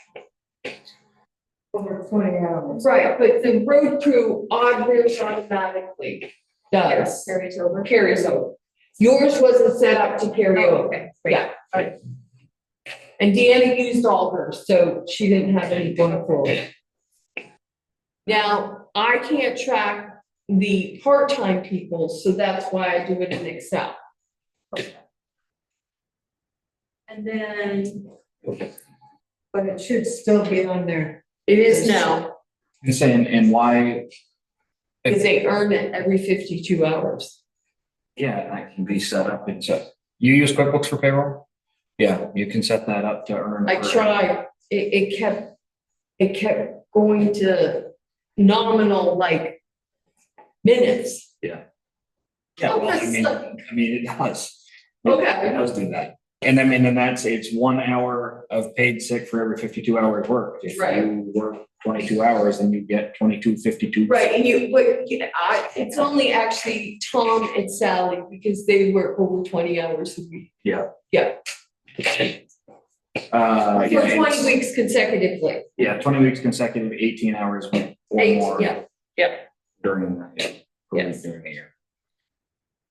Over 20 hours. Right, but the road crew automatically does, Carries over. carries over. Yours wasn't set up to carry Oh, over. okay, great. Yeah. Right. And Deanna used all hers, so she didn't have any going forward. Now, I can't track the part-time people, so that's why I do it in Excel. And then, But it should still be on there. It is now, And saying, and why? because they earn it every 52 hours. Yeah, that can be set up and set. You use QuickBooks for payroll? Yeah, you can set that up to earn. I tried, it kept going to nominal, like, minutes. Yeah, well, I mean, it does. Okay. It does do that. And I mean, and it's 1 hour of paid sick for every 52 hours worked. If Right. you work 22 hours, then you get 22.52. Right, and it's only actually Tom and Sally, because they work over 20 hours a week. Yeah. Yeah. Yeah, For 20 it's- weeks consecutively. Yeah, 20 weeks consecutive, 18 hours or more. Yeah. During the, yeah. Yes. During the year.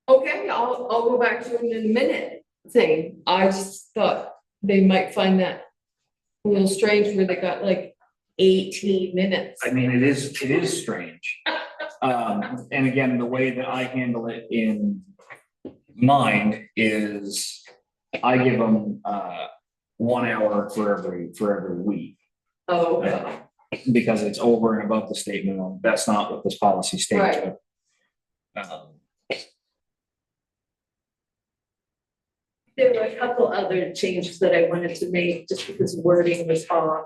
Okay, I'll go back to it in a minute thing. I just thought they might find that a little strange where they got like 18 minutes. I mean, it is strange. And again, the way that I handle it in mine is I give them 1 hour for every week. Oh, okay. Because it's over and above the statement. That's not what this policy states. Right. there were a couple other changes that I wanted to make just because wording was off.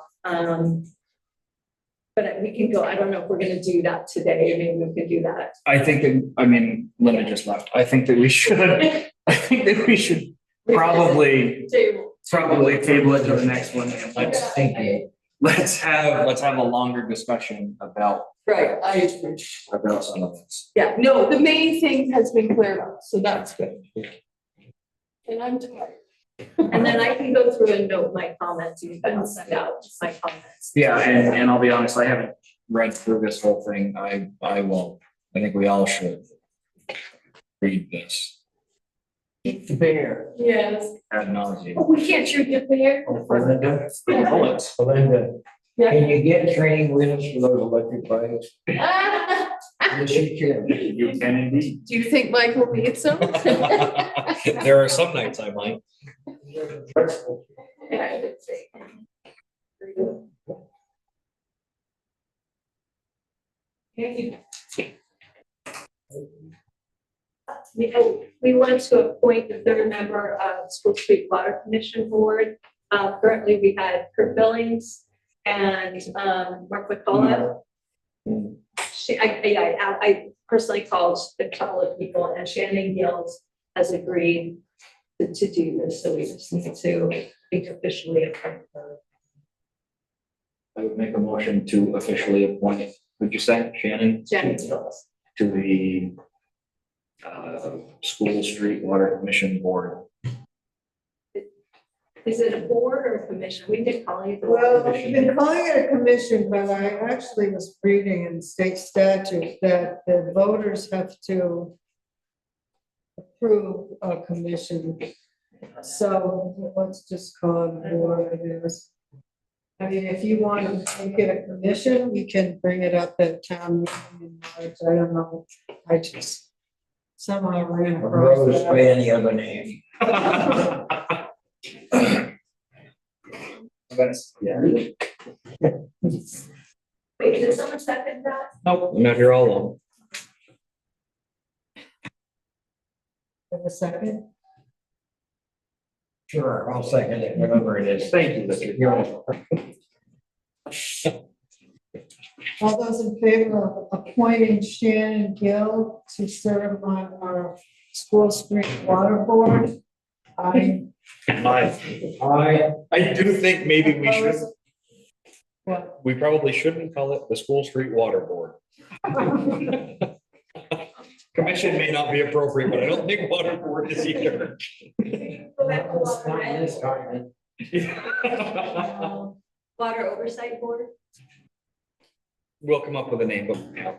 But we can go, I don't know if we're gonna do that today, or maybe we could do that. I think that, I mean, Linda just left. I think that we should probably table it to the next one. And let's have a longer discussion about Right, I agree. some of this. Yeah, no, the main thing has been cleared up, so that's good. And I'm tired. And then I can go through and note my comments, and you can send out my comments. Yeah, and I'll be honest, I haven't read through this whole thing. I won't. I think we all should read this Eat the bear. Yes. ad nauseam. We can't shoot the bear. Belinda, Bullets. Belinda, Yeah. can you get training wheels for those electric bikes? Ah, Yes, you can. You can indeed. do you think Michael needs some? There are some nights I might. Yeah, I did say. We want to appoint the third member of School Street Water Commission Board. Currently, we had Kurt Billings and Mark McCullough. I personally called a couple of people, and Shannon Gills has agreed to do this, so we just need to be officially appoint her. I would make a motion to officially appoint, would you say, Shannon? Shannon Gills. To the School Street Water Commission Board. Is it a board or a commission? We've been calling it. Well, we've been calling it a commission, but I actually was reading in state statute that the voters have to approve a commission. So let's just call it board, I guess. I mean, if you want to make it a commission, we can bring it up at town meeting in March. I don't know. I just somehow ran across Rose by that. any other name. Yeah. Wait, did someone second that? Nope, I'm not here all alone. Have a second? Sure, I'll second it, whatever it is. Thank you, Richard. You're welcome. All those in favor of appointing Shannon Gill to serve on our School Street Water Board? I I do think maybe we should, What? we probably shouldn't call it the School Street Water Board. Commission may not be appropriate, but I don't think water board is either. Go back to It's not water, this time. water oversight board. We'll come up with a name, but yeah.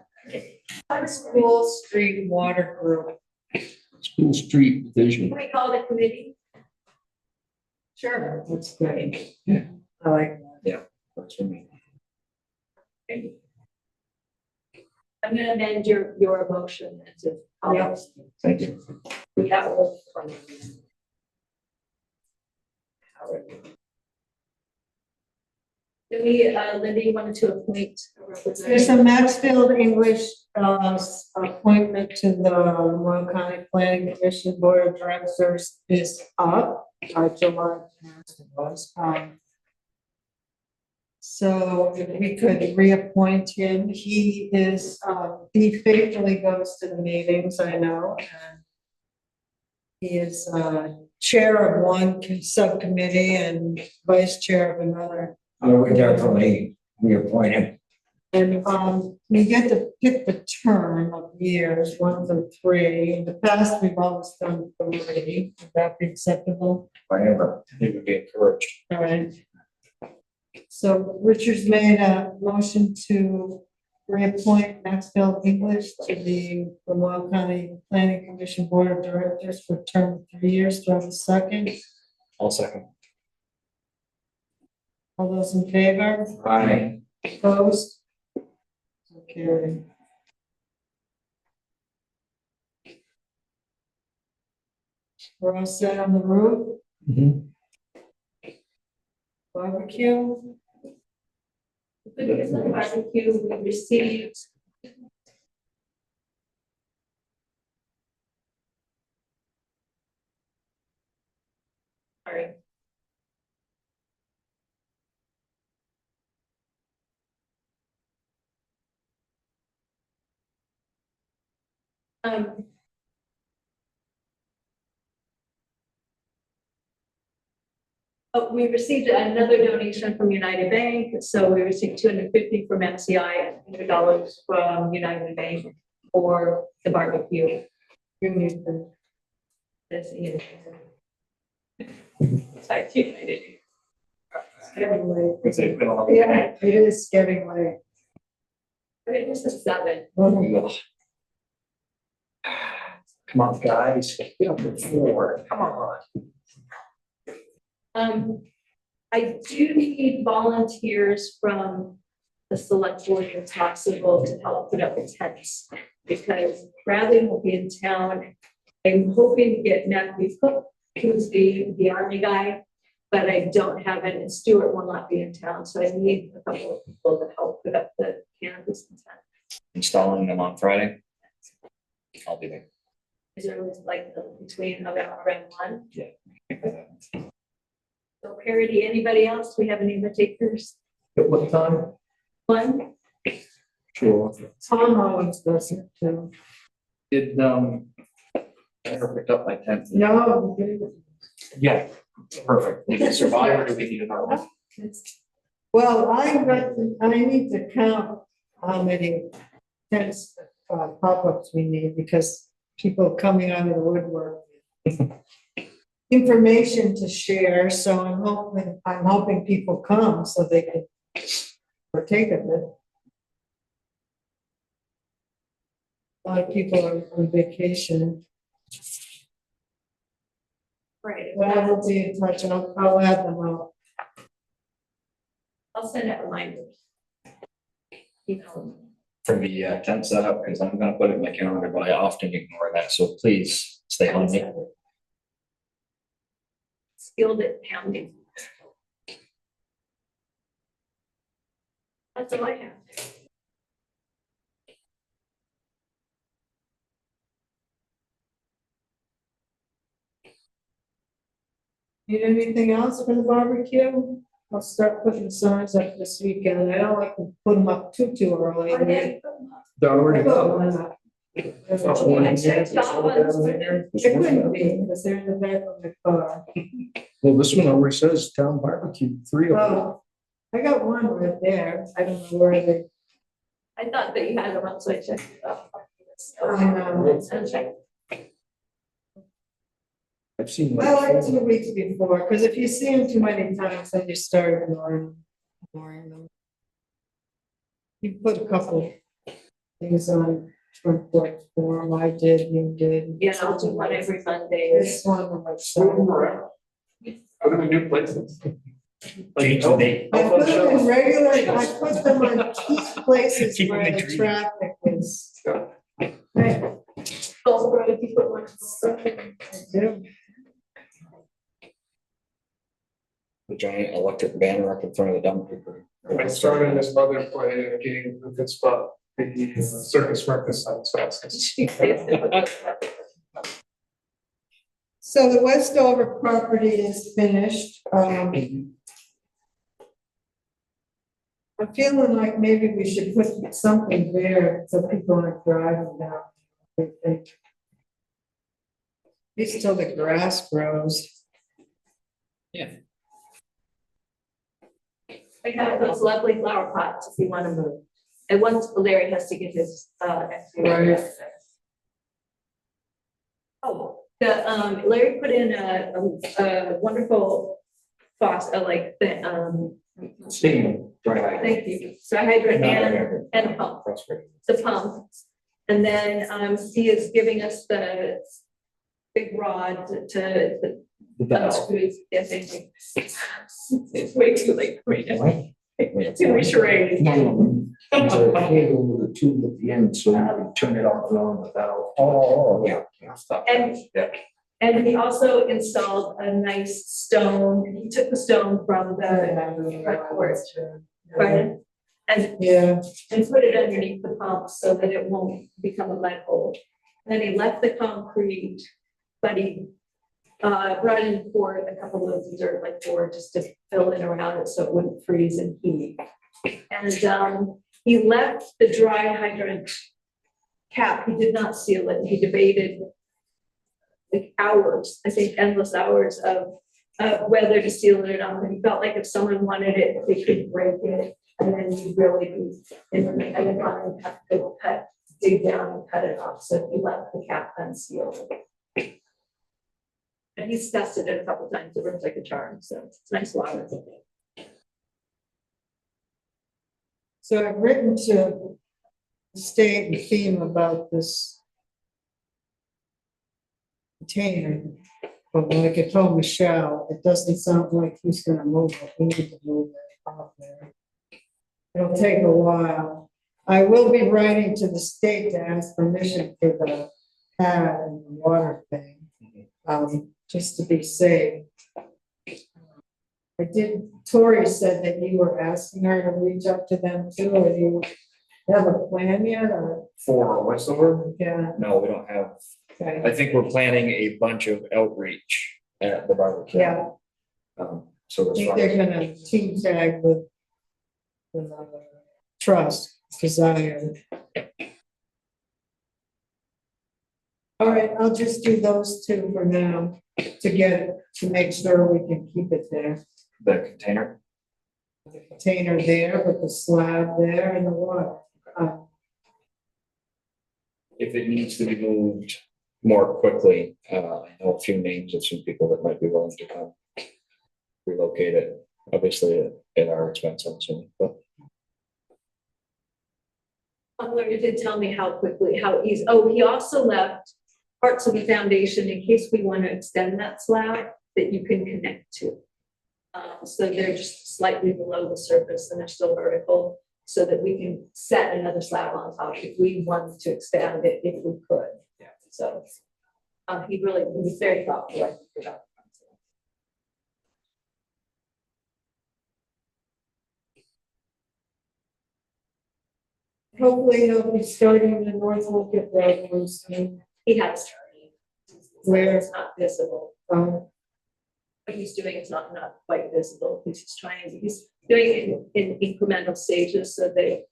School Street Water Group. School Street Division. Can we call it a committee? Sure, that's great. I like that. Works for me. I'm gonna amend your motion to. Yeah. Thank you. We have. Do we, Linda, you wanted to appoint a There's representative? a Maxfield English appointment to the Royal County Planning Commission Board of Directors is up, July 10th it was. So if we could reappoint him, he faithfully goes to the meetings, I know. And he is chair of one subcommittee and vice chair of another. I would definitely reappoint him. And we get to pick the term of years, 1 through 3. In the past, we've always done 3. Would that be acceptable? Whatever. It would be encouraged. All right. So Richard's made a motion to reappoint Maxfield English to the Royal County Planning Commission Board of Directors for a term of 3 years. Do I have a second? I'll second. All those in favor? Aye. Opposed? So carried. We're all set on the roof? Mhm. Barbecue? Because of the barbecue, we received. Sorry. Oh, we received another donation from United Bank, so we received $250 from MCI and $100 from United Bank for the barbecue. You need the. This is. Sorry, United. It's getting late. It's been a long Yeah, it is getting late. It was a 7. Come on, guys, get up at 4, come on. I do need volunteers from the select board if possible to help put up the tents. Because Bradley will be in town. I'm hoping to get Matthew Cook, who's the army guy, but I don't have it, and Stuart will not be in town, so I need a couple of people to help put up the cannabis and tent. Installing them on Friday. I'll be there. Is there always like between around 1? Yeah. So Parity, anybody else? We have any other takers? At what time? 1? Sure. Tom always does it too. Did, I never picked up my tent. No. Yeah, perfect. Did it survive or do we need another one? Well, I need to count how many tents, pop-ups we need, because people coming out of the woodwork. Information to share, so I'm hoping people come so they can partake of it. A lot of people are on vacation, Right. but I will be in touch, and I'll add them up. I'll send out reminders. You know, For the tent setup, because I'm gonna put it in my calendar, but I often ignore that, so please stay on me. skilled at pounding. That's all I have. Need anything else for the barbecue? I'll start putting signs up this weekend. I don't like to put them up too early. Okay. They're already up. It couldn't be, because they're in the back of the car. Well, this one already says town barbecue, 3 of them. Oh, I got one right there. I don't know where they. I thought that you had them up, so I checked it out. I know. Okay. I've seen. I like 2 weeks before, because if you see them too many times, then you start ignoring them. You put a couple things on front porch form. I did, you did. Yeah, I'll do one every Monday. This one, like, Go to the new places. Change the date. I put them in regular, I put them on key places Keep them where in the trees. traffic is. Also, if you put one. I do. The giant electric banner up in front of the dumpster. I started this mother play a game with this spot, the circus circus on South. So the Westover property is finished. I'm feeling like maybe we should put something there so people aren't driving down. At least till the grass grows. I have those lovely flower pots if you want to move. And once Larry has to get his, Right. Oh, Larry put in a wonderful faucet, like the, Steam, dry. thank you, so hydrant and a pump, the pump. And then, he is giving us the big rod to unscrew, yes, thank you. It's way too late for me to. Too many charades. There's a handle with a tube at the end, so you can turn it off and on without. Oh, yeah. And he also installed a nice stone, he took the stone from the front porch, pardon? And Yeah, put it underneath the pump so that it won't become a lead hole. Then he left the concrete, but he brought in a couple of dirt, like 4, just to fill in around it so it wouldn't freeze and heat. And he left the dry hydrant cap, he did not seal it, he debated like hours, I think endless hours of whether to seal it or not. And he felt like if someone wanted it, they could break it, and then you'd really be in the, and then have to dig down and cut it off. So he left the cap unsealed. And he's tested it a couple times, it works like a charm, so it's nice water. so I've written to state and theme about this container. But like I told Michelle, it doesn't sound like he's gonna move it. We need to move it off there. It'll take a while. I will be writing to the state to ask permission for the pad and the water thing, just to be safe. Tori said that you were asking her to reach out to them too, or you have a plan yet, or? For Westover? Yeah, No, we don't have, okay, I think we're planning a bunch of outreach at the barbecue. yeah, So I as think far they're as, gonna team tag with trust, desire. All right, I'll just do those two for now, to make sure we can keep it there. the container, The container there, with the slab there and the water. if it needs to be moved more quickly, I know a few names of some people that might be willing to come relocate it, obviously at our expense, I'm assuming, but. Larry did tell me how quickly, how easy, he also left parts of the foundation in case we want to extend that slab that you can connect to. So they're just slightly below the surface and they're still vertical, so that we can set another slab on top if we wanted to expand it, if we could. Yeah. So, he was very thoughtful, I think, about Hopefully he'll be starting the North Wolcott Road one soon. he has started. Where? It's not visible. What he's doing is not quite visible. He's just he's doing it in incremental stages so that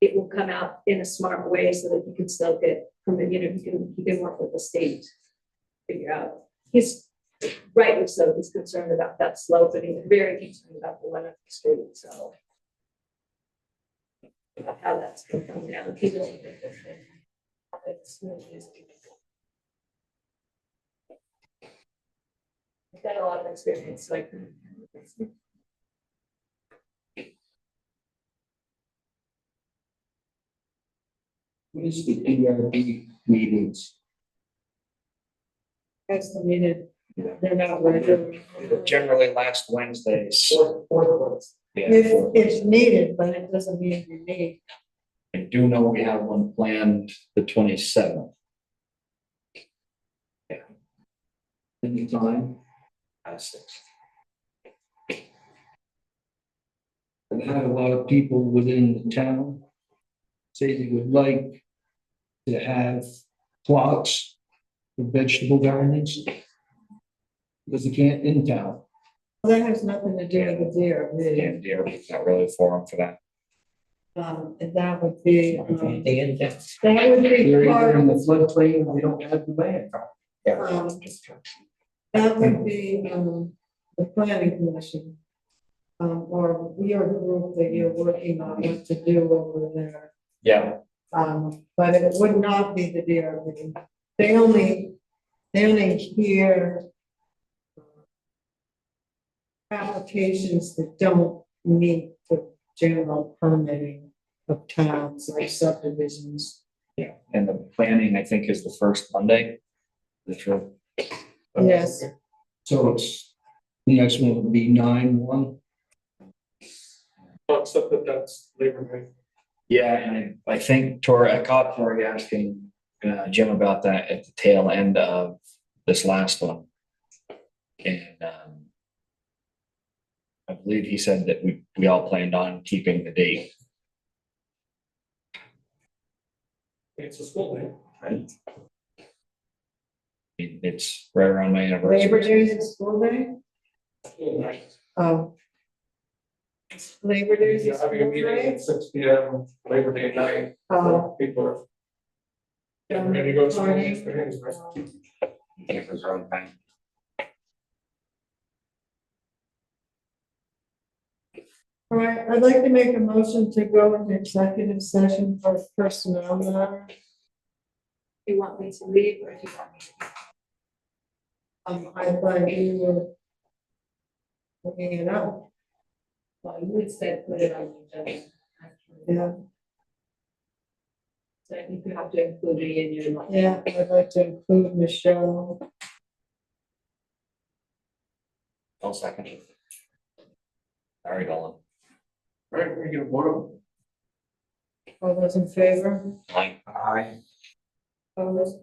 it will come out in a smart way so that you can still get he can work with the state, figure out. He's rightly so, he's concerned about that slope, and he's very concerned about the one up the street, so. About how that's going to come down. He doesn't think that's going to happen. It's really easy. I've got a lot of experience, so I can. What is the DRB meetings? Estimated, they're not regular. Generally last Wednesdays. Yeah, If it's needed, but it doesn't mean you need. I do know we have one planned the 27th. Yeah. Anytime? Six. I've had a lot of people within the town say they would like to have plots for vegetable gardens, because they can't in town. Well, that has nothing to do with the DRB. And DRB's not really a forum for that. And that would be, Anything in there? that would be They're part either in of, the floodplain or they don't have the land. that would be, the planning commission. Or your group that you're working on what to do over there. Yeah. But it would not be the DRB. They only hear applications that don't meet the general permitting of towns like subdivisions. Yeah, and the planning, I think, is the first Monday. That's true. Yes, So it's, the next one would be 9/1. Except that that's Labor Day. Yeah, and I think I caught Tori asking Jim about that at the tail end of this last one. And I believe he said that we all planned on keeping the date. It's a school day. Right. It's right around my anniversary. Labor Day is a school day? School night. Oh. Labor Day is a You're school having a meeting day? at 6 p.m. Labor Day night. Oh. People are getting ready to go to school. Party. Campers are on time. All right, I'd like to make a motion to go into executive session for personnel matter. You want me to leave or do you want me to? I thought you were looking it up. Well, you had said put it on the agenda. Yeah. So I think you have to include it in your. Yeah, I'd like to include Michelle. I'll second. Sorry, Dolan. Right, we get a vote. All those in favor? Aye. Aye. Opposed?